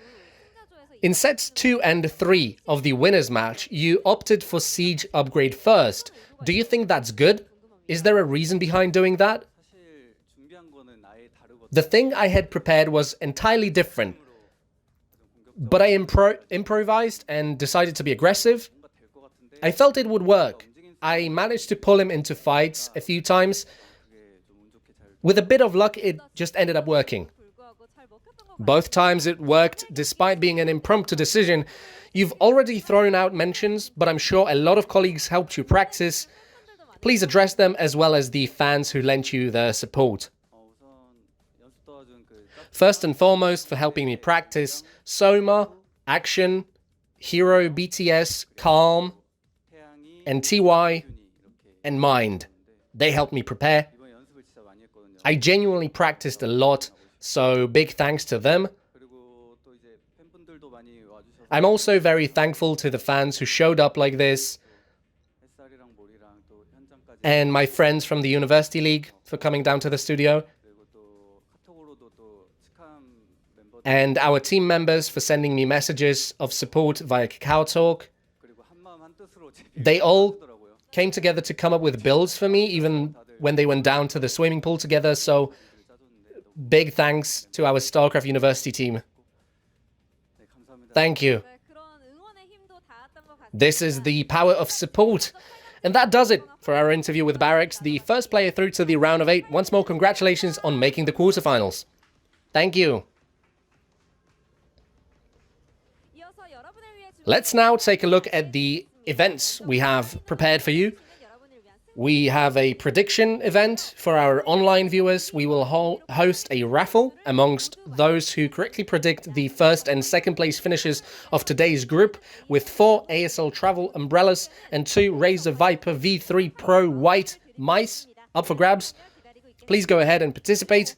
In sets 2 and 3 of the winners match, you opted for Siege upgrade first. Do you think that's good? Is there a reason behind doing that? The thing I had prepared was entirely different, but I improvised and decided to be aggressive. I felt it would work. I managed to pull him into fights a few times. With a bit of luck, it just ended up working. Both times it worked, despite being an impromptu decision. You've already thrown out mentions, but I'm sure a lot of colleagues helped you practice. Please address them, as well as the fans who lent you their support. First and foremost, for helping me practice, Soma, Action, Hero, BTS, Calm, and TY, and Mind. They helped me prepare. I genuinely practiced a lot, so big thanks to them. I'm also very thankful to the fans who showed up like this, and my friends from the University League for coming down to the studio, and our team members for sending me messages of support via Kakao Talk. They all came together to come up with builds for me, even when they went down to the swimming pool together, so big thanks to our StarCraft University team. Thank you. This is the power of support. And that does it for our interview with Barracks, the first player through to the round of 8. Once more, congratulations on making the quarterfinals. Thank you. Let's now take a look at the events we have prepared for you. We have a prediction event for our online viewers. We will host a raffle amongst those who correctly predict the first and second place finishes of today's group, with 4 ASL Travel umbrellas and 2 Razer Viper V3 Pro white mice up for grabs. Please go ahead and participate.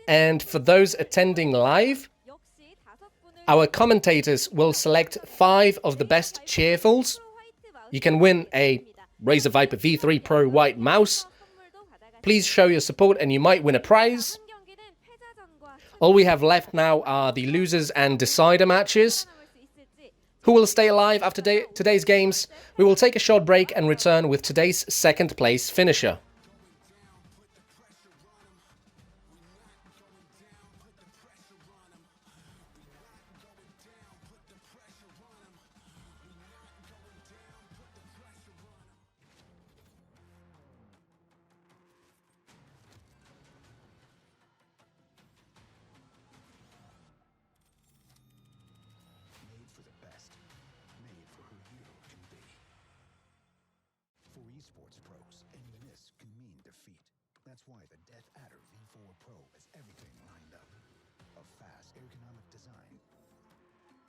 And for those attending live, our commentators will select 5 of the best cheerfuls. You can win a Razer Viper V3 Pro white mouse. Please show your support and you might win a prize. All we have left now are the losers and decider matches. Who will stay alive after today's games? We will take a short break and return with today's second place finisher. Made for the best. Made for who you can be. For esports pros, any miss can mean defeat. That's why the Death Adder V4 Pro has everything lined up. A fast, ergonomic design.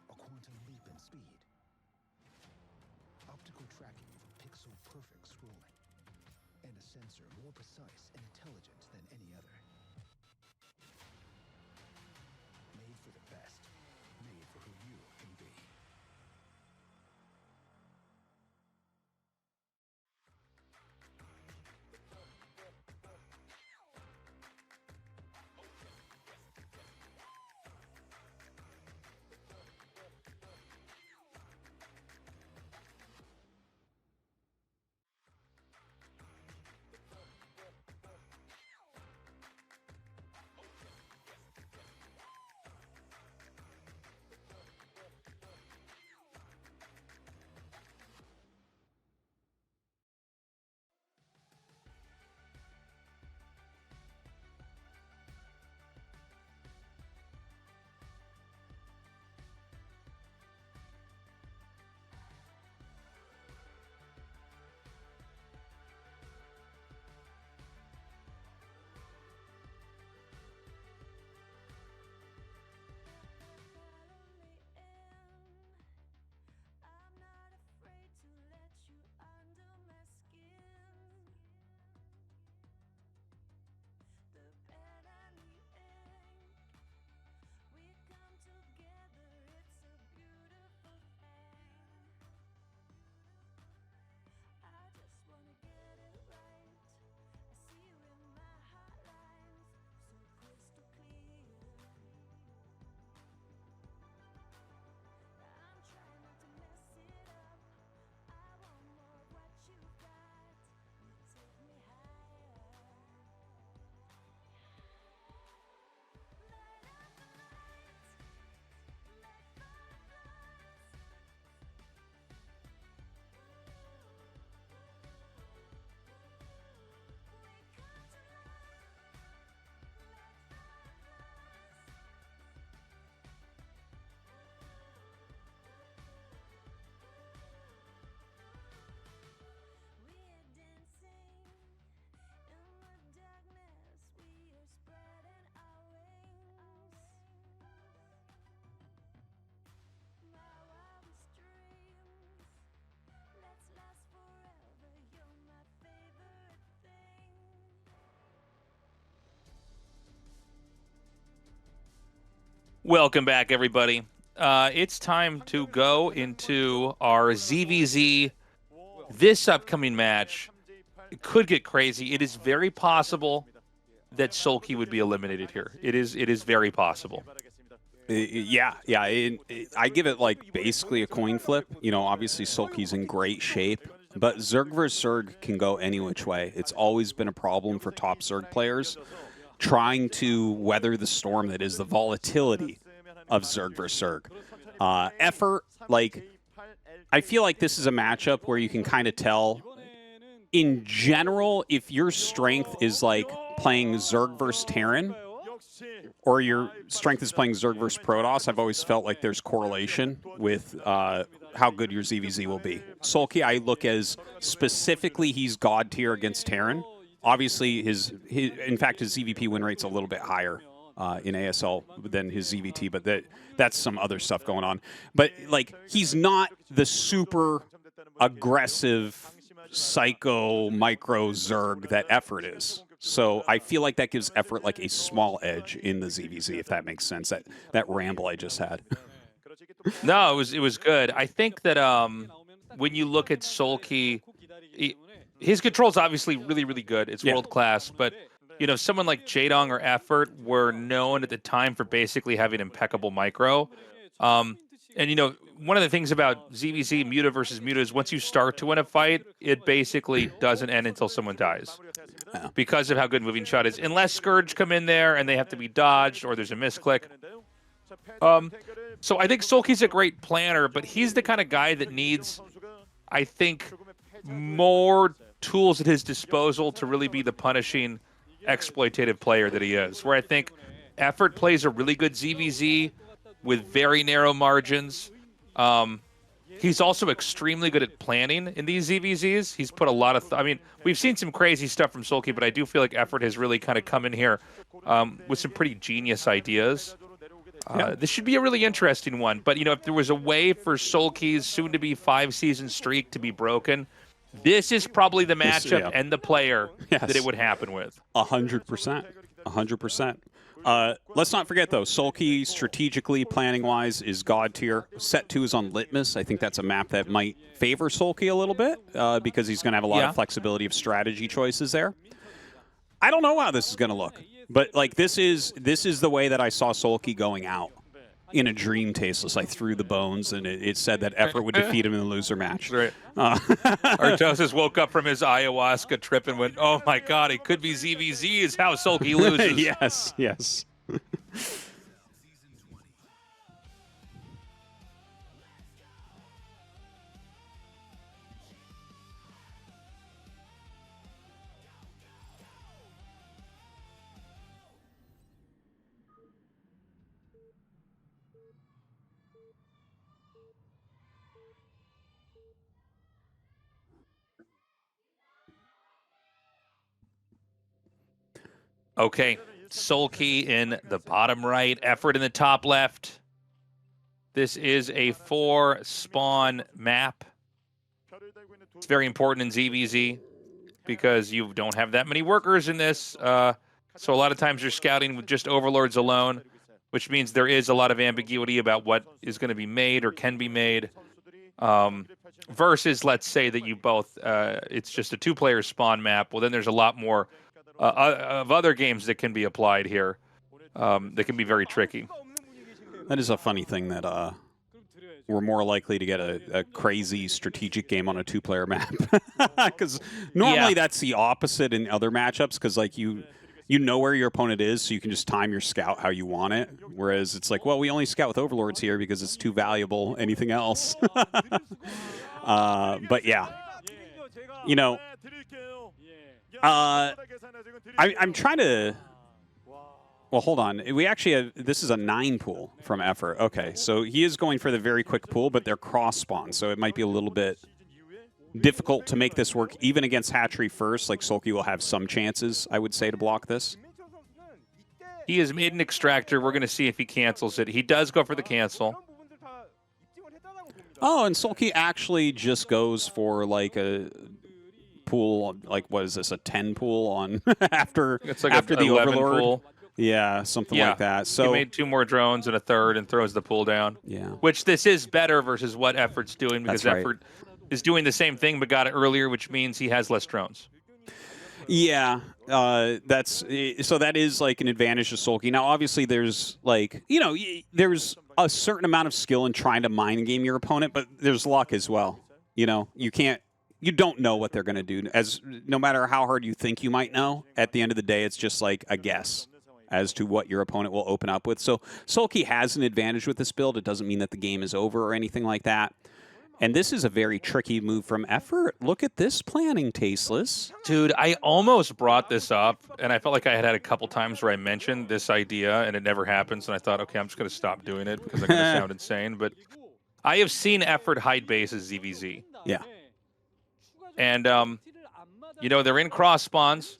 A quantum leap in speed. Optical tracking for pixel-perfect scrolling. And a sensor more precise and intelligent than any other. Made for the best. Made for who you can be. Welcome back, everybody. It's time to go into our ZVZ. This upcoming match could get crazy. It is very possible that SoulKey would be eliminated here. It is very possible. Yeah. I give it like basically a coin flip. You know, obviously SoulKey's in great shape, but Zerg vs. Zerg can go any which way. It's always been a problem for top Zerg players trying to weather the storm that is the volatility of Zerg vs. Zerg. Effort, like, I feel like this is a matchup where you can kind of tell, in general, if your strength is like playing Zerg vs. Terran, or your strength is playing Zerg versus Protoss, I've always felt like there's correlation with how good your ZVZ will be. SoulKey, I look as specifically he's god tier against Terran. Obviously, in fact, his ZVP win rate's a little bit higher in ASL than his ZVT, but that's some other stuff going on. But like, he's not the super aggressive psycho micro Zerg that Effort is. So I feel like that gives Effort like a small edge in the ZVZ, if that makes sense. That ramble I just had. No, it was good. I think that when you look at SoulKey, his control's obviously really, really good. It's world class, but you know, someone like Jadong or Effort were known at the time for basically having impeccable micro. And you know, one of the things about ZVZ Muta versus Muta is once you start to win a fight, it basically doesn't end until someone dies. Because of how good Moving Shot is. Unless Scourge come in there and they have to be dodged or there's a misclick. So I think SoulKey's a great planner, but he's the kind of guy that needs, I think, more tools at his disposal to really be the punishing, exploitative player that he is. Where I think Effort plays a really good ZVZ with very narrow margins. He's also extremely good at planning in these ZVZs. He's put a lot of... I mean, we've seen some crazy stuff from SoulKey, but I do feel like Effort has really kind of come in here with some pretty genius ideas. This should be a really interesting one. But, you know, if there was a way for SoulKey's soon-to-be 5-season streak to be broken, this is probably the matchup and the player that it would happen with. 100%. 100%. Let's not forget, though, SoulKey, strategically, planning-wise, is god tier. Set 2 is on Litmus. I think that's a map that might favor SoulKey a little bit because he's going to have a lot of flexibility of strategy choices there. I don't know how this is going to look, but like this is the way that I saw SoulKey going out in a dream tasteless. I threw the bones, and it said that Effort would defeat him in the loser match. Right. Artosis woke up from his ayahuasca trip and went, "Oh my God, it could be ZVZ is how SoulKey loses." Yes, yes. Okay, SoulKey in the bottom right, Effort in the top left. This is a 4-spawn map. It's very important in ZVZ because you don't have that many workers in this. So a lot of times you're scouting with just overlords alone, which means there is a lot of ambiguity about what is going to be made or can be made. Versus, let's say that you both, it's just a 2-player spawn map. Well, then there's a lot more of other games that can be applied here that can be very tricky. That is a funny thing that we're more likely to get a crazy strategic game on a 2-player map. Because normally that's the opposite in other matchups because like you know where your opponent is, so you can just time your scout how you want it. Whereas it's like, well, we only scout with overlords here because it's too valuable. Anything else? But yeah, you know, I'm trying to. Well, hold on. We actually have, this is a 9 pool from Effort. Okay, so he is going for the very quick pool, but they're cross spawn, so it might be a little bit difficult to make this work even against Hatchery first. Like SoulKey will have some chances, I would say, to block this. He has made an extractor. We're going to see if he cancels it. He does go for the cancel. Oh, and SoulKey actually just goes for like a pool, like what is this, a 10 pool on after it's like after the 11 overlord pool. Yeah, something like that. So he made 2 more drones and a third and throws the pool down. Yeah, which this is better versus what Effort's doing because That's right. Effort is doing the same thing but got it earlier, which means he has less drones. Yeah, that's so that is like an advantage to SoulKey. Now, obviously, there's like there's a certain amount of skill in trying to mind game your opponent, but there's luck as well. You know, you don't know what they're going to do. As no matter how hard you think you might know, at the end of the day, it's just like a guess as to what your opponent will open up with. So SoulKey has an advantage with this build. It doesn't mean that the game is over or anything like that. And this is a very tricky move from Effort. Look at this planning, Tasteless. Dude, I almost brought this up, and I felt like I had a couple times where I mentioned this idea, and it never happens, and I thought, okay, I'm just going to stop doing it because I'm going to sound insane. But I have seen Effort hide bases ZVZ. Yeah. And, you know, they're in cross spawns.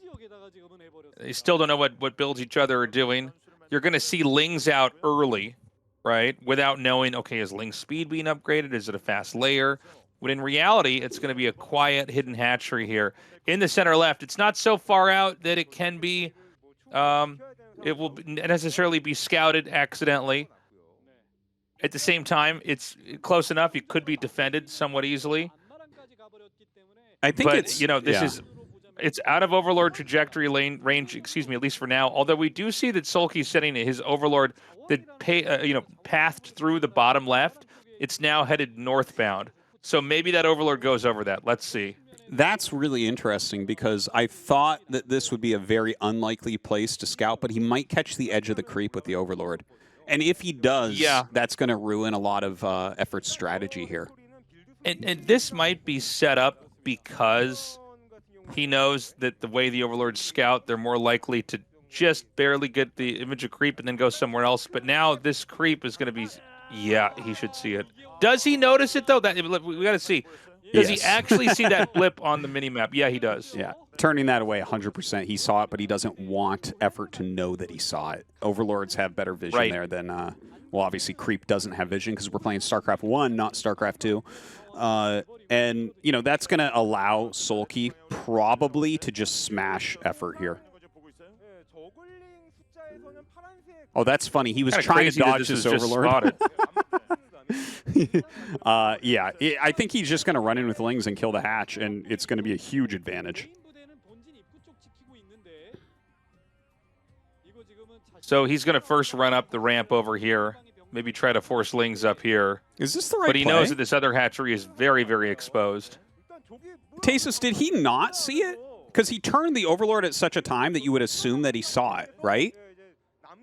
They still don't know what builds each other are doing. You're going to see Lings out early, right, without knowing, okay, is Ling's speed being upgraded? Is it a fast layer? When in reality, it's going to be a quiet hidden hatchery here. In the center left, it's not so far out that it can be, it will necessarily be scouted accidentally. At the same time, it's close enough. It could be defended somewhat easily. I think but, it's, you know, this is, it's out of Overlord trajectory range, excuse me, at least for now. Although we do see that Sulki's setting his Overlord that pathed through the bottom left. It's now headed northbound. So maybe that Overlord goes over that. Let's see. That's really interesting because I thought that this would be a very unlikely place to scout, but he might catch the edge of the creep with the Overlord. And if he does, that's going to ruin a lot of Effort's strategy here. And this might be set up because he knows that the way the Overlords scout, they're more likely to just barely get the image of creep and then go somewhere else. But now this creep is going to be, yeah, he should see it. Does he notice it, though? That we got to see. Does he actually see that blip on the minimap? Yeah, he does. Yeah, turning that away 100%. He saw it, but he doesn't want Effort to know that he saw it. Overlords have better vision there than, well, obviously Creep doesn't have vision because we're playing StarCraft 1, not StarCraft 2. And, you know, that's going to allow SoulKey probably to just smash Effort here. Oh, that's funny. He was trying to dodge this Overlord. Yeah, I think he's just going to run in with Lings and kill the hatch, and it's going to be a huge advantage. So he's going to first run up the ramp over here. Maybe try to force Lings up here. Is this the right But he play? knows that this other hatchery is very, very exposed. Tasos, did he not see it? Because he turned the Overlord at such a time that you would assume that he saw it, right?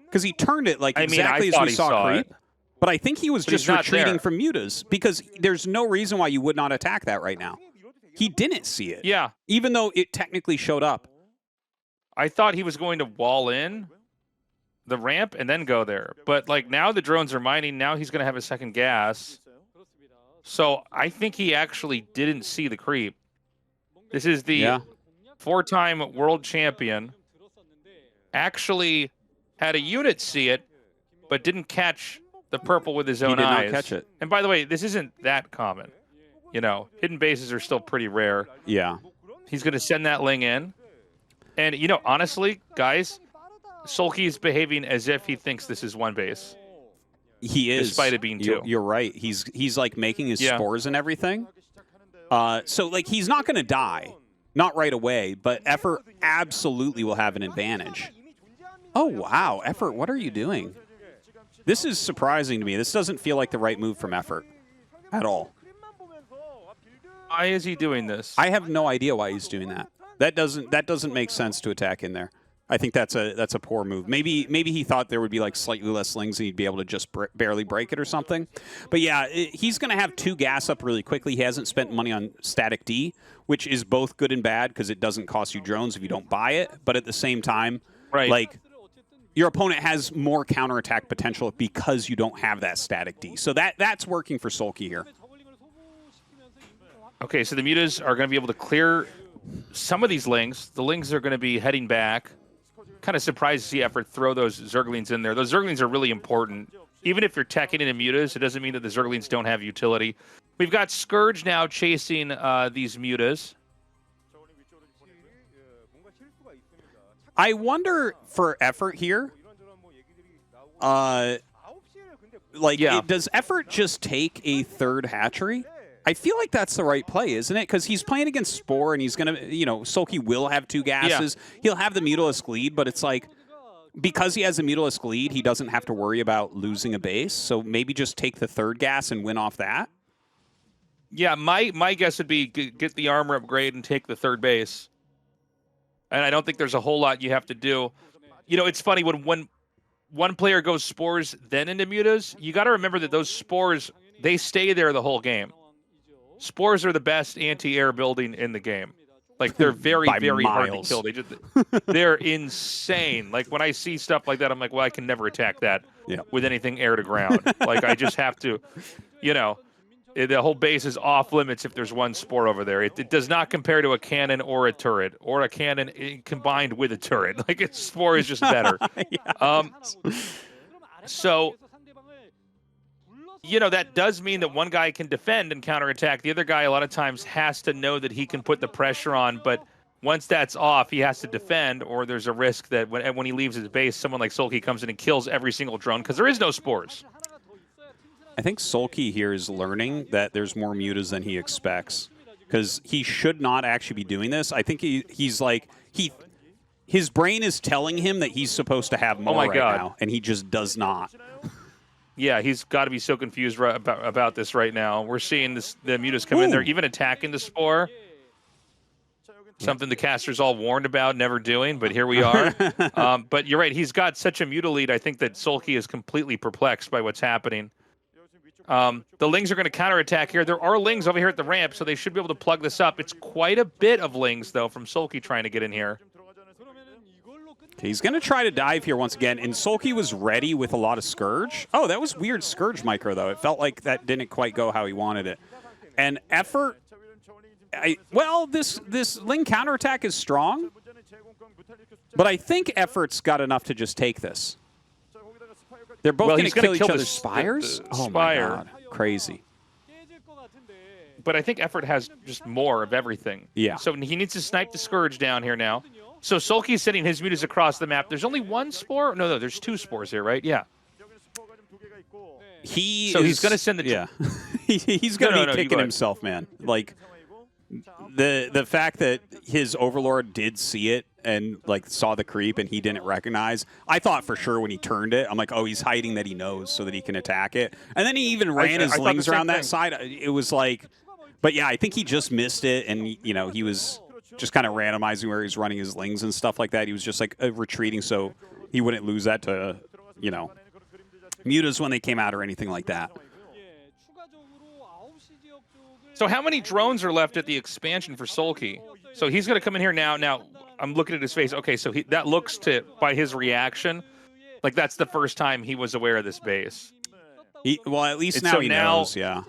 Because he turned it like exactly as we saw Creep. But I think he was just retreating from mutas because there's no reason why you would not attack that right now. He didn't see it. Yeah. Even though it technically showed up. I thought he was going to wall in the ramp and then go there. But, like, now the drones are mining. Now he's going to have a second gas. So I think he actually didn't see the creep. This is the four-time world champion. Actually had a unit see it, but didn't catch the purple with his own eyes. He did not catch it. And by the way, this isn't that common. You know, hidden bases are still pretty rare. Yeah. He's going to send that Ling in. And, you know, honestly, guys, SoulKey is behaving as if he thinks this is one base. He is. Despite it being two. You're right. He's like making his spores and everything. So, like, he's not going to die. Not right away, but Effort absolutely will have an advantage. Oh, wow. Effort, what are you doing? This is surprising to me. This doesn't feel like the right move from Effort at all. Why is he doing this? I have no idea why he's doing that. That doesn't make sense to attack in there. I think that's a poor move. Maybe he thought there would be like slightly less Lings and he'd be able to just barely break it or something. But yeah, he's going to have 2 gas up really quickly. He hasn't spent money on Static D, which is both good and bad because it doesn't cost you drones if you don't buy it. But at the same time, like, your opponent has more counterattack potential because you don't have that Static D. So that's working for SoulKey here. Okay, so the mutas are going to be able to clear some of these Lings. The Lings are going to be heading back. Kind of surprised to see Effort throw those Zerglings in there. Those Zerglings are really important. Even if you're teching into mutas, it doesn't mean that the Zerglings don't have utility. We've got Scourge now chasing these mutas. I wonder for Effort here, does Effort just take a third hatchery? I feel like that's the right play, isn't it? Because he's playing against Spore, and he's going to, you know, SoulKey will have 2 gases. He'll have the Mutalisk lead, but it's like, because he has a Mutalisk lead, he doesn't have to worry about losing a base. So maybe just take the 3rd gas and win off that. Yeah, my guess would be get the armor upgrade and take the 3rd base. And I don't think there's a whole lot you have to do. You know, it's funny, when one player goes Spores, then into mutas, you got to remember that those Spores, they stay there the whole game. Spores are the best anti-air building in the game. Like, they're very, By very hard to miles. kill. They're insane. Like, when I see stuff like that, I'm like, well, I can never attack that with anything air to ground. Like, I just have to, you know, the whole base is off limits if there's one spore over there. It does not compare to a cannon or a turret, or a cannon combined with a turret. Like, a spore is just better. So, you know, that does mean that one guy can defend and counterattack. The other guy, a lot of times, has to know that he can put the pressure on. But once that's off, he has to defend, or there's a risk that when he leaves his base, someone like SoulKey comes in and kills every single drone, because there is no spores. I think SoulKey here is learning that there's more mutas than he expects, because he should not actually be doing this. I think he's like, his brain is telling him that he's supposed to have more now, and he just does not. Yeah, he's got to be so confused about this right now. We're seeing the mutas come in there, even attacking the spore. Something the caster's all warned about never doing, but here we are. But you're right, he's got such a muta lead. I think that SoulKey is completely perplexed by what's happening. The Lings are going to counterattack here. There are Lings over here at the ramp, so they should be able to plug this up. It's quite a bit of Lings, though, from SoulKey trying to get in here. He's going to try to dive here once again, and SoulKey was ready with a lot of Scourge. Oh, that was weird Scourge micro, though. It felt like that didn't quite go how he wanted it. And Effort, well, this Ling counterattack is strong, but I think Effort's got enough to just take this. They're both going to kill each other's spires? Oh, my God. Crazy. But I think Effort has just more of everything. Yeah. So he needs to snipe the Scourge down here now. So SoulKey's sending his mutas across the map. There's only one spore? No, there's two spores here, right? Yeah. He's going to send the... Yeah. He's going to be kicking himself, man. Like, the fact that his Overlord did see it and, like, saw the creep and he didn't recognize, I thought for sure when he turned it, I'm like, oh, he's hiding that he knows so that he can attack it. And then he even ran his Lings around that side. It was like... But, yeah, I think he just missed it, and, you know, he was... just kind of randomizing where he's running his Lings and stuff like that. He was just like retreating so he wouldn't lose that to, you know, mutas when they came out or anything like that. So how many drones are left at the expansion for SoulKey? So he's going to come in here now. Now, I'm looking at his face. Okay, so that looks to, by his reaction, like that's the first time he was aware of this base. Well, at least now he knows, yeah.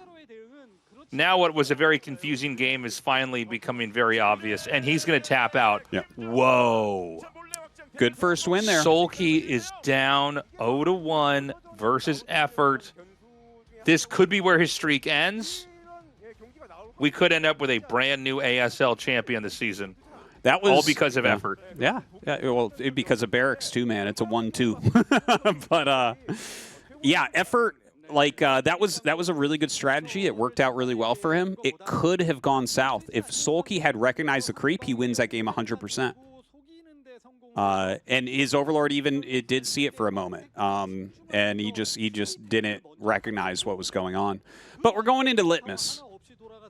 Now what was a very confusing game is finally becoming very obvious, and he's going to tap out. Yeah. Whoa. Good first win there. SoulKey is down 0-1 versus Effort. This could be where his streak ends. We could end up with a brand new ASL champion this season. That was all because of Effort. Yeah. Well, because of Barracks too, man. It's a 1-2. But yeah, Effort. Like, that was a really good strategy. It worked out really well for him. It could have gone south. If SoulKey had recognized the creep, he wins that game 100%. And his Overlord it did see it for a moment. And he just didn't recognize what was going on. But we're going into Litmus.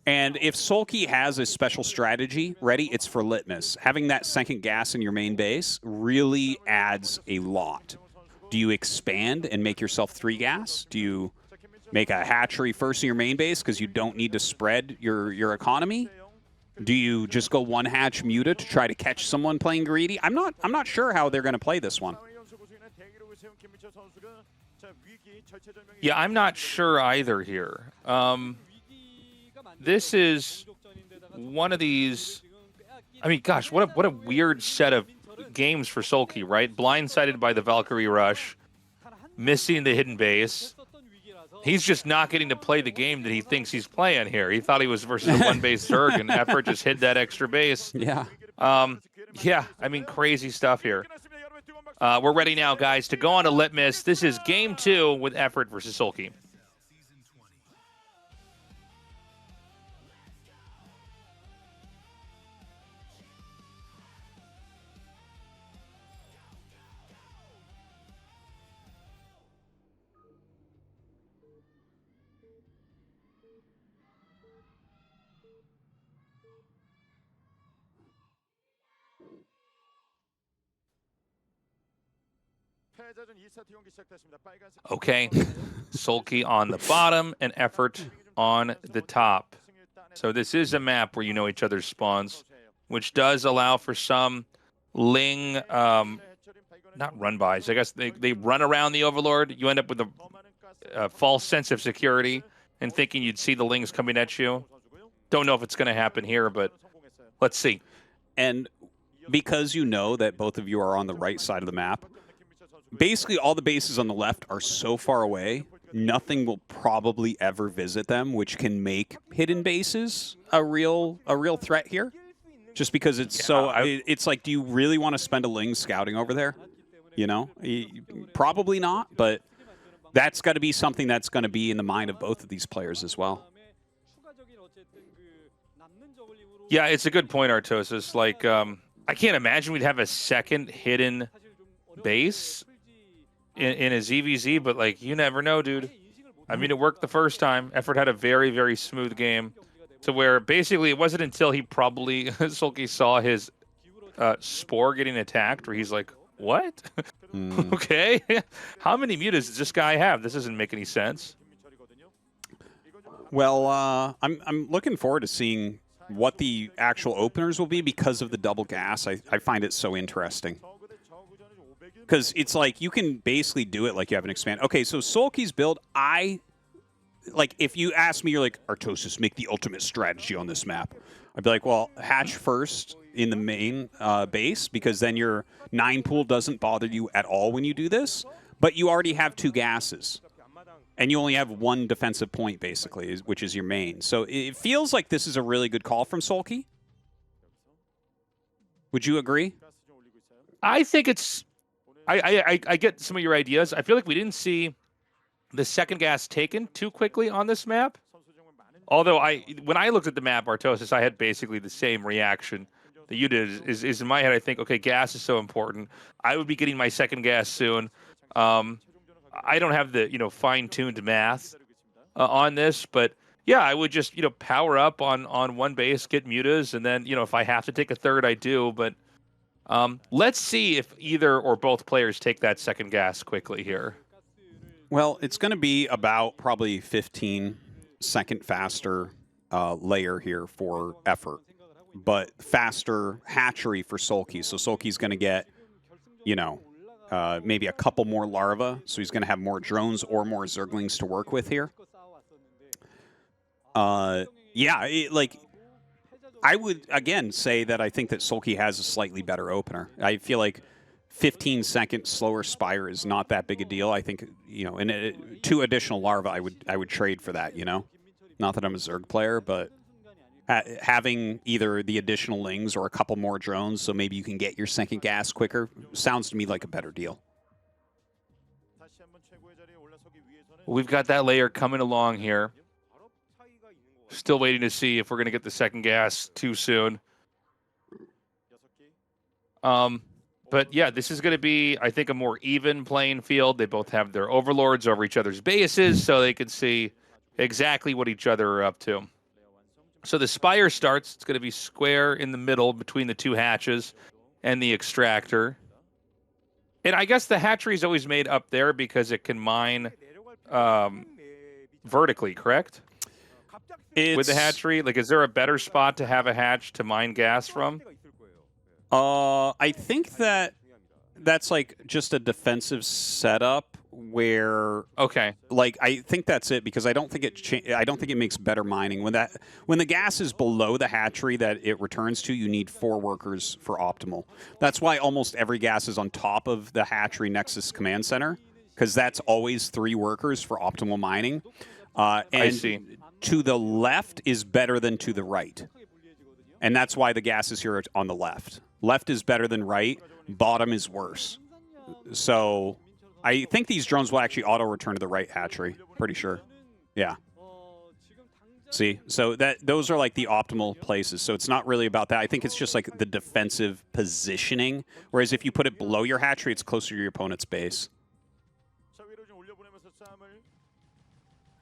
And if SoulKey has a special strategy ready, it's for Litmus. Having that second gas in your main base really adds a lot. Do you expand and make yourself 3 gas? Do you make a hatchery first in your main base because you don't need to spread your economy? Do you just go 1 hatch muta to try to catch someone playing greedy? I'm not sure how they're going to play this one. Yeah, I'm not sure either here. This is one of these. I mean, gosh, what a weird set of games for SoulKey, right? Blindsided by the Valkyrie rush, missing the hidden base. He's just not getting to play the game that he thinks he's playing here. He thought he was versus a 1-base Zerg, and Effort just hid that extra base. Yeah. Yeah, I mean, crazy stuff here. We're ready now, guys, to go on to Litmus. This is Game 2 with Effort versus SoulKey. Okay, SoulKey on the bottom and Effort on the top. So this is a map where you know each other's spawns, which does allow for some Ling, not run-bys. I guess they run around the Overlord. You end up with a false sense of security and thinking you'd see the Lings coming at you. Don't know if it's going to happen here, but let's see. And because you know that both of you are on the right side of the map, basically all the bases on the left are so far away, nothing will probably ever visit them, which can make hidden bases a real threat here. Just because it's it's like, do you really want to spend a Ling scouting over there? You know, probably not, but that's got to be something that's going to be in the mind of both of these players as well. Yeah, it's a good point, Artosis. Like, I can't imagine we'd have a second hidden base in a ZVZ, but, like, you never know, dude. I mean, it worked the first time. Effort had a very, very smooth game to where basically it wasn't until he probably, Sulki saw his Spore getting attacked where he's like, what? Okay. How many mutas does this guy have? This doesn't make any sense. Well, I'm looking forward to seeing what the actual openers will be because of the double gas. I find it so interesting. Because it's like you can basically do it like you have an expand. Okay, so SoulKey's build, like if you ask me, you're like, Artosis, make the ultimate strategy on this map. I'd be like, well, hatch first in the main base because then your 9 pool doesn't bother you at all when you do this, but you already have 2 gases. And you only have 1 defensive point, basically, which is your main. So it feels like this is a really good call from SoulKey. Would you agree? I think it's... I get some of your ideas. I feel like we didn't see the second gas taken too quickly on this map. Although when I looked at the map, Artosis, I had basically the same reaction that you did. Is in my head, I think, okay, gas is so important. I would be getting my second gas soon. I don't have the fine-tuned math on this, but yeah, I would just power up on one base, get mutas, and then if I have to take a third, I do. But let's see if either or both players take that second gas quickly here. Well, it's going to be about probably 15-second faster layer here for effort, but faster hatchery for SoulKey. So SoulKey's going to get, maybe a couple more larvae, so he's going to have more drones or more Zerglings to work with here. Yeah, I would, again, say that I think that SoulKey has a slightly better opener. I feel like 15-second slower Spire is not that big a deal. I think, and 2 additional larvae, I would trade for that, Not that I'm a Zerg player, but having either the additional Lings or a couple more drones so maybe you can get your second gas quicker sounds to me like a better deal. We've got that layer coming along here. Still waiting to see if we're going to get the second gas too soon. But yeah, this is going to be, I think, a more even playing field. They both have their overlords over each other's bases, so they can see exactly what each other are up to. So the Spire starts. It's going to be square in the middle between the 2 hatches and the extractor. And I guess the hatchery is always made up there because it can mine vertically, correct? With the hatchery? Like, is there a better spot to have a hatch to mine gas from? I think that's like just a defensive setup where like I think that's it because I don't think it makes better mining when the gas is below the hatchery that it returns to. You need 4 workers for optimal. That's why almost every gas is on top of the hatchery Nexus command center because that's always 3 workers for optimal mining. And I see. To the left is better than to the right, and that's why the gas is here on the left. Left is better than right. Bottom is worse. So I think these drones will actually auto-return to the right hatchery. Pretty sure. Yeah. See? So those are like the optimal places. So it's not really about that. I think it's just like the defensive positioning. Whereas if you put it below your hatchery, it's closer to your opponent's base.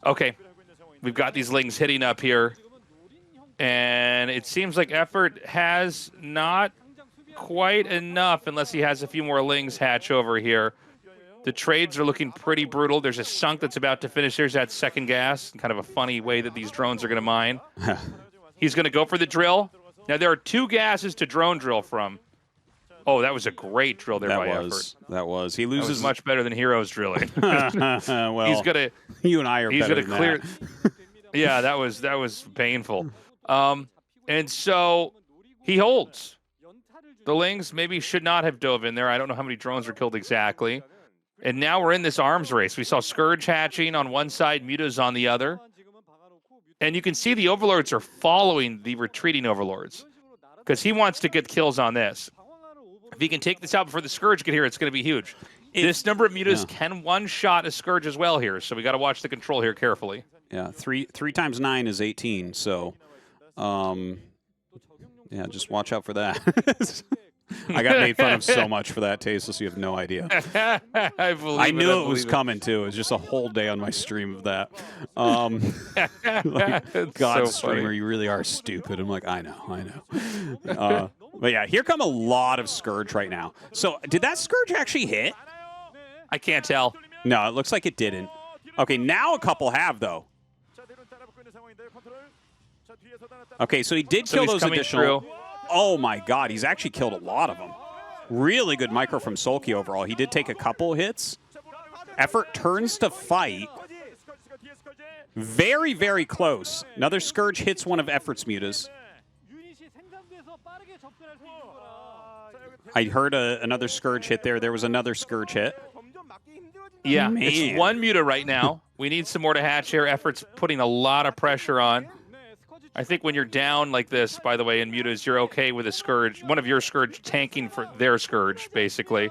Okay. We've got these Lings hitting up here. And it seems like effort has not quite enough unless he has a few more Lings hatch over here. The trades are looking pretty brutal. There's a sunk that's about to finish. There's that second gas. Kind of a funny way that these drones are going to mine. He's going to go for the drill. Now, there are 2 gases to drone drill from. Oh, that was a great drill there by Effort. That was. He That loses was much better than Heroes drilling. well, he's gonna. You and I are he's better gonna than clear. that. Yeah, that was painful. And so he holds. The Lings maybe should not have dove in there. I don't know how many drones were killed exactly. And now we're in this arms race. We saw Scourge hatching on one side, Mutas on the other. And you can see the Overlords are following the retreating Overlords because he wants to get kills on this. If he can take this out before the Scourge get here, it's going to be huge. This number of Mutas can one-shot a Scourge as well here, so we got to watch the control here carefully. Yeah, 3 times 9 is 18, so yeah, just watch out for that. I got made fun of so much for that, Tastosis, you have no idea. I knew it was coming, too. It was just a whole day on my stream of that. Like, God, so streamer, funny. you really are stupid. I'm like, I know. But yeah, here come a lot of Scourge right now. So did that Scourge actually hit? I can't tell. No, it looks like it didn't. Okay, now a couple have, though. Okay, so he did kill those additional. Oh my God, he's actually killed a lot of them. Really good micro from Sulki overall. He did take a couple hits. Effort turns to fight. Very, very close. Another Scourge hits one of Effort's mutas. I heard another Scourge hit there. There was another Scourge hit. Yeah, Man. it's 1 muta right now. We need some more to hatch here. Effort's putting a lot of pressure on. I think when you're down like this, by the way, in mutas, you're okay with a Scourge, one of your Scourge tanking for their Scourge, basically.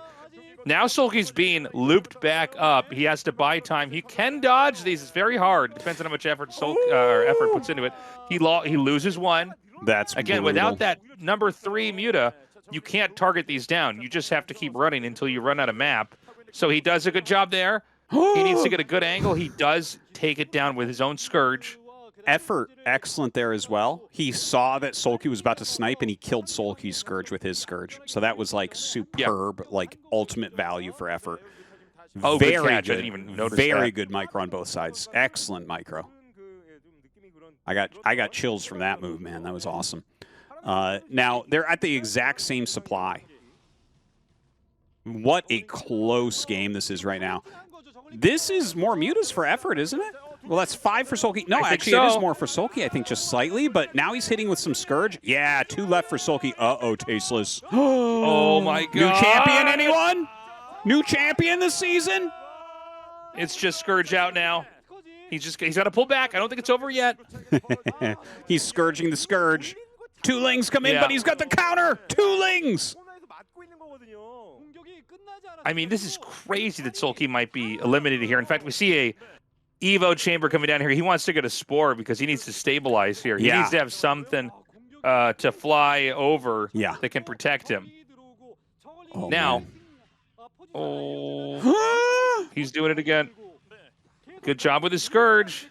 Now Sulki's being looped back up. He has to buy time. He can dodge these. It's very hard. Depends on how much effort Effort puts into it. He loses one. That's again, brutal. without that number 3 muta, you can't target these down. You just have to keep running until you run out of map. So he does a good job there. He needs to get a good angle. He does take it down with his own Scourge. Effort, excellent there as well. He saw that Sulki was about to snipe, and he killed Sulki's Scourge with his Scourge. So that was like superb, like ultimate value for Effort. Oh, very good catch. good. I didn't even notice very that. good micro on both sides. Excellent micro. I got chills from that move, man. That was awesome. Now they're at the exact same supply. What a close game this is right now. This is more mutas for Effort, isn't it? Well, that's 5 for Sulki. No, actually, it is more for Sulki, I think, just slightly. But now he's hitting with some Scourge. Yeah, 2 left for Sulki. Uh-oh, Tasteless. Oh, my God. New champion, anyone? New champion this season? It's just Scourge out now. He's got to pull back. I don't think it's over yet. He's Scourging the Scourge. 2 Lings come in, but he's got the counter. 2 Lings. I mean, this is crazy that Sulki might be eliminated here. In fact, we see a Evo chamber coming down here. He wants to get a Spore because he needs to stabilize here. He needs to have something to fly over that can protect him. Oh, now, he's doing it again. Good job with his Scourge.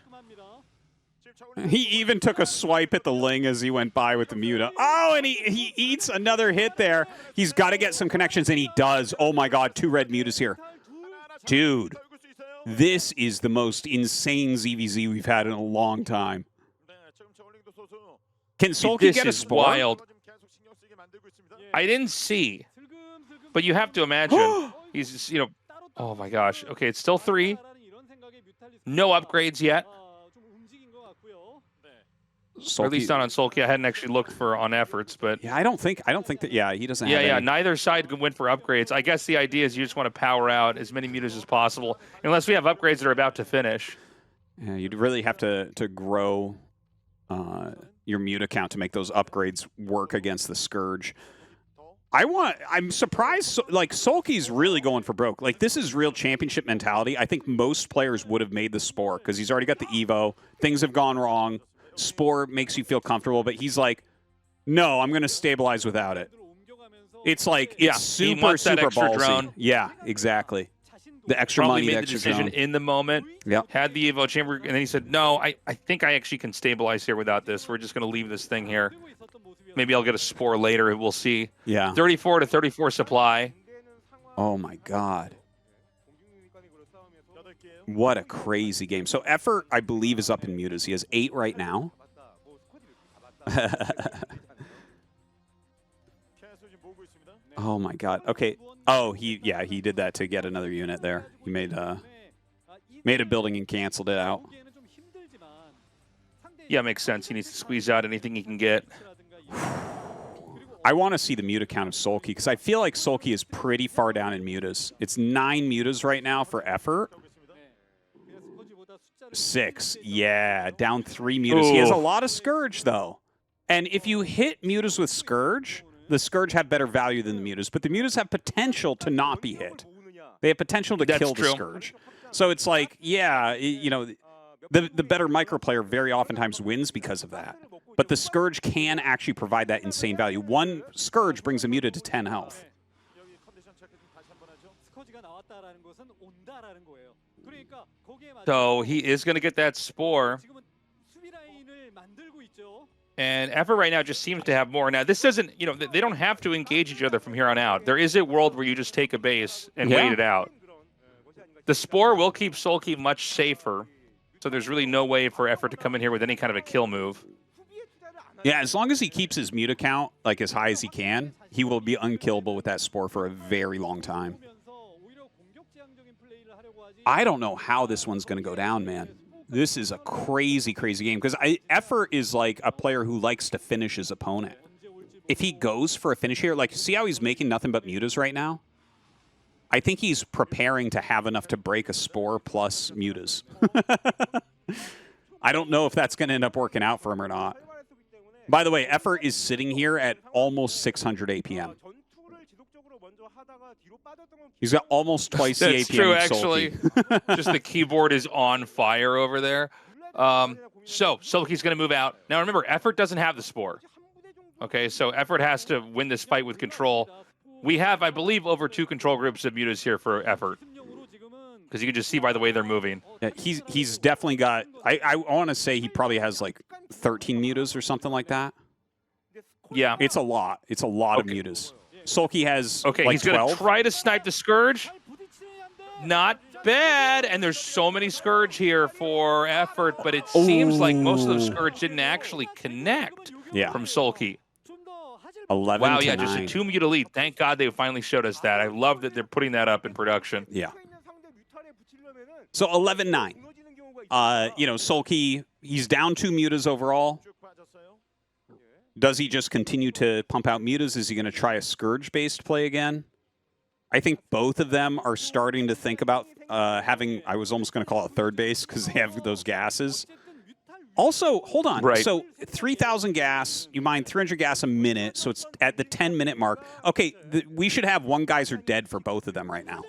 He even took a swipe at the Ling as he went by with the Muta. Oh, and he eats another hit there. He's got to get some connections, and he does. Oh, my God, 2 red Mutas here. Dude, this is the most insane ZVZ we've had in a long time. Can Sulki get a Spore? Wild. I didn't see, but you have to imagine. He's just, oh, my gosh. Okay, it's still 3. No upgrades yet. Or at least not on Sulki. I hadn't actually looked on efforts, but yeah, I don't think that. Yeah, he doesn't. Yeah, have any. Neither side can win for upgrades. I guess the idea is you just want to power out as many mutas as possible, unless we have upgrades that are about to finish. Yeah, you'd really have to grow your muta count to make those upgrades work against the Scourge. I'm surprised. Like Sulki's really going for broke. Like this is real championship mentality. I think most players would have made the Spore because he's already got the Evo. Things have gone wrong. Spore makes you feel comfortable, but he's like, no, I'm going to stabilize without it. It's like, it's super ballsy. Drone. Yeah, exactly. The extra Probably money, made the the extra decision drone. in the moment. Yep. Had the Evo chamber, and then he said, no, I think I actually can stabilize here without this. We're just going to leave this thing here. Maybe I'll get a Spore later. We'll see. Yeah. 34 to 34 supply. Oh, my God. What a crazy game. So Effort, I believe, is up in mutas. He has 8 right now. Oh my God. Okay. Oh, he did that to get another unit there. He made a building and canceled it out. Yeah, makes sense. He needs to squeeze out anything he can get. I want to see the muta count of SoulKey because I feel like SoulKey is pretty far down in mutas. It's 9 mutas right now for effort. 6. Yeah, down 3 mutas. Ooh. He has a lot of Scourge, though. And if you hit mutas with Scourge, the Scourge have better value than the mutas. But the mutas have potential to not be hit. They have potential to kill the Scourge. So it's like, yeah, you know, the better micro player very oftentimes wins because of that. But the Scourge can actually provide that insane value. 1 Scourge brings a muta to 10 health. So he is going to get that Spore. And Effort right now just seems to have more. Now, this doesn't, you know, they don't have to engage each other from here on out. There is a world where you just take a base and wait it out. The Spore will keep SoulKey much safer. So there's really no way for Effort to come in here with any kind of a kill move. Yeah, as long as he keeps his muta count like as high as he can, he will be unkillable with that Spore for a very long time. I don't know how this one's going to go down, man. This is a crazy, crazy game because Effort is like a player who likes to finish his opponent. If he goes for a finish here, like see how he's making nothing but mutas right now? I think he's preparing to have enough to break a Spore plus mutas. I don't know if that's going to end up working out for him or not. By the way, Effort is sitting here at almost 600 APM. He's got almost twice the APM. That's true, actually. Just the keyboard is on fire over there. So Sulki's going to move out. Now remember, Effort doesn't have the Spore. Okay, so Effort has to win this fight with control. We have, I believe, over 2 control groups of mutas here for Effort. Because you can just see by the way they're moving. Yeah, he's definitely got, I want to say he probably has like 13 mutas or something like that. Yeah. It's a lot. It's a lot of mutas. SoulKey has okay, like he's going 12. to try to snipe the Scourge. Not bad. And there's so many Scourge here for Effort, but it seems like most of those Scourge didn't actually connect from SoulKey. 11 wow, to yeah, 9. just a 2 muta lead. Thank God they finally showed us that. I love that they're putting that up in production. Yeah. So 11-9. You know, SoulKey, he's down 2 mutas overall. Does he just continue to pump out mutas? Is he going to try a Scourge-based play again? I think both of them are starting to think about having, I was almost going to call it third base because they have those gases. Also, hold on. Right. So 3,000 gas, you mine 300 gas a minute, so it's at the 10-minute mark. Okay, we should have 1 geyser dead for both of them right now.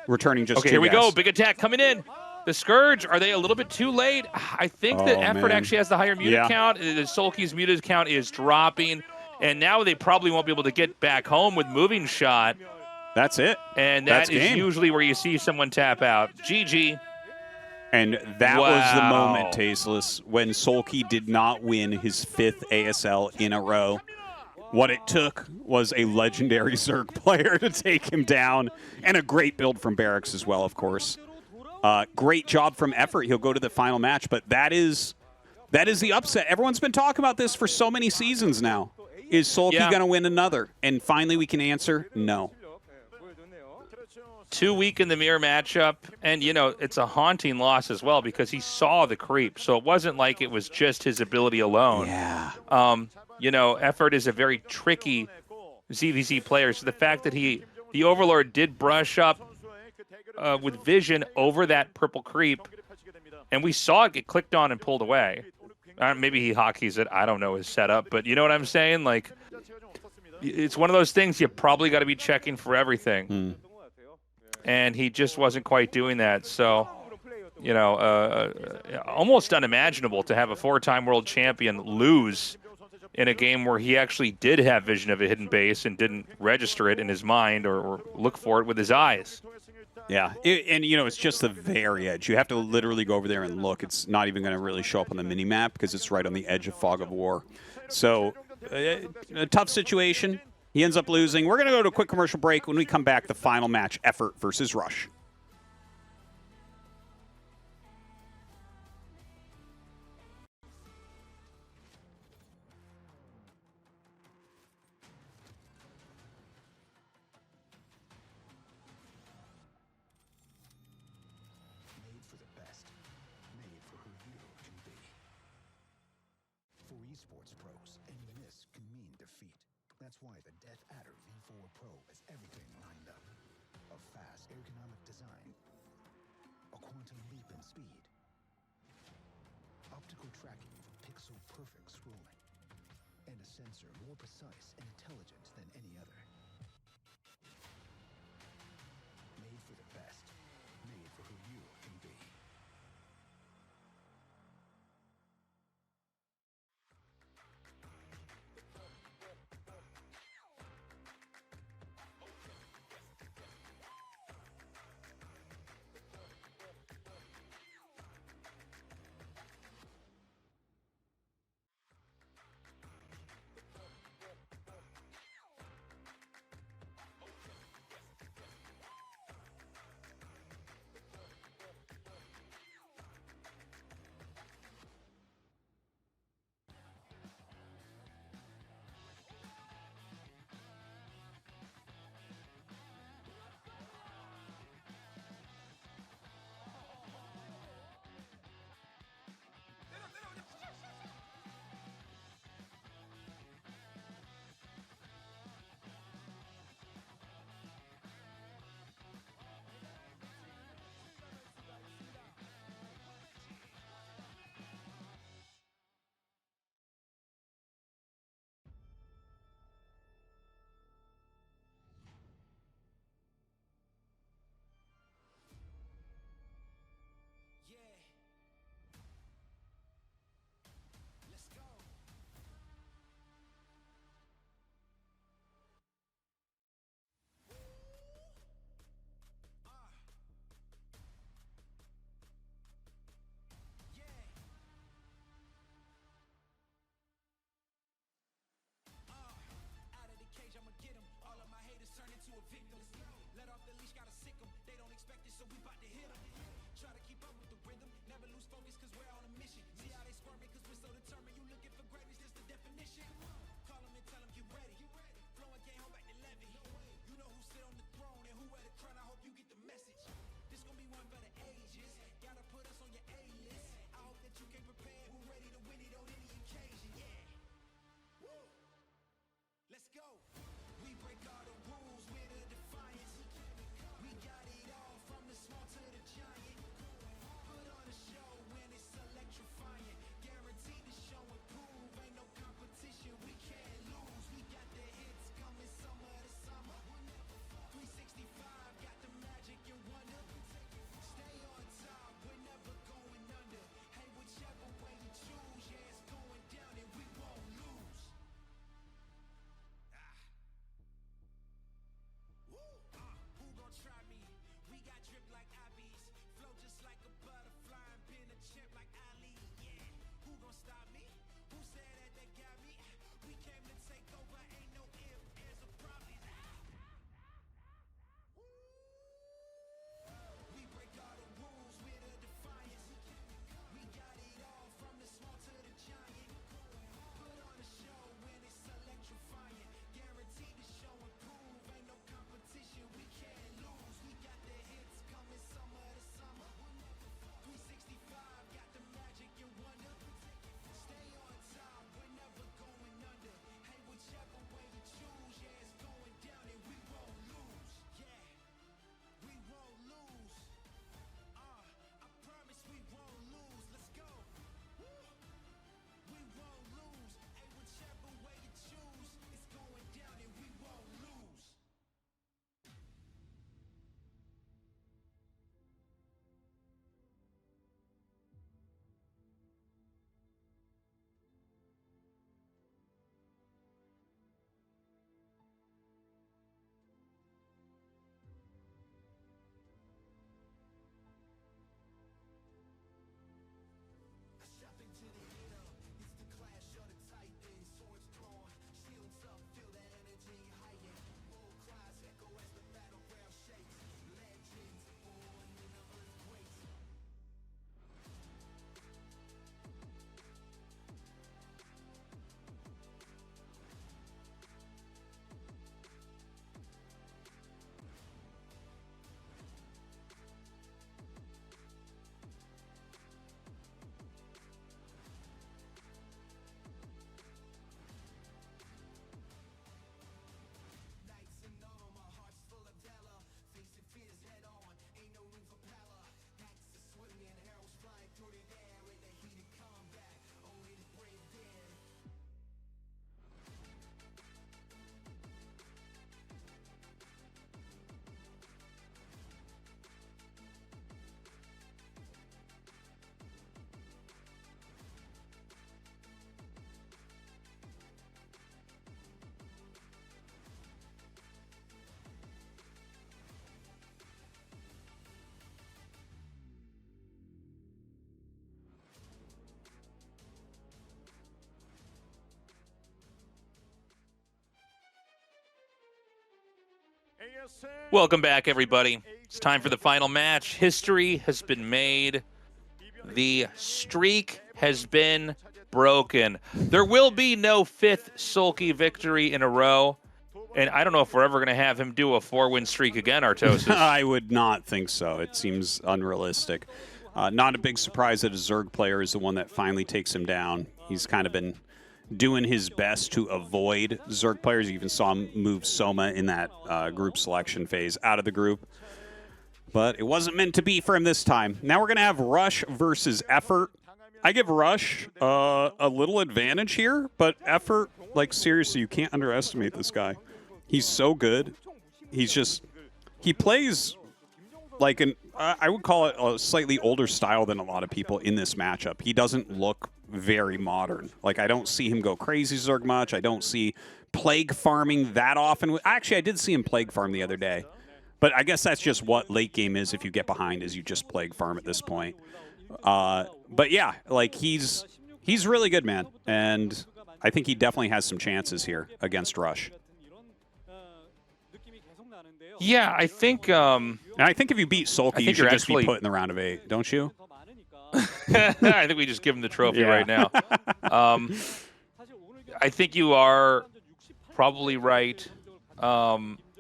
Returning just 2 here we gas. go. Big attack coming in. The Scourge, are they a little bit too late? I think that Effort actually has the higher muta count. The SoulKey's muta count is dropping. And now they probably won't be able to get back home with moving shot. That's it. And that is usually where you see someone tap out. GG. And that was the moment, Tasteless, when SoulKey did not win his 5th ASL in a row. What it took was a legendary Zerg player to take him down, and a great build from Barracks as well, of course. Great job from Effort. He'll go to the final match, but that is the upset. Everyone's been talking about this for so many seasons now. Is SoulKey going to win another? And finally we can answer no. 2 weak in the mirror matchup, and you know it's a haunting loss as well because he saw the creep, so it wasn't like it was just his ability alone. Yeah. You know, Effort is a very tricky ZVZ player, so the fact that the Overlord did brush up with vision over that purple creep, and we saw it get clicked on and pulled away. Maybe he hotkeys it. I don't know his setup, but you know what I'm saying? Like, it's one of those things you probably got to be checking for everything. And he just wasn't quite doing that. So, you know, almost unimaginable to have a 4-time world champion lose in a game where he actually did have vision of a hidden base and didn't register it in his mind or look for it with his eyes. Yeah, and you know, it's just the very edge. You have to literally go over there and look. It's not even going to really show up on the mini-map because it's right on the edge of Fog of War. So, a tough situation. He ends up losing. We're going to go to a quick commercial break. When we come back, the final match, Effort versus Rush. esports pros, and miss can mean defeat. That's why the Death Adder V4 Pro has everything lined up. A fast, ergonomic design, a quantum leap in speed, optical tracking for pixel-perfect scrolling, and a sensor more precise and intelligent than any other. Made for the best, made for who you can be. Welcome back, everybody. It's time for the final match. History has been made. The streak has been broken. There will be no 5th Sulki victory in a row. And I don't know if we're ever going to have him do a 4-win streak again, Artosis. I would not think so. It seems unrealistic. Not a big surprise that a Zerg player is the one that finally takes him down. He's kind of been doing his best to avoid Zerg players. You even saw him move Soma in that group selection phase out of the group. But it wasn't meant to be for him this time. Now we're going to have Rush versus Effort. I give Rush a little advantage here, but Effort, like, seriously, you can't underestimate this guy. He's so good. He plays like I would call it a slightly older style than a lot of people in this matchup. He doesn't look very modern. Like, I don't see him go crazy Zerg much. I don't see plague farming that often. Actually, I did see him plague farm the other day. But I guess that's just what late game is if you get behind, is you just plague farm at this point. But yeah, like, he's really good, man. And I think he definitely has some chances here against Rush. Yeah, I think... and I think if you beat Sulki, you should just be put in the round of 8, don't you? I think we just give him the trophy right now. I think you are probably right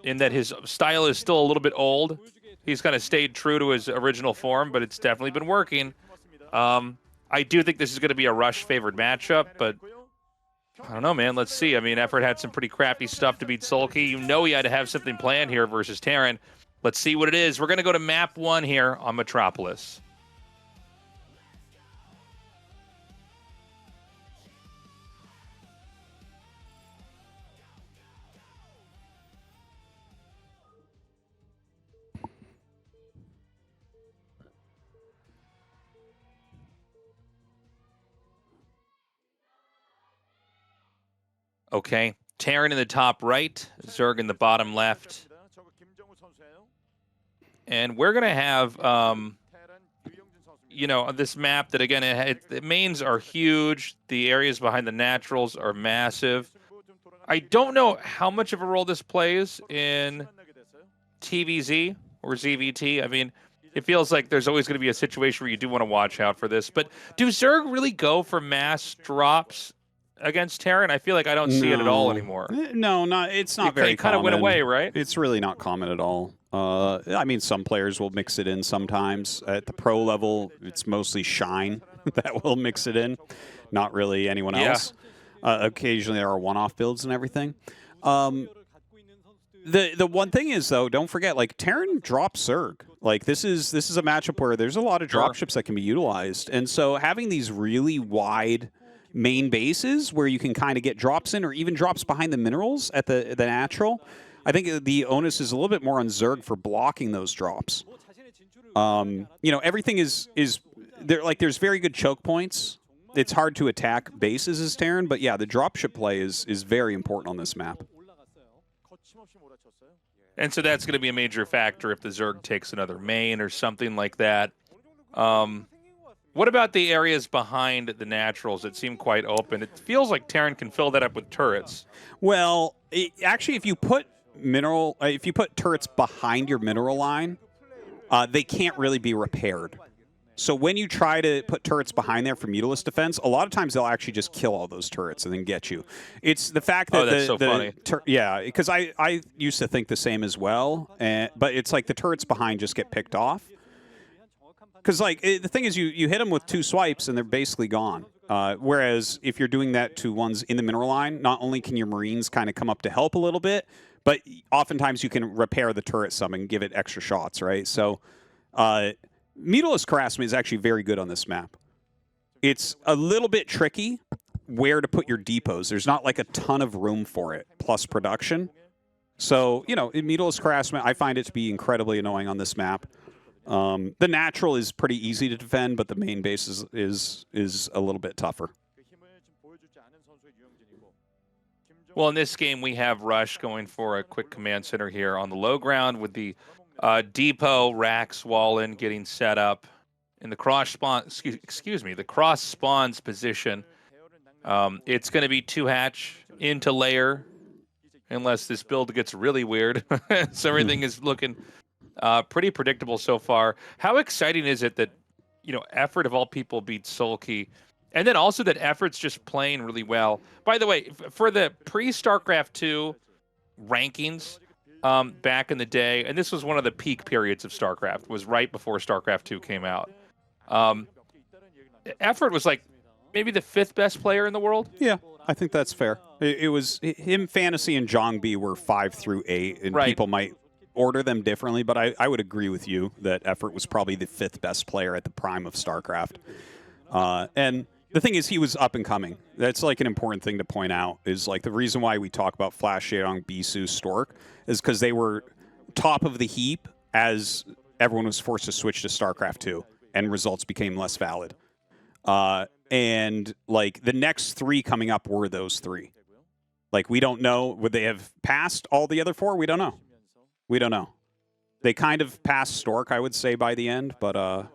in that his style is still a little bit old. He's kind of stayed true to his original form, but it's definitely been working. I do think this is going to be a Rush-favored matchup, but I don't know, man. Let's see. I mean, Effort had some pretty crappy stuff to beat Sulki. You know he had to have something planned here versus Terran. Let's see what it is. We're going to go to map 1 here on Metropolis. Okay, Terran in the top right, Zerg in the bottom left. And we're going to have, you know, this map that, again, the mains are huge. The areas behind the naturals are massive. I don't know how much of a role this plays in TVZ or ZVT. I mean, it feels like there's always going to be a situation where you do want to watch out for this. But do Zerg really go for mass drops against Terran? I feel like I don't see it at all anymore. No, it's not very common. It kind of went away, right? It's really not common at all. I mean, some players will mix it in sometimes. At the pro level, it's mostly Shine that will mix it in, not really anyone else. Occasionally there are one-off builds and everything. The one thing is, though, don't forget, like, Terran drops Zerg. Like, this is a matchup where there's a lot of dropships that can be utilized. And so having these really wide main bases where you can kind of get drops in, or even drops behind the minerals at the natural, I think the onus is a little bit more on Zerg for blocking those drops. You know, everything is there. Like, there's very good choke points. It's hard to attack bases as Terran, but yeah, the dropship play is very important on this map. And so that's going to be a major factor if the Zerg takes another main or something like that. What about the areas behind the naturals that seem quite open? It feels like Terran can fill that up with turrets. Well, actually, if you put turrets behind your mineral line, they can't really be repaired. So when you try to put turrets behind there for Mutalisk defense, a lot of times they'll actually just kill all those turrets and then get you. It's the fact that that's so funny. Yeah, because I used to think the same as well, but it's like the turrets behind just get picked off. Because, like, the thing is, you hit them with 2 swipes and they're basically gone. Whereas if you're doing that to ones in the mineral line, not only can your Marines kind of come up to help a little bit, but oftentimes you can repair the turret some and give it extra shots, right? So Mutalisk harassment is actually very good on this map. It's a little bit tricky where to put your depots. There's not like a ton of room for it, plus production. So, you know, in Mutalisk harassment, I find it to be incredibly annoying on this map. The natural is pretty easy to defend, but the main base is a little bit tougher. Well, in this game, we have Rush going for a quick command center here on the low ground with the depot racks wall in getting set up in the cross spawn. Excuse me, the cross spawns position. It's going to be 2 hatch into layer unless this build gets really weird. So everything is looking pretty predictable so far. How exciting is it that, Effort of all people beat SoulKey, and then also that Effort's just playing really well. By the way, for the pre-StarCraft 2 rankings back in the day, and this was one of the peak periods of StarCraft, was right before StarCraft 2 came out. Effort was like maybe the 5th best player in the world. Yeah, I think that's fair. It was him, Fantasy, and Zhongbi were 5 through 8, and people might order them differently, but I would agree with you that Effort was probably the 5th best player at the prime of StarCraft. And the thing is, he was up and coming. That's like an important thing to point out, is like the reason why we talk about Flash, Jaedong, Bisu, Stork is because they were top of the heap as everyone was forced to switch to StarCraft 2, and results became less valid. And like the next 3 coming up were those 3. Like, we don't know, would they have passed all the other 4? We don't know. We don't know. They kind of passed Stork, I would say, by the end, but I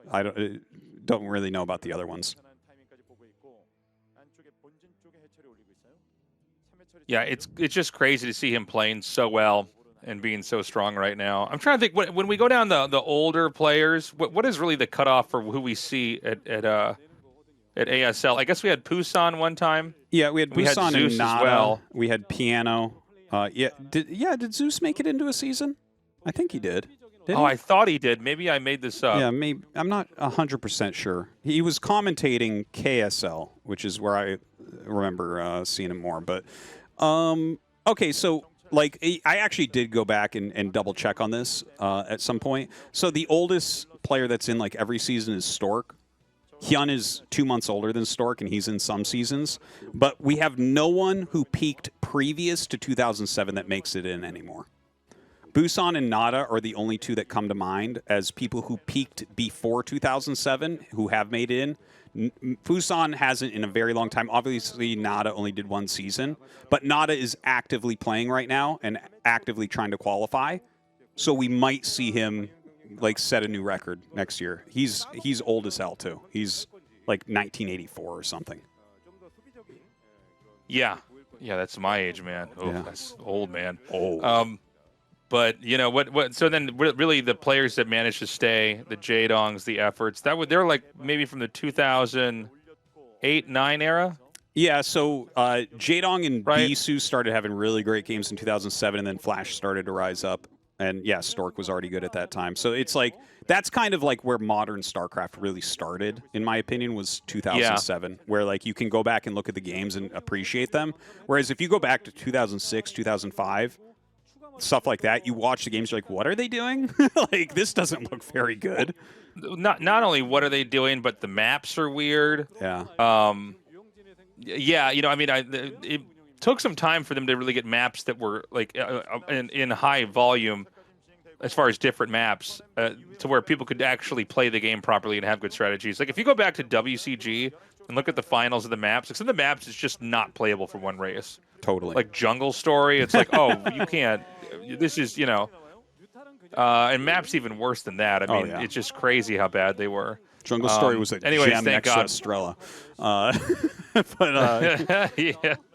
don't really know about the other ones. Yeah, it's just crazy to see him playing so well and being so strong right now. I'm trying to think, when we go down the older players, what is really the cutoff for who we see at ASL? I guess we had Pusan one time. Yeah, we had Pusan and Nada. As well. We had Piano. Did Zeus make it into a season? I think he did. I thought he did. Maybe I made this up. Yeah, maybe. I'm not 100% sure. He was commentating KSL, which is where I remember seeing him more. But okay, so like I actually did go back and double check on this at some point. So the oldest player that's in like every season is Stork. Hyun is 2 months older than Stork, and he's in some seasons. But we have no one who peaked previous to 2007 that makes it in anymore. Busan and Nada are the only 2 that come to mind as people who peaked before 2007 who have made it in. Busan hasn't in a very long time. Obviously, Nada only did 1 season. But Nada is actively playing right now and actively trying to qualify. So we might see him like set a new record next year. He's old as hell too. He's like 1984 or something. Yeah, that's my age, man. Oh, yeah. That's old, man. Oh. But what? So then, really, the players that managed to stay, the Jaedongs, the Efforts, they're like maybe from the 2008-9 era. Yeah, so Jaedong and Bisu started having really great games in 2007, and then Flash started to rise up. And yeah, Stork was already good at that time. So it's like, that's kind of like where modern StarCraft really started, in my opinion, was 2007, where like you can go back and look at the games and appreciate them. Whereas if you go back to 2006, 2005, stuff like that, you watch the games, you're like, what are they doing? Like, this doesn't look very good. Not only what are they doing, but the maps are weird. Yeah. Yeah, it took some time for them to really get maps that were like in high volume as far as different maps to where people could actually play the game properly and have good strategies. Like if you go back to WCG and look at the finals of the maps, like some of the maps is just not playable for one race. Totally. Like Jungle Story, it's like, oh, you can't. This is, and maps even worse than that. I mean, it's just crazy how bad they were. Jungle Story was a gem next to Estrella.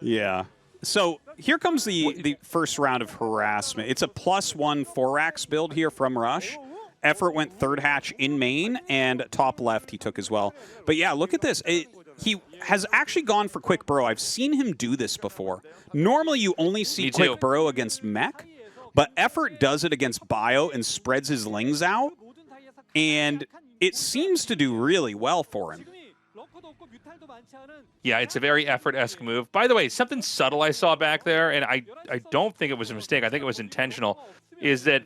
Yeah. So here comes the first round of harassment. It's a +1 4-ax build here from Rush. Effort went 3rd hatch in main, and top left he took as well. But yeah, look at this. He has actually gone for quick burrow. I've seen him do this before. Normally you only see quick burrow against mech, but Effort does it against bio and spreads his lings out, and it seems to do really well for him. Yeah, it's a very Effort-esque move. By the way, something subtle I saw back there, and I don't think it was a mistake, I think it was intentional, is that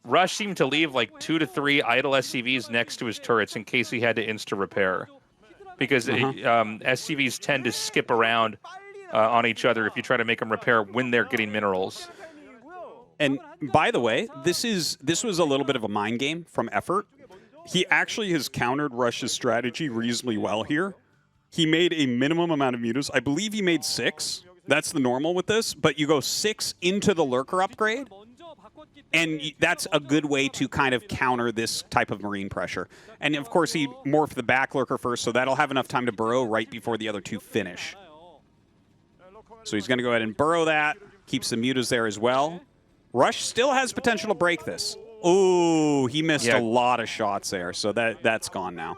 Rush seemed to leave like 2 to 3 idle SCVs next to his turrets in case he had to insta-repair. Because SCVs tend to skip around on each other if you try to make them repair when they're getting minerals. And by the way, this was a little bit of a mind game from Effort. He actually has countered Rush's strategy reasonably well here. He made a minimum amount of mutas. I believe he made 6. That's the normal with this. But you go 6 into the Lurker upgrade, and that's a good way to kind of counter this type of Marine pressure. And, of course, he morphed the back Lurker first, so that'll have enough time to burrow right before the other 2 finish. So he's going to go ahead and burrow that. Keeps the mutas there as well. Rush still has potential to break this. Ooh, he missed a lot of shots there, so that's gone now.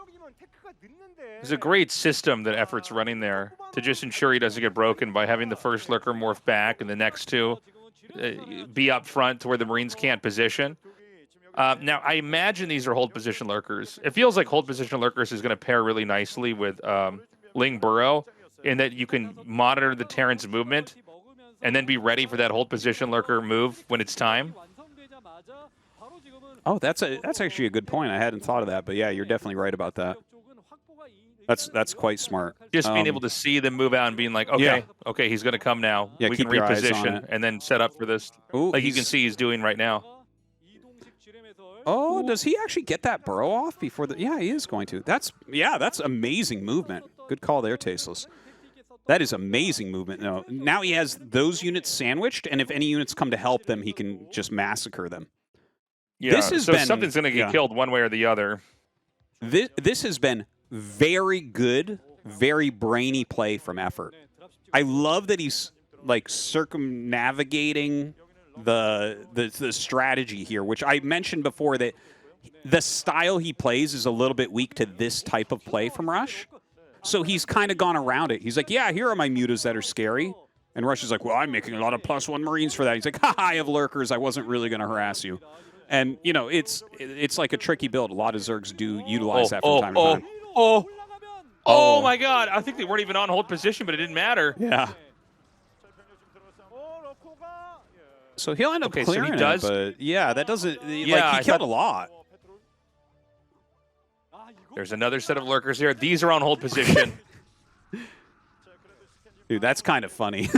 There's a great system that Effort's running there to just ensure he doesn't get broken by having the first lurker morph back and the next two be up front to where the Marines can't position. Now, I imagine these are hold position lurkers. It feels like hold position lurkers is going to pair really nicely with Ling Burrow in that you can monitor the Terran's movement and then be ready for that hold position lurker move when it's time. Oh, that's actually a good point. I hadn't thought of that, but yeah, you're definitely right about that. That's quite smart. Just being able to see them move out and being like, okay, he's going to come now. Yeah, we keep can your eyes on reposition it. and then set up for this. Ooh, like you can see he's doing right now. Oh, does he actually get that burrow off before the... Yeah, he is going to. That's amazing movement. Good call there, Tasteless. That is amazing movement. No, now he has those units sandwiched, and if any units come to help them, he can just massacre them. Yeah, so something's going to get killed one way or the other. This has been very good, very brainy play from Effort. I love that he's like circumnavigating the strategy here, which I mentioned before that the style he plays is a little bit weak to this type of play from Rush. So he's kind of gone around it. He's like, yeah, here are my mutas that are scary. And Rush is like, well, I'm making a lot of +1 Marines for that. He's like, ha, I have lurkers. I wasn't really going to harass you. And, you know, it's like a tricky build. A lot of Zergs do utilize that from time to time. Oh, my God. I think they weren't even on hold position, but it didn't matter. Yeah. So he'll end up clearing it, but yeah, that doesn't... like, he killed a lot. There's another set of lurkers here. These are on hold position. Dude, that's kind of funny.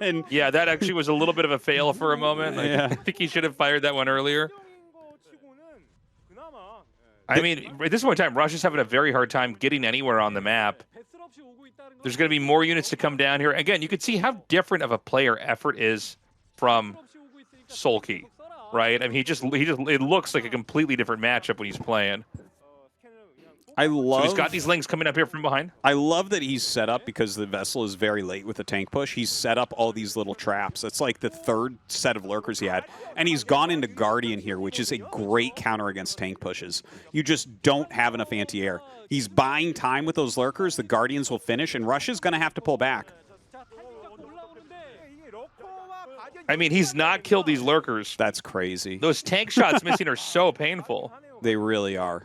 And yeah, that actually was a little bit of a fail for a moment. Like, Yeah. I think he should have fired that one earlier. I mean, at this point in time, Rush is having a very hard time getting anywhere on the map. There's going to be more units to come down here. Again, you can see how different of a player Effort is from SoulKey, right? I mean, he just it looks like a completely different matchup when he's playing. So he's got these links coming up here from behind. I love that he's set up, because the vessel is very late with the tank push. He's set up all these little traps. That's like the third set of lurkers he had. And he's gone into Guardian here, which is a great counter against tank pushes. You just don't have enough anti-air. He's buying time with those lurkers. The Guardians will finish, and Rush is going to have to pull back. I mean, he's not killed these lurkers. That's crazy. Those tank shots missing are so painful. They really are.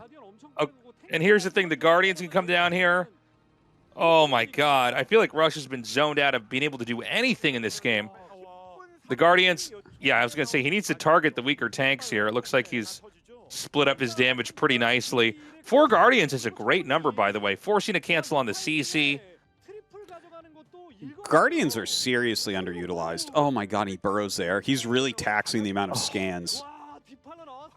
And here's the thing, the Guardians can come down here. Oh, my God. I feel like Rush has been zoned out of being able to do anything in this game. The Guardians, yeah, I was going to say, he needs to target the weaker tanks here. It looks like he's split up his damage pretty nicely. 4 Guardians is a great number, by the way. Forcing a cancel on the CC. Guardians are seriously underutilized. Oh, my God, he burrows there. He's really taxing the amount of scans.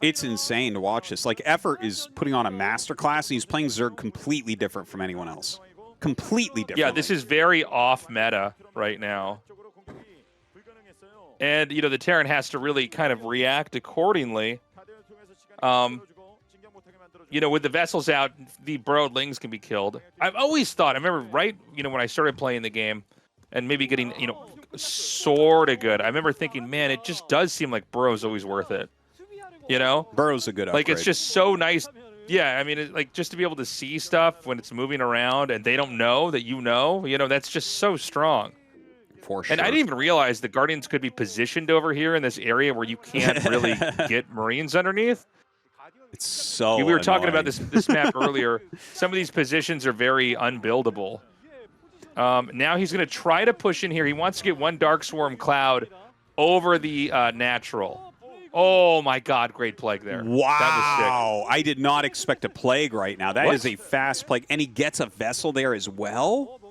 It's insane to watch this. Like, Effort is putting on a masterclass. He's playing Zerg completely different from anyone else. Completely different. Yeah, this is very off meta right now. And, you know, the Terran has to really kind of react accordingly. You know, with the vessels out, the burrowed lings can be killed. I've always thought, I remember when I started playing the game and maybe getting, you know, sort of good, I remember thinking, man, it just does seem like Burrow's always worth it. You know? Burrow's a good upgrade. Like, it's just so nice. Yeah, I mean, like, just to be able to see stuff when it's moving around and they don't know that you know, that's just so strong. For sure. And I didn't even realize the Guardians could be positioned over here in this area where you can't really get Marines underneath. It's so We were talking about annoying. this map earlier. Some of these positions are very unbuildable. Now he's going to try to push in here. He wants to get one Dark Swarm Cloud over the natural. Oh, my God. Great Plague there. Wow. That was sick. I did not expect a Plague right now. That is a fast Plague. And he gets a Vessel there as well?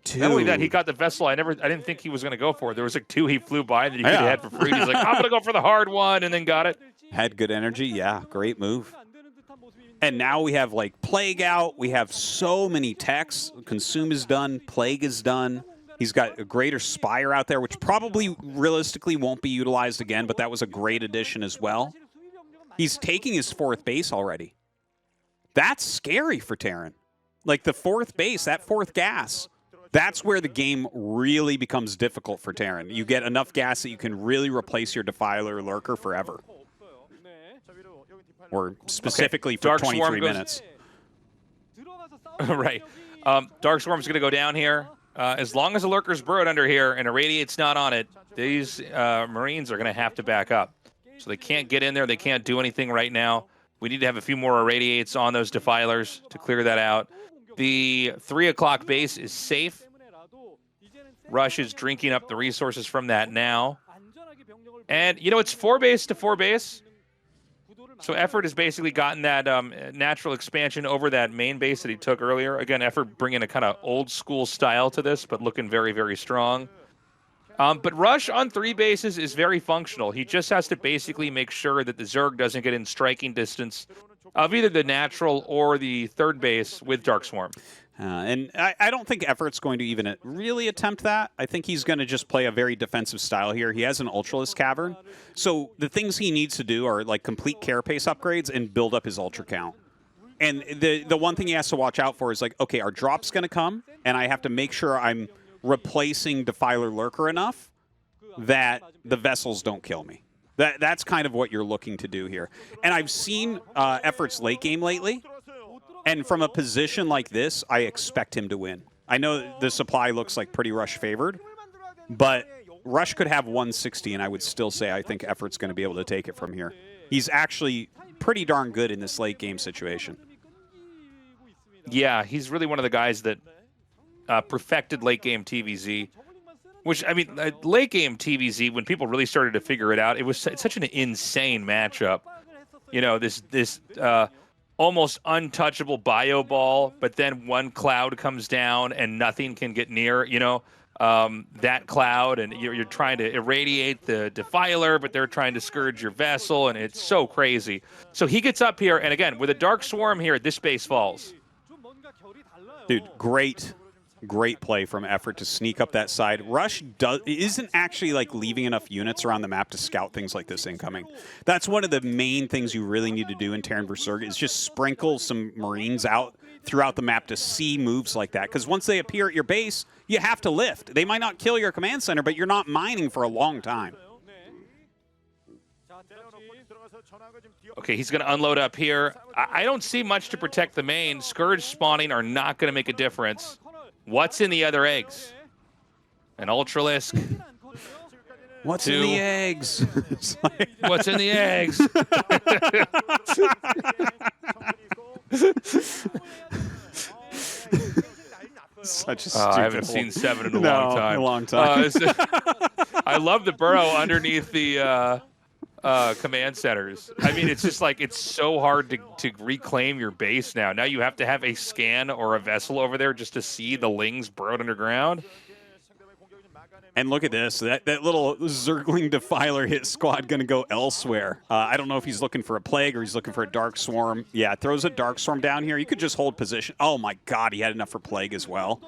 Dude. Not only that, he got the Vessel. I didn't think he was going to go for it. There was like 2 he flew by that he could have had for free. He's like, I'm going to go for the hard one, and then got it. Had good energy. Yeah, great move. And now we have, like, Plague out. We have so many techs. Consume is done. Plague is done. He's got a greater Spire out there, which probably realistically won't be utilized again, but that was a great addition as well. He's taking his 4th base already. That's scary for Terran. Like, the 4th base, that 4th gas. That's where the game really becomes difficult for Terran. You get enough gas that you can really replace your Defiler Lurker forever. Or specifically for Dark 23 Swarm goes- minutes. Right. Dark Swarm's going to go down here. As long as the Lurker's burrowed under here and Irradiate's not on it, these Marines are going to have to back up. So they can't get in there. They can't do anything right now. We need to have a few more Irradiates on those Defilers to clear that out. The 3 o'clock base is safe. Rush is drinking up the resources from that now. And, you know, it's 4 base to 4 base. So Effort has basically gotten that natural expansion over that main base that he took earlier. Again, Effort bringing a kind of old school style to this, but looking very, very strong. But Rush on 3 bases is very functional. He just has to basically make sure that the Zerg doesn't get in striking distance of either the natural or the 3rd base with Dark Swarm. And I don't think Effort's going to even really attempt that. I think he's going to just play a very defensive style here. He has an Ultralisk Cavern. So the things he needs to do are like complete Carapace upgrades and build up his Ultra count. And the one thing he has to watch out for is like, okay, our drop's going to come, and I have to make sure I'm replacing Defiler Lurker enough that the vessels don't kill me. That's kind of what you're looking to do here. And I've seen Effort's late game lately, and from a position like this, I expect him to win. I know the supply looks like pretty Rush favored, but Rush could have 160, and I would still say I think Effort's going to be able to take it from here. He's actually pretty darn good in this late game situation. Yeah, he's really one of the guys that perfected late game TVZ. Which, I mean, late game TVZ, when people really started to figure it out, it was such an insane matchup. You know, this almost untouchable bio ball, but then one cloud comes down and nothing can get near, you know, that cloud, and you're trying to irradiate the Defiler, but they're trying to scourge your vessel, and it's so crazy. So he gets up here, and again, with a Dark Swarm here, this base falls. Dude, great play from Effort to sneak up that side. Rush isn't actually like leaving enough units around the map to scout things like this incoming. That's one of the main things you really need to do in Terran vs. Zerg is just sprinkle some Marines out throughout the map to see moves like that. Because once they appear at your base, you have to lift. They might not kill your command center, but you're not mining for a long time. Okay, he's going to unload up here. I don't see much to protect the main. Scourge spawning are not going to make a difference. What's in the other eggs? An Ultralisk. What's in the eggs? What's in the eggs? Such a stupid I haven't seen 7 in a long time. A long time. I love the burrow underneath the command centers. I mean, it's just like, it's so hard to reclaim your base now. Now you have to have a scan or a vessel over there just to see the Lings burrowed underground. And look at this. That little Zergling Defiler hit squad going to go elsewhere. I don't know if he's looking for a Plague or he's looking for a Dark Swarm. Yeah, throws a Dark Swarm down here. You could just hold position. Oh my god, he had enough for Plague as well.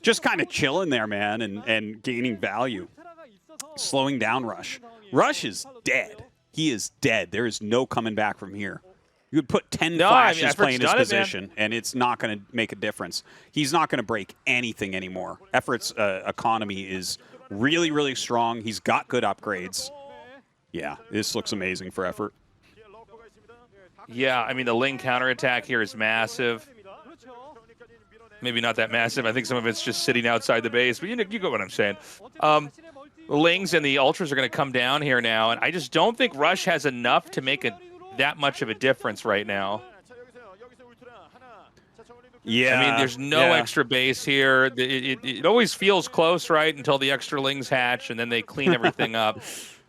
Just kind of chilling there, man, and gaining value. Slowing down Rush. Rush is dead. He is dead. There is no coming back from here. You would put 10 flashes playing his position, and it's not going to make a difference. He's not going to break anything anymore. Effort's economy is really, really strong. He's got good upgrades. Yeah, this looks amazing for Effort. Yeah, I mean, the Ling counterattack here is massive. Maybe not that massive. I think some of it's just sitting outside the base, but you get what I'm saying. The Lings and the Ultras are going to come down here now, and I just don't think Rush has enough to make that much of a difference right now. Yeah, I mean, there's no extra base here. It always feels close, right, until the extra Lings hatch, and then they clean everything up.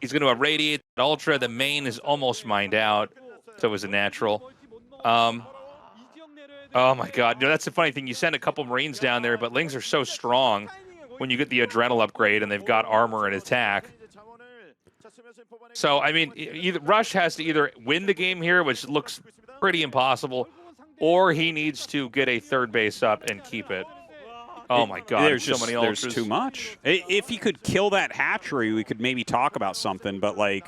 He's going to irradiate that Ultra. The main is almost mined out, so it was a natural. Oh, my God. That's the funny thing. You send a couple Marines down there, but Lings are so strong when you get the Adrenal upgrade, and they've got armor and attack. So, I mean, Rush has to either win the game here, which looks pretty impossible, or he needs to get a 3rd base up and keep it. Oh, my God. There's so many Ultras. There's too much. If he could kill that hatchery, we could maybe talk about something, but, like,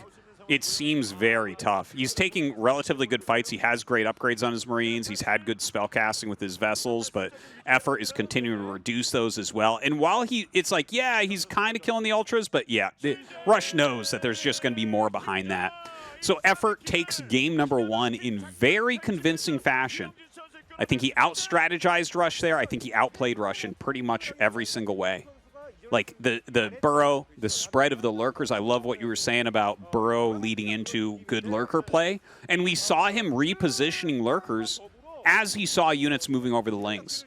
It seems very tough. He's taking relatively good fights. He has great upgrades on his Marines. He's had good spell casting with his vessels, but effort is continuing to reduce those as well. And while it's like, yeah, he's kind of killing the Ultras, but yeah, Rush knows that there's just going to be more behind that. So effort takes game number 1 in very convincing fashion. I think he out-strategized Rush there. I think he outplayed Rush in pretty much every single way. Like the burrow, the spread of the lurkers. I love what you were saying about burrow leading into good lurker play. And we saw him repositioning lurkers as he saw units moving over the lings.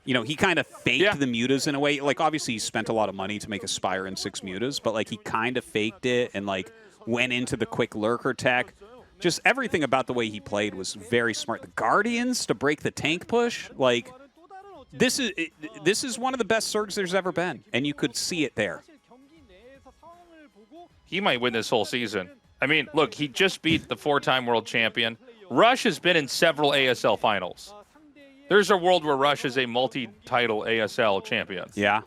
You know, he kind of faked the mutas in a way. Like, obviously, he spent a lot of money to make a Spire and 6 mutas, but, like, he kind of faked it and, like, went into the quick lurker tech. Just everything about the way he played was very smart. The Guardians to break the tank push, like... This is one of the best Zergs there's ever been, and you could see it there. He might win this whole season. I mean, look, he just beat the 4-time world champion. Rush has been in several ASL finals. There's a world where Rush is a multi-title ASL champion. Yeah.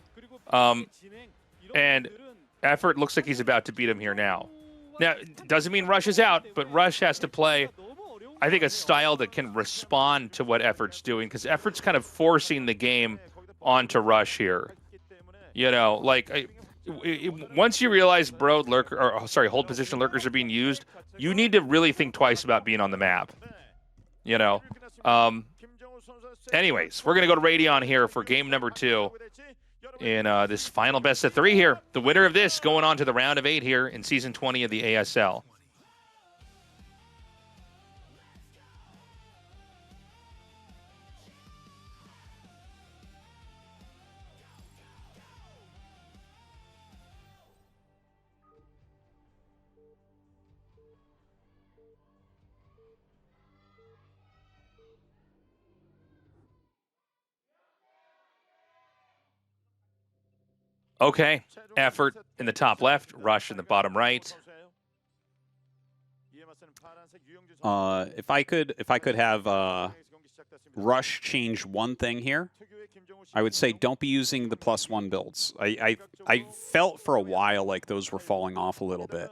And Effort looks like he's about to beat him here now. Now, doesn't mean Rush is out, but Rush has to play, I think, a style that can respond to what Effort's doing, because Effort's kind of forcing the game onto Rush here. You know, like, once you realize hold position lurkers are being used, you need to really think twice about being on the map. You know? Anyways, we're going to go to Radeon here for game number 2 in this final best of 3 here. The winner of this going on to the round of 8 here in Season 20 of the ASL. Okay, Effort in the top left, Rush in the bottom right. If I could have Rush change one thing here, I would say don't be using the +1 builds. I felt for a while like those were falling off a little bit.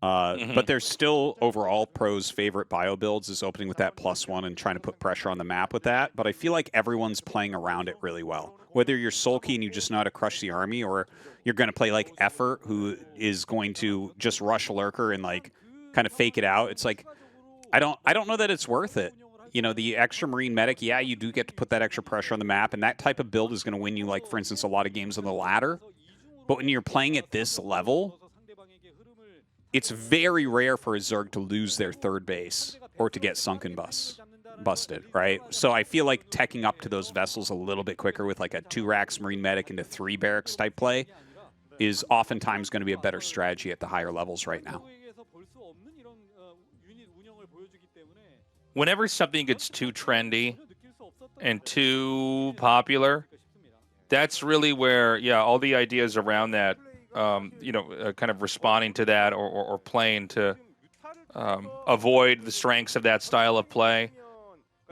But they're still overall pros' favorite bio builds is opening with that +1 and trying to put pressure on the map with that. But I feel like everyone's playing around it really well. Whether you're SoulKey and you just know how to crush the army, or you're going to play like Effort, who is going to just rush lurker and like kind of fake it out. It's like I don't know that it's worth it. You know, the extra Marine medic, yeah, you do get to put that extra pressure on the map, and that type of build is going to win you, like, for instance, a lot of games on the ladder. But when you're playing at this level, it's very rare for a Zerg to lose their third base or to get sunken busted, right? So I feel like teching up to those vessels a little bit quicker with like a 2 racks Marine medic into 3 barracks type play is oftentimes going to be a better strategy at the higher levels right now. Whenever something gets too trendy and too popular, that's really where, yeah, all the ideas around that, you know, kind of responding to that or playing to avoid the strengths of that style of play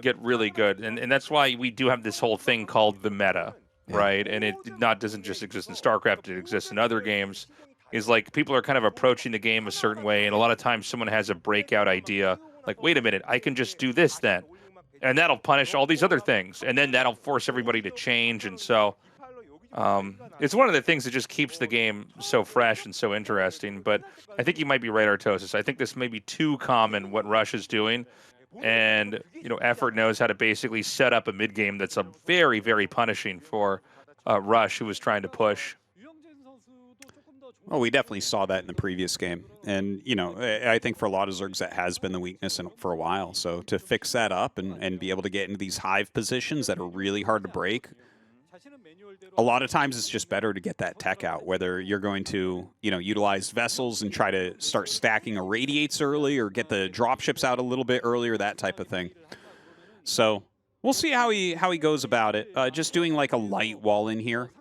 get really good. And that's why we do have this whole thing called the meta, right? And it doesn't just exist in StarCraft, it exists in other games. Is like people are kind of approaching the game a certain way, and a lot of times someone has a breakout idea, like, wait a minute, I can just do this then. And that'll punish all these other things. And then that'll force everybody to change. And so it's one of the things that just keeps the game so fresh and so interesting. But I think you might be right, Tastosis. I think this may be too common, what Rush is doing. And, you know, Effort knows how to basically set up a mid-game that's a very, very punishing for Rush, who was trying to push. Well, we definitely saw that in the previous game. And, you know, I think for a lot of Zergs that has been the weakness for a while. So to fix that up and be able to get into these hive positions that are really hard to break, a lot of times it's just better to get that tech out, whether you're going to, you know, utilize vessels and try to start stacking irradiates early or get the dropships out a little bit earlier, that type of thing. So we'll see how he goes about it. Just doing like a light wall in here,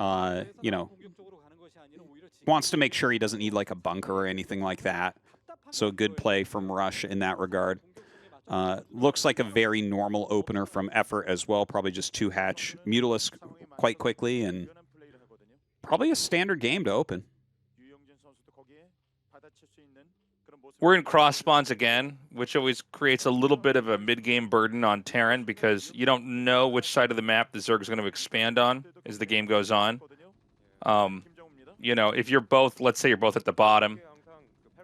you know, wants to make sure he doesn't need like a bunker or anything like that. So a good play from Rush in that regard. Looks like a very normal opener from Effort as well. Probably just 2 hatch Mutalisk quite quickly, and probably a standard game to open. We're in cross spawns again, which always creates a little bit of a mid-game burden on Terran because you don't know which side of the map the Zerg is going to expand on as the game goes on. You know, if you're both, let's say you're both at the bottom,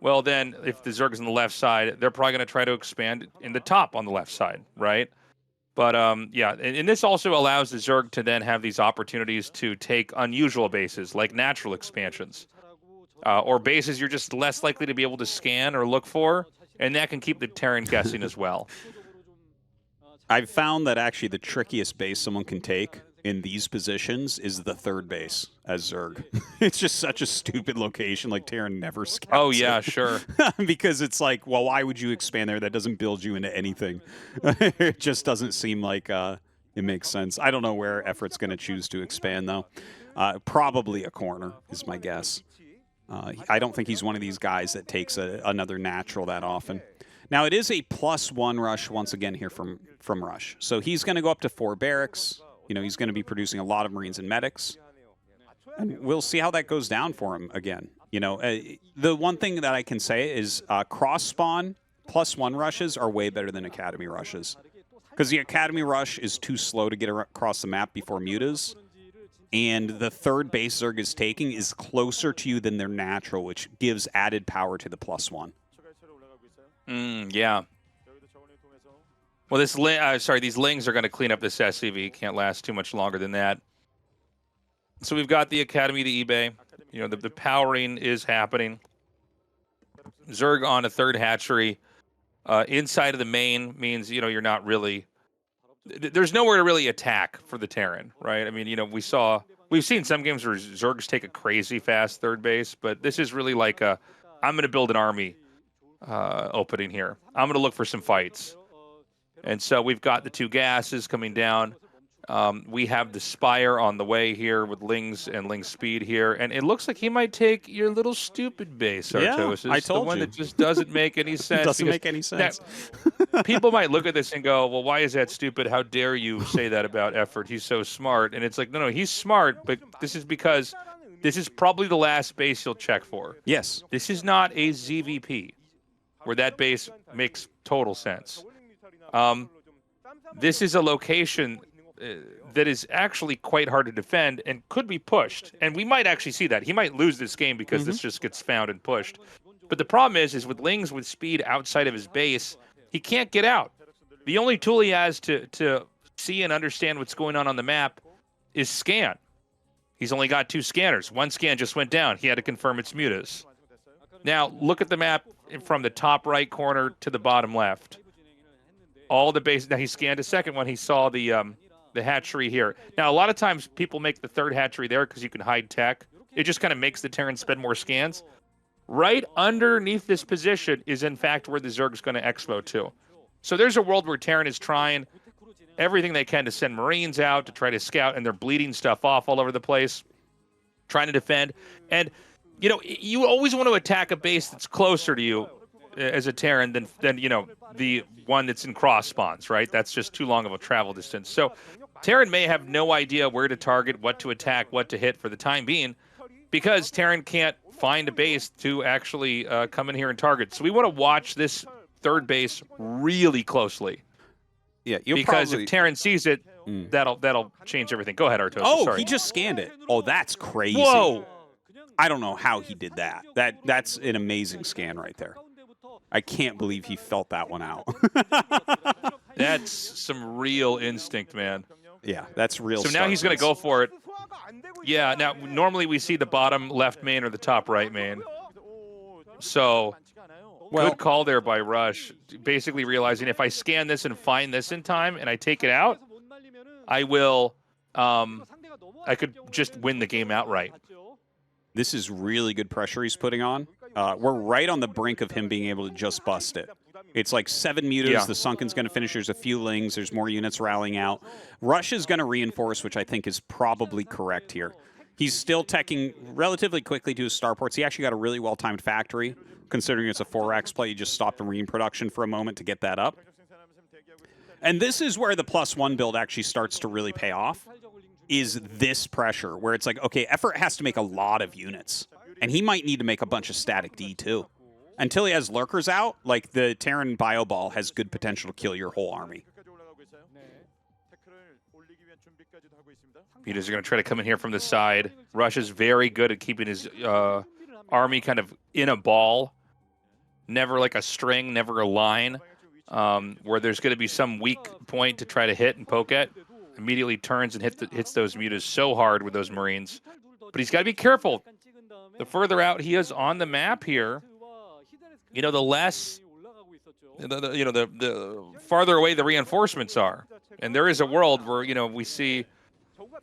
well then, if the Zerg is on the left side, they're probably going to try to expand in the top on the left side, right? But yeah, and this also allows the Zerg to then have these opportunities to take unusual bases, like natural expansions. Or bases you're just less likely to be able to scan or look for, and that can keep the Terran guessing as well. I've found that actually the trickiest base someone can take in these positions is the third base as Zerg. It's just such a stupid location, like Terran never scouts Oh yeah, it. sure. Because it's like, well, why would you expand there? That doesn't build you into anything. It just doesn't seem like it makes sense. I don't know where Effort's going to choose to expand, though. Probably a corner is my guess. I don't think he's one of these guys that takes another natural that often. Now, it is a +1 rush once again here from Rush. So he's going to go up to 4 barracks. You know, he's going to be producing a lot of Marines and medics. And we'll see how that goes down for him again. You know, the one thing that I can say is cross-spawn +1 rushes are way better than Academy rushes. Because the Academy rush is too slow to get across the map before mutas. And the third base Zerg is taking is closer to you than their natural, which gives added power to the +1. Yeah. Well, these Lings are going to clean up this SCV. Can't last too much longer than that. So we've got the Academy, the eBay. You know, the powering is happening. Zerg on a third hatchery. Inside of the main means, you know, you're not really... There's nowhere to really attack for the Terran, right? I mean, you know, we've seen some games where Zergs take a crazy fast third base, but this is really like I'm going to build an army opening here. I'm going to look for some fights. And so we've got the 2 gases coming down. We have the Spire on the way here with Lings and Ling Speed here. And it looks like he might take your little stupid base, Tastosis. Yeah, I told the one you. that just doesn't make any sense. Doesn't make any sense. People might look at this and go, well, why is that stupid? How dare you say that about Effort? He's so smart. And it's like, no, he's smart, but this is because this is probably the last base you'll check for. Yes. This is not a ZVP where that base makes total sense. This is a location that is actually quite hard to defend and could be pushed. And we might actually see that. He might lose this game because this just gets found and pushed. But the problem is with Lings with speed outside of his base, he can't get out. The only tool he has to see and understand what's going on the map is scan. He's only got 2 scanners. 1 scan just went down. He had to confirm it's mutas. Now, look at the map from the top right corner to the bottom left. All the bases. Now, he scanned a second one. He saw the hatchery here. Now, a lot of times people make the third hatchery there because you can hide tech. It just kind of makes the Terran spend more scans. Right underneath this position is, in fact, where the Zerg is going to expo to. So there's a world where Terran is trying everything they can to send Marines out to try to scout, and they're bleeding stuff off all over the place, trying to defend. And, you know, you always want to attack a base that's closer to you as a Terran than you know, the one that's in cross spawns, right? That's just too long of a travel distance. So Terran may have no idea where to target, what to attack, what to hit for the time being, because Terran can't find a base to actually come in here and target. So we want to watch this third base really closely. Yeah, because if Terran sees it, that'll change everything. Go ahead, Artosis. Oh, Sorry. he just scanned it. Oh, that's crazy. Whoa. I don't know how he did that. That's an amazing scan right there. I can't believe he felt that one out. That's some real instinct, man. Yeah, that's real. So now he's going to go for it. Yeah, now normally we see the bottom left main or the top right main. So, good call there by Rush. Basically realizing if I scan this and find this in time and I take it out, I will, I could just win the game outright. This is really good pressure he's putting on. We're right on the brink of him being able to just bust it. It's like 7 mutas. Yeah. The Sunken's going to finish. There's a few Lings. There's more units rallying out. Rush is going to reinforce, which I think is probably correct here. He's still teching relatively quickly to his starports. He actually got a really well-timed factory. Considering it's a 4X play, he just stopped the Marine production for a moment to get that up. And this is where the +1 build actually starts to really pay off, is this pressure, where it's like, okay, Effort has to make a lot of units. And he might need to make a bunch of static D, too. Until he has lurkers out, like the Terran Bio Ball has good potential to kill your whole army. Mutas are going to try to come in here from the side. Rush is very good at keeping his army kind of in a ball. Never like a string, never a line, where there's going to be some weak point to try to hit and poke at. Immediately turns and hits those Mutas so hard with those Marines. But he's got to be careful. The further out he is on the map here, you know, the less, the farther away the reinforcements are. And there is a world where, you know, we see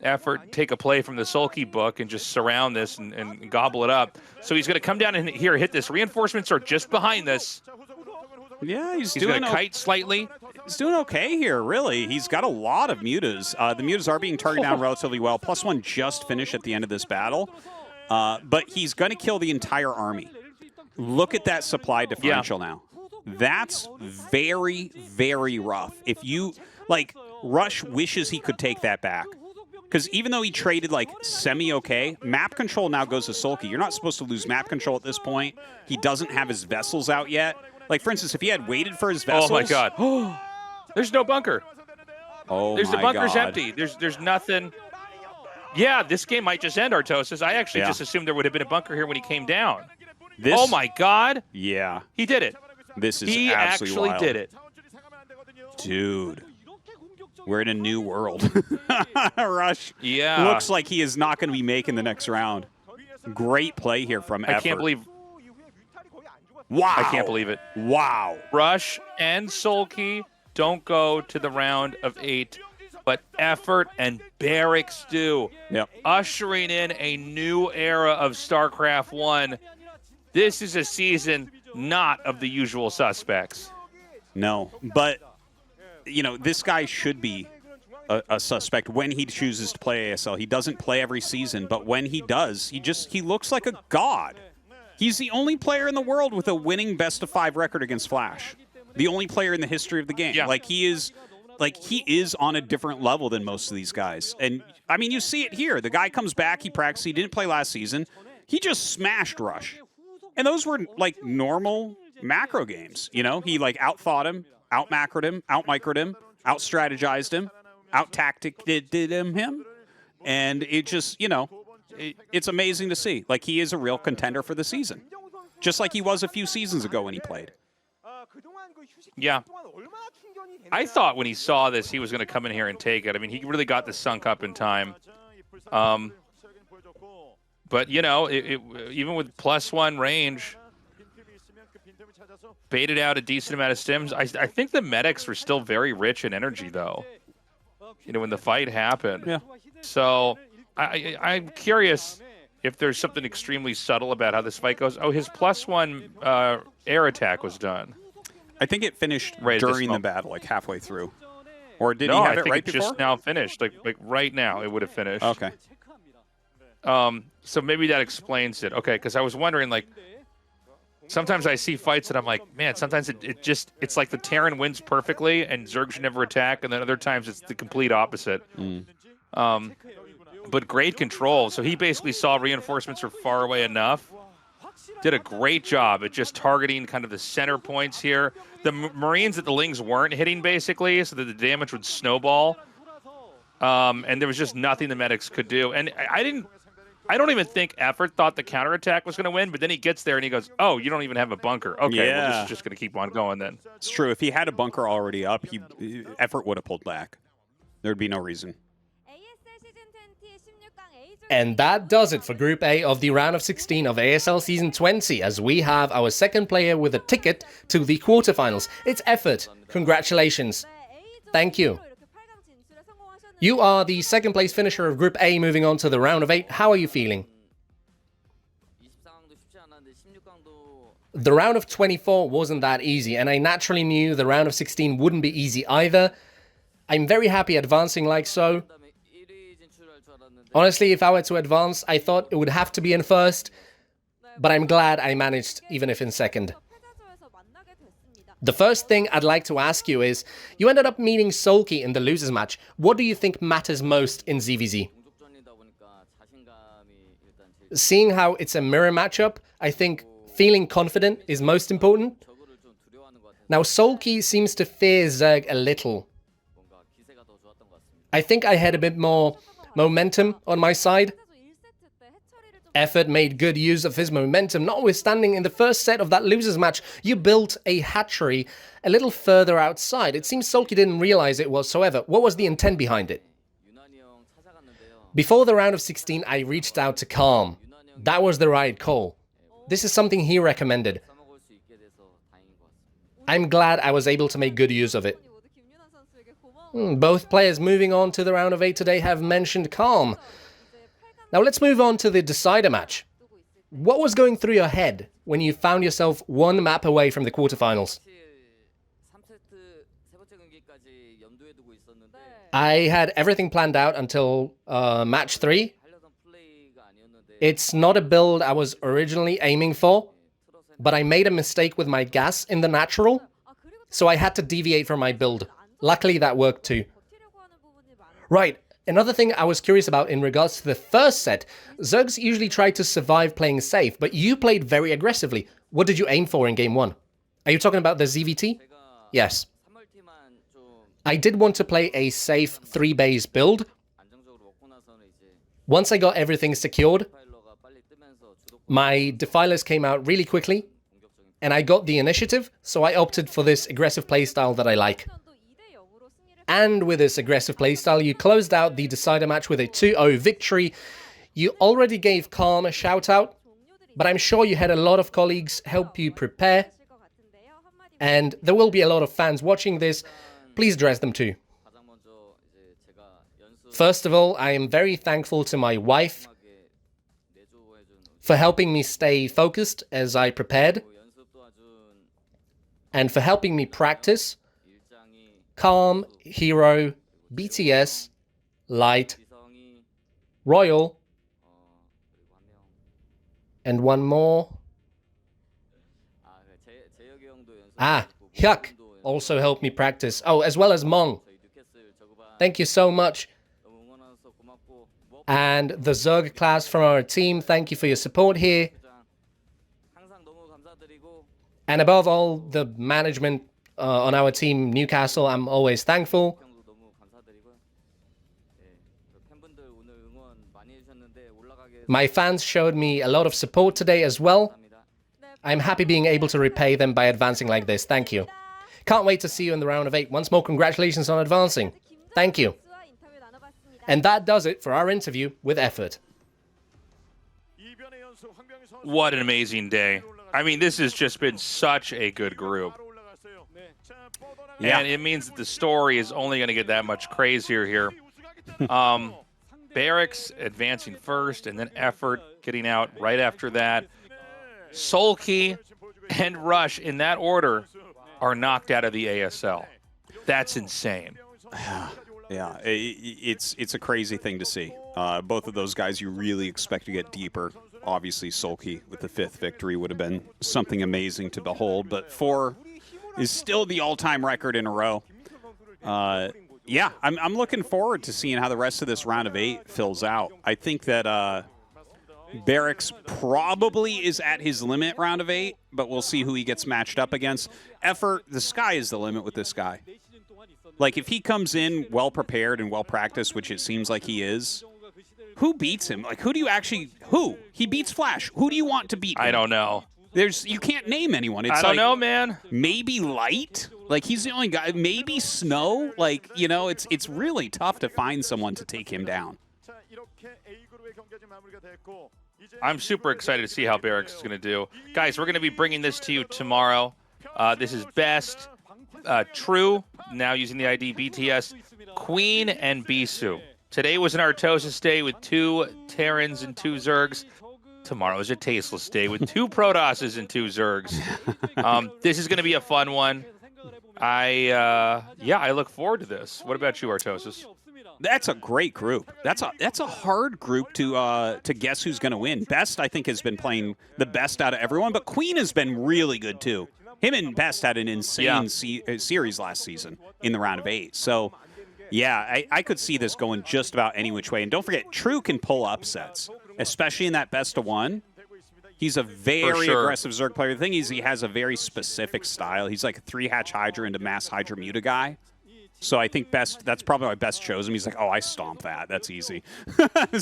Effort take a play from the Sulki book and just surround this and gobble it up. So he's going to come down in here, hit this. Reinforcements are just behind this. Yeah, he's doing a kite slightly. He's doing okay here, really. He's got a lot of Mutas. The Mutas are being targeted down relatively well. +1 just finished at the end of this battle. But he's going to kill the entire army. Look at that supply differential now. That's very, very rough. If you, like, Rush wishes he could take that back. Because even though he traded, like, semi-okay, map control now goes to Sulki. You're not supposed to lose map control at this point. He doesn't have his vessels out yet. Like, for instance, if he had waited for his vessels... Oh, my God. There's no bunker. Oh, the bunker's empty. There's nothing. Yeah, this game might just end, Artosis. I actually just assumed there would have been a bunker here when he came down. Oh, my God. Yeah. He did it. This is He absolutely actually wild. did it. Dude. We're in a new world. Rush Yeah. looks like he is not going to be making the next round. Great play here from Effort. I can't believe... Wow. I can't believe it. Wow. Rush and SoulKey don't go to the round of 8, but Effort and Barracks do. Yep. Ushering in a new era of StarCraft 1. This is a season not of the usual suspects. No, but, you know, this guy should be a suspect when he chooses to play ASL. He doesn't play every season, but when he does, he looks like a god. He's the only player in the world with a winning best-of-5 record against Flash. The only player in the history of the game. Yeah. Like, he is on a different level than most of these guys. And, I mean, you see it here. The guy comes back, he practiced, he didn't play last season. He just smashed Rush. And those were, like, normal macro games, you know? He, like, outthought him, out-macroed him, out-microed him, out-strategized him, out-tactic-did him. And it just, you know... It's amazing to see. Like, he is a real contender for the season. Just like he was a few seasons ago when he played. Yeah. I thought when he saw this, he was going to come in here and take it. I mean, he really got this sunk up in time. But, you know, even with +1 range, baited out a decent amount of stims. I think the medics were still very rich in energy, though, you know, when the fight happened. Yeah. So... I'm curious if there's something extremely subtle about how this fight goes. Oh, his +1 air attack was done. I think it finished during the battle, like halfway through. Or did No, he have I it think right it before? just now finished. Like right now, it would have finished. Okay. So maybe that explains it. Okay, because I was wondering, like, sometimes I see fights and I'm like, man, sometimes it's like the Terran wins perfectly and Zerg should never attack, and then other times it's the complete opposite. But great control. So he basically saw reinforcements were far away enough. Did a great job at just targeting kind of the center points here. The Marines that the Lings weren't hitting, basically, so that the damage would snowball. And there was just nothing the medics could do. And I don't even think Effort thought the counterattack was going to win, but then he gets there and he goes, oh, you don't even have a bunker. Okay, well, this is just going to keep on going then. It's true. If he had a bunker already up, Effort would have pulled back. There'd be no reason. And that does it for Group A of the round of 16 of ASL Season 20, as we have our second player with a ticket to the quarterfinals. It's Effort. Congratulations. Thank you. You are the second place finisher of Group A, moving on to the round of 8. How are you feeling? The round of 24 wasn't that easy, and I naturally knew the round of 16 wouldn't be easy either. I'm very happy advancing like so. Honestly, if I were to advance, I thought it would have to be in first, but I'm glad I managed, even if in second. The first thing I'd like to ask you is, you ended up meeting SoulKey in the losers match. What do you think matters most in ZVZ? Seeing how it's a mirror matchup, I think feeling confident is most important. Now, SoulKey seems to fear Zerg a little. I think I had a bit more momentum on my side. Effort made good use of his momentum, notwithstanding in the first set of that losers match, you built a hatchery a little further outside. It seems SoulKey didn't realize it whatsoever. What was the intent behind it? Before the round of 16, I reached out to Calm. That was the right call. This is something he recommended. I'm glad I was able to make good use of it. Both players moving on to the round of 8 today have mentioned Calm. Now let's move on to the decider match. What was going through your head when you found yourself one map away from the quarterfinals? I had everything planned out until match 3. It's not a build I was originally aiming for, but I made a mistake with my gas in the natural, so I had to deviate from my build. Luckily that worked too. Right. Another thing I was curious about in regards to the first set, Zergs usually try to survive playing safe, but you played very aggressively. What did you aim for in game 1? Are you talking about the ZVT? Yes. I did want to play a safe 3-base build. Once I got everything secured, my defilers came out really quickly, and I got the initiative, so I opted for this aggressive playstyle that I like. And with this aggressive playstyle, you closed out the decider match with a 2-0 victory. You already gave Calm a shout-out, but I'm sure you had a lot of colleagues help you prepare. And there will be a lot of fans watching this. Please address them too. First of all, I am very thankful to my wife for helping me stay focused as I prepared, and for helping me practice. Calm, Hero, BTS, Light, Royal, and one more. Hyuk also helped me practice. Oh, as well as Mong. Thank you so much. And the Zerg class from our team, thank you for your support here. And above all, the management on our team, Newcastle, I'm always thankful. My fans showed me a lot of support today as well. I'm happy being able to repay them by advancing like this. Thank you. Can't wait to see you in the round of 8. Once more, congratulations on advancing. Thank you. And that does it for our interview with Effort. What an amazing day. I mean, this has just been such a good group. Yeah. And it means that the story is only going to get that much crazier here. Barracks advancing first, and then Effort getting out right after that. SoulKey and Rush, in that order, are knocked out of the ASL. That's insane. Yeah, it's a crazy thing to see. Both of those guys you really expect to get deeper. Obviously, SoulKey with the 5th victory would have been something amazing to behold, but 4 is still the all-time record in a row. Yeah, I'm looking forward to seeing how the rest of this round of 8 fills out. I think that Barracks probably is at his limit round of 8, but we'll see who he gets matched up against. Effort, the sky is the limit with this guy. Like, if he comes in well-prepared and well-practiced, which it seems like he is, who beats him? Like, who do you actually... Who? He beats Flash. Who do you want to beat him? I don't know. You can't name anyone. It's I don't know, man. Maybe Light? Like, he's the only guy. Maybe Snow? Like, you know, it's really tough to find someone to take him down. I'm super excited to see how Barracks is going to do. Guys, we're going to be bringing this to you tomorrow. This is Best, True, now using the ID BTS, Queen, and Bisu. Today was an Tastosis day with 2 Terrans and 2 Zergs. Tomorrow is a Tasteless day with 2 Protosses and 2 Zergs. This is going to be a fun one. I look forward to this. What about you, Tastosis? That's a great group. That's a hard group to guess who's going to win. Best, I think, has been playing the best out of everyone, but Queen has been really good too. Him and Best had an insane series last season in the round of 8. So, yeah, I could see this going just about any which way. And don't forget, True can pull upsets, especially in that best of 1. He's a very sure. aggressive Zerg player. The thing is, he has a very specific style. He's like a 3-hatch Hydra into Mass Hydra Muta guy. So I think that's probably why Best chose him. He's like, oh, I stomp that. That's easy.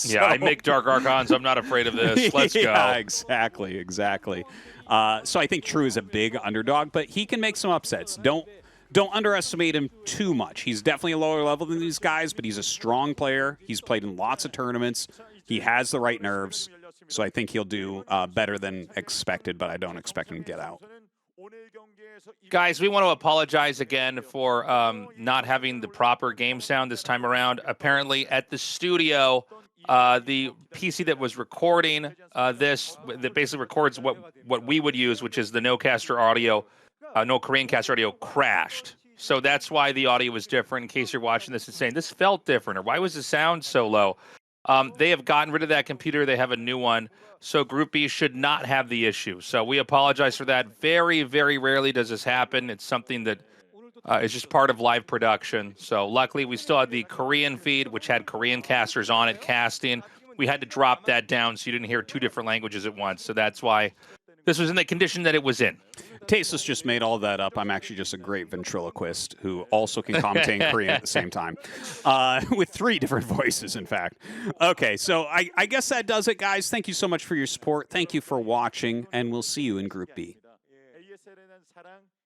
Yeah, I make Dark Archons. I'm not afraid of this. Let's go. Yeah, exactly. So I think True is a big underdog, but he can make some upsets. Don't underestimate him too much. He's definitely a lower level than these guys, but he's a strong player. He's played in lots of tournaments. He has the right nerves. So I think he'll do better than expected, but I don't expect him to get out. Guys, we want to apologize again for not having the proper game sound this time around. Apparently, at the studio, the PC that was recording this, that basically records what we would use, which is the no Korean caster audio, crashed. So that's why the audio was different. In case you're watching this and saying, this felt different, or why was the sound so low? They have gotten rid of that computer. They have a new one. So Group B should not have the issue. So we apologize for that. Very, very rarely does this happen. It's something that is just part of live production. So luckily, we still had the Korean feed, which had Korean casters on it casting. We had to drop that down so you didn't hear 2 different languages at once. So that's why this was in the condition that it was in. Tastosis just made all that up. I'm actually just a great ventriloquist who also can commentate in Korean at the same time. With 3 different voices, in fact. Okay, so I guess that does it, guys. Thank you so much for your support. Thank you for watching, and we'll see you in Group B.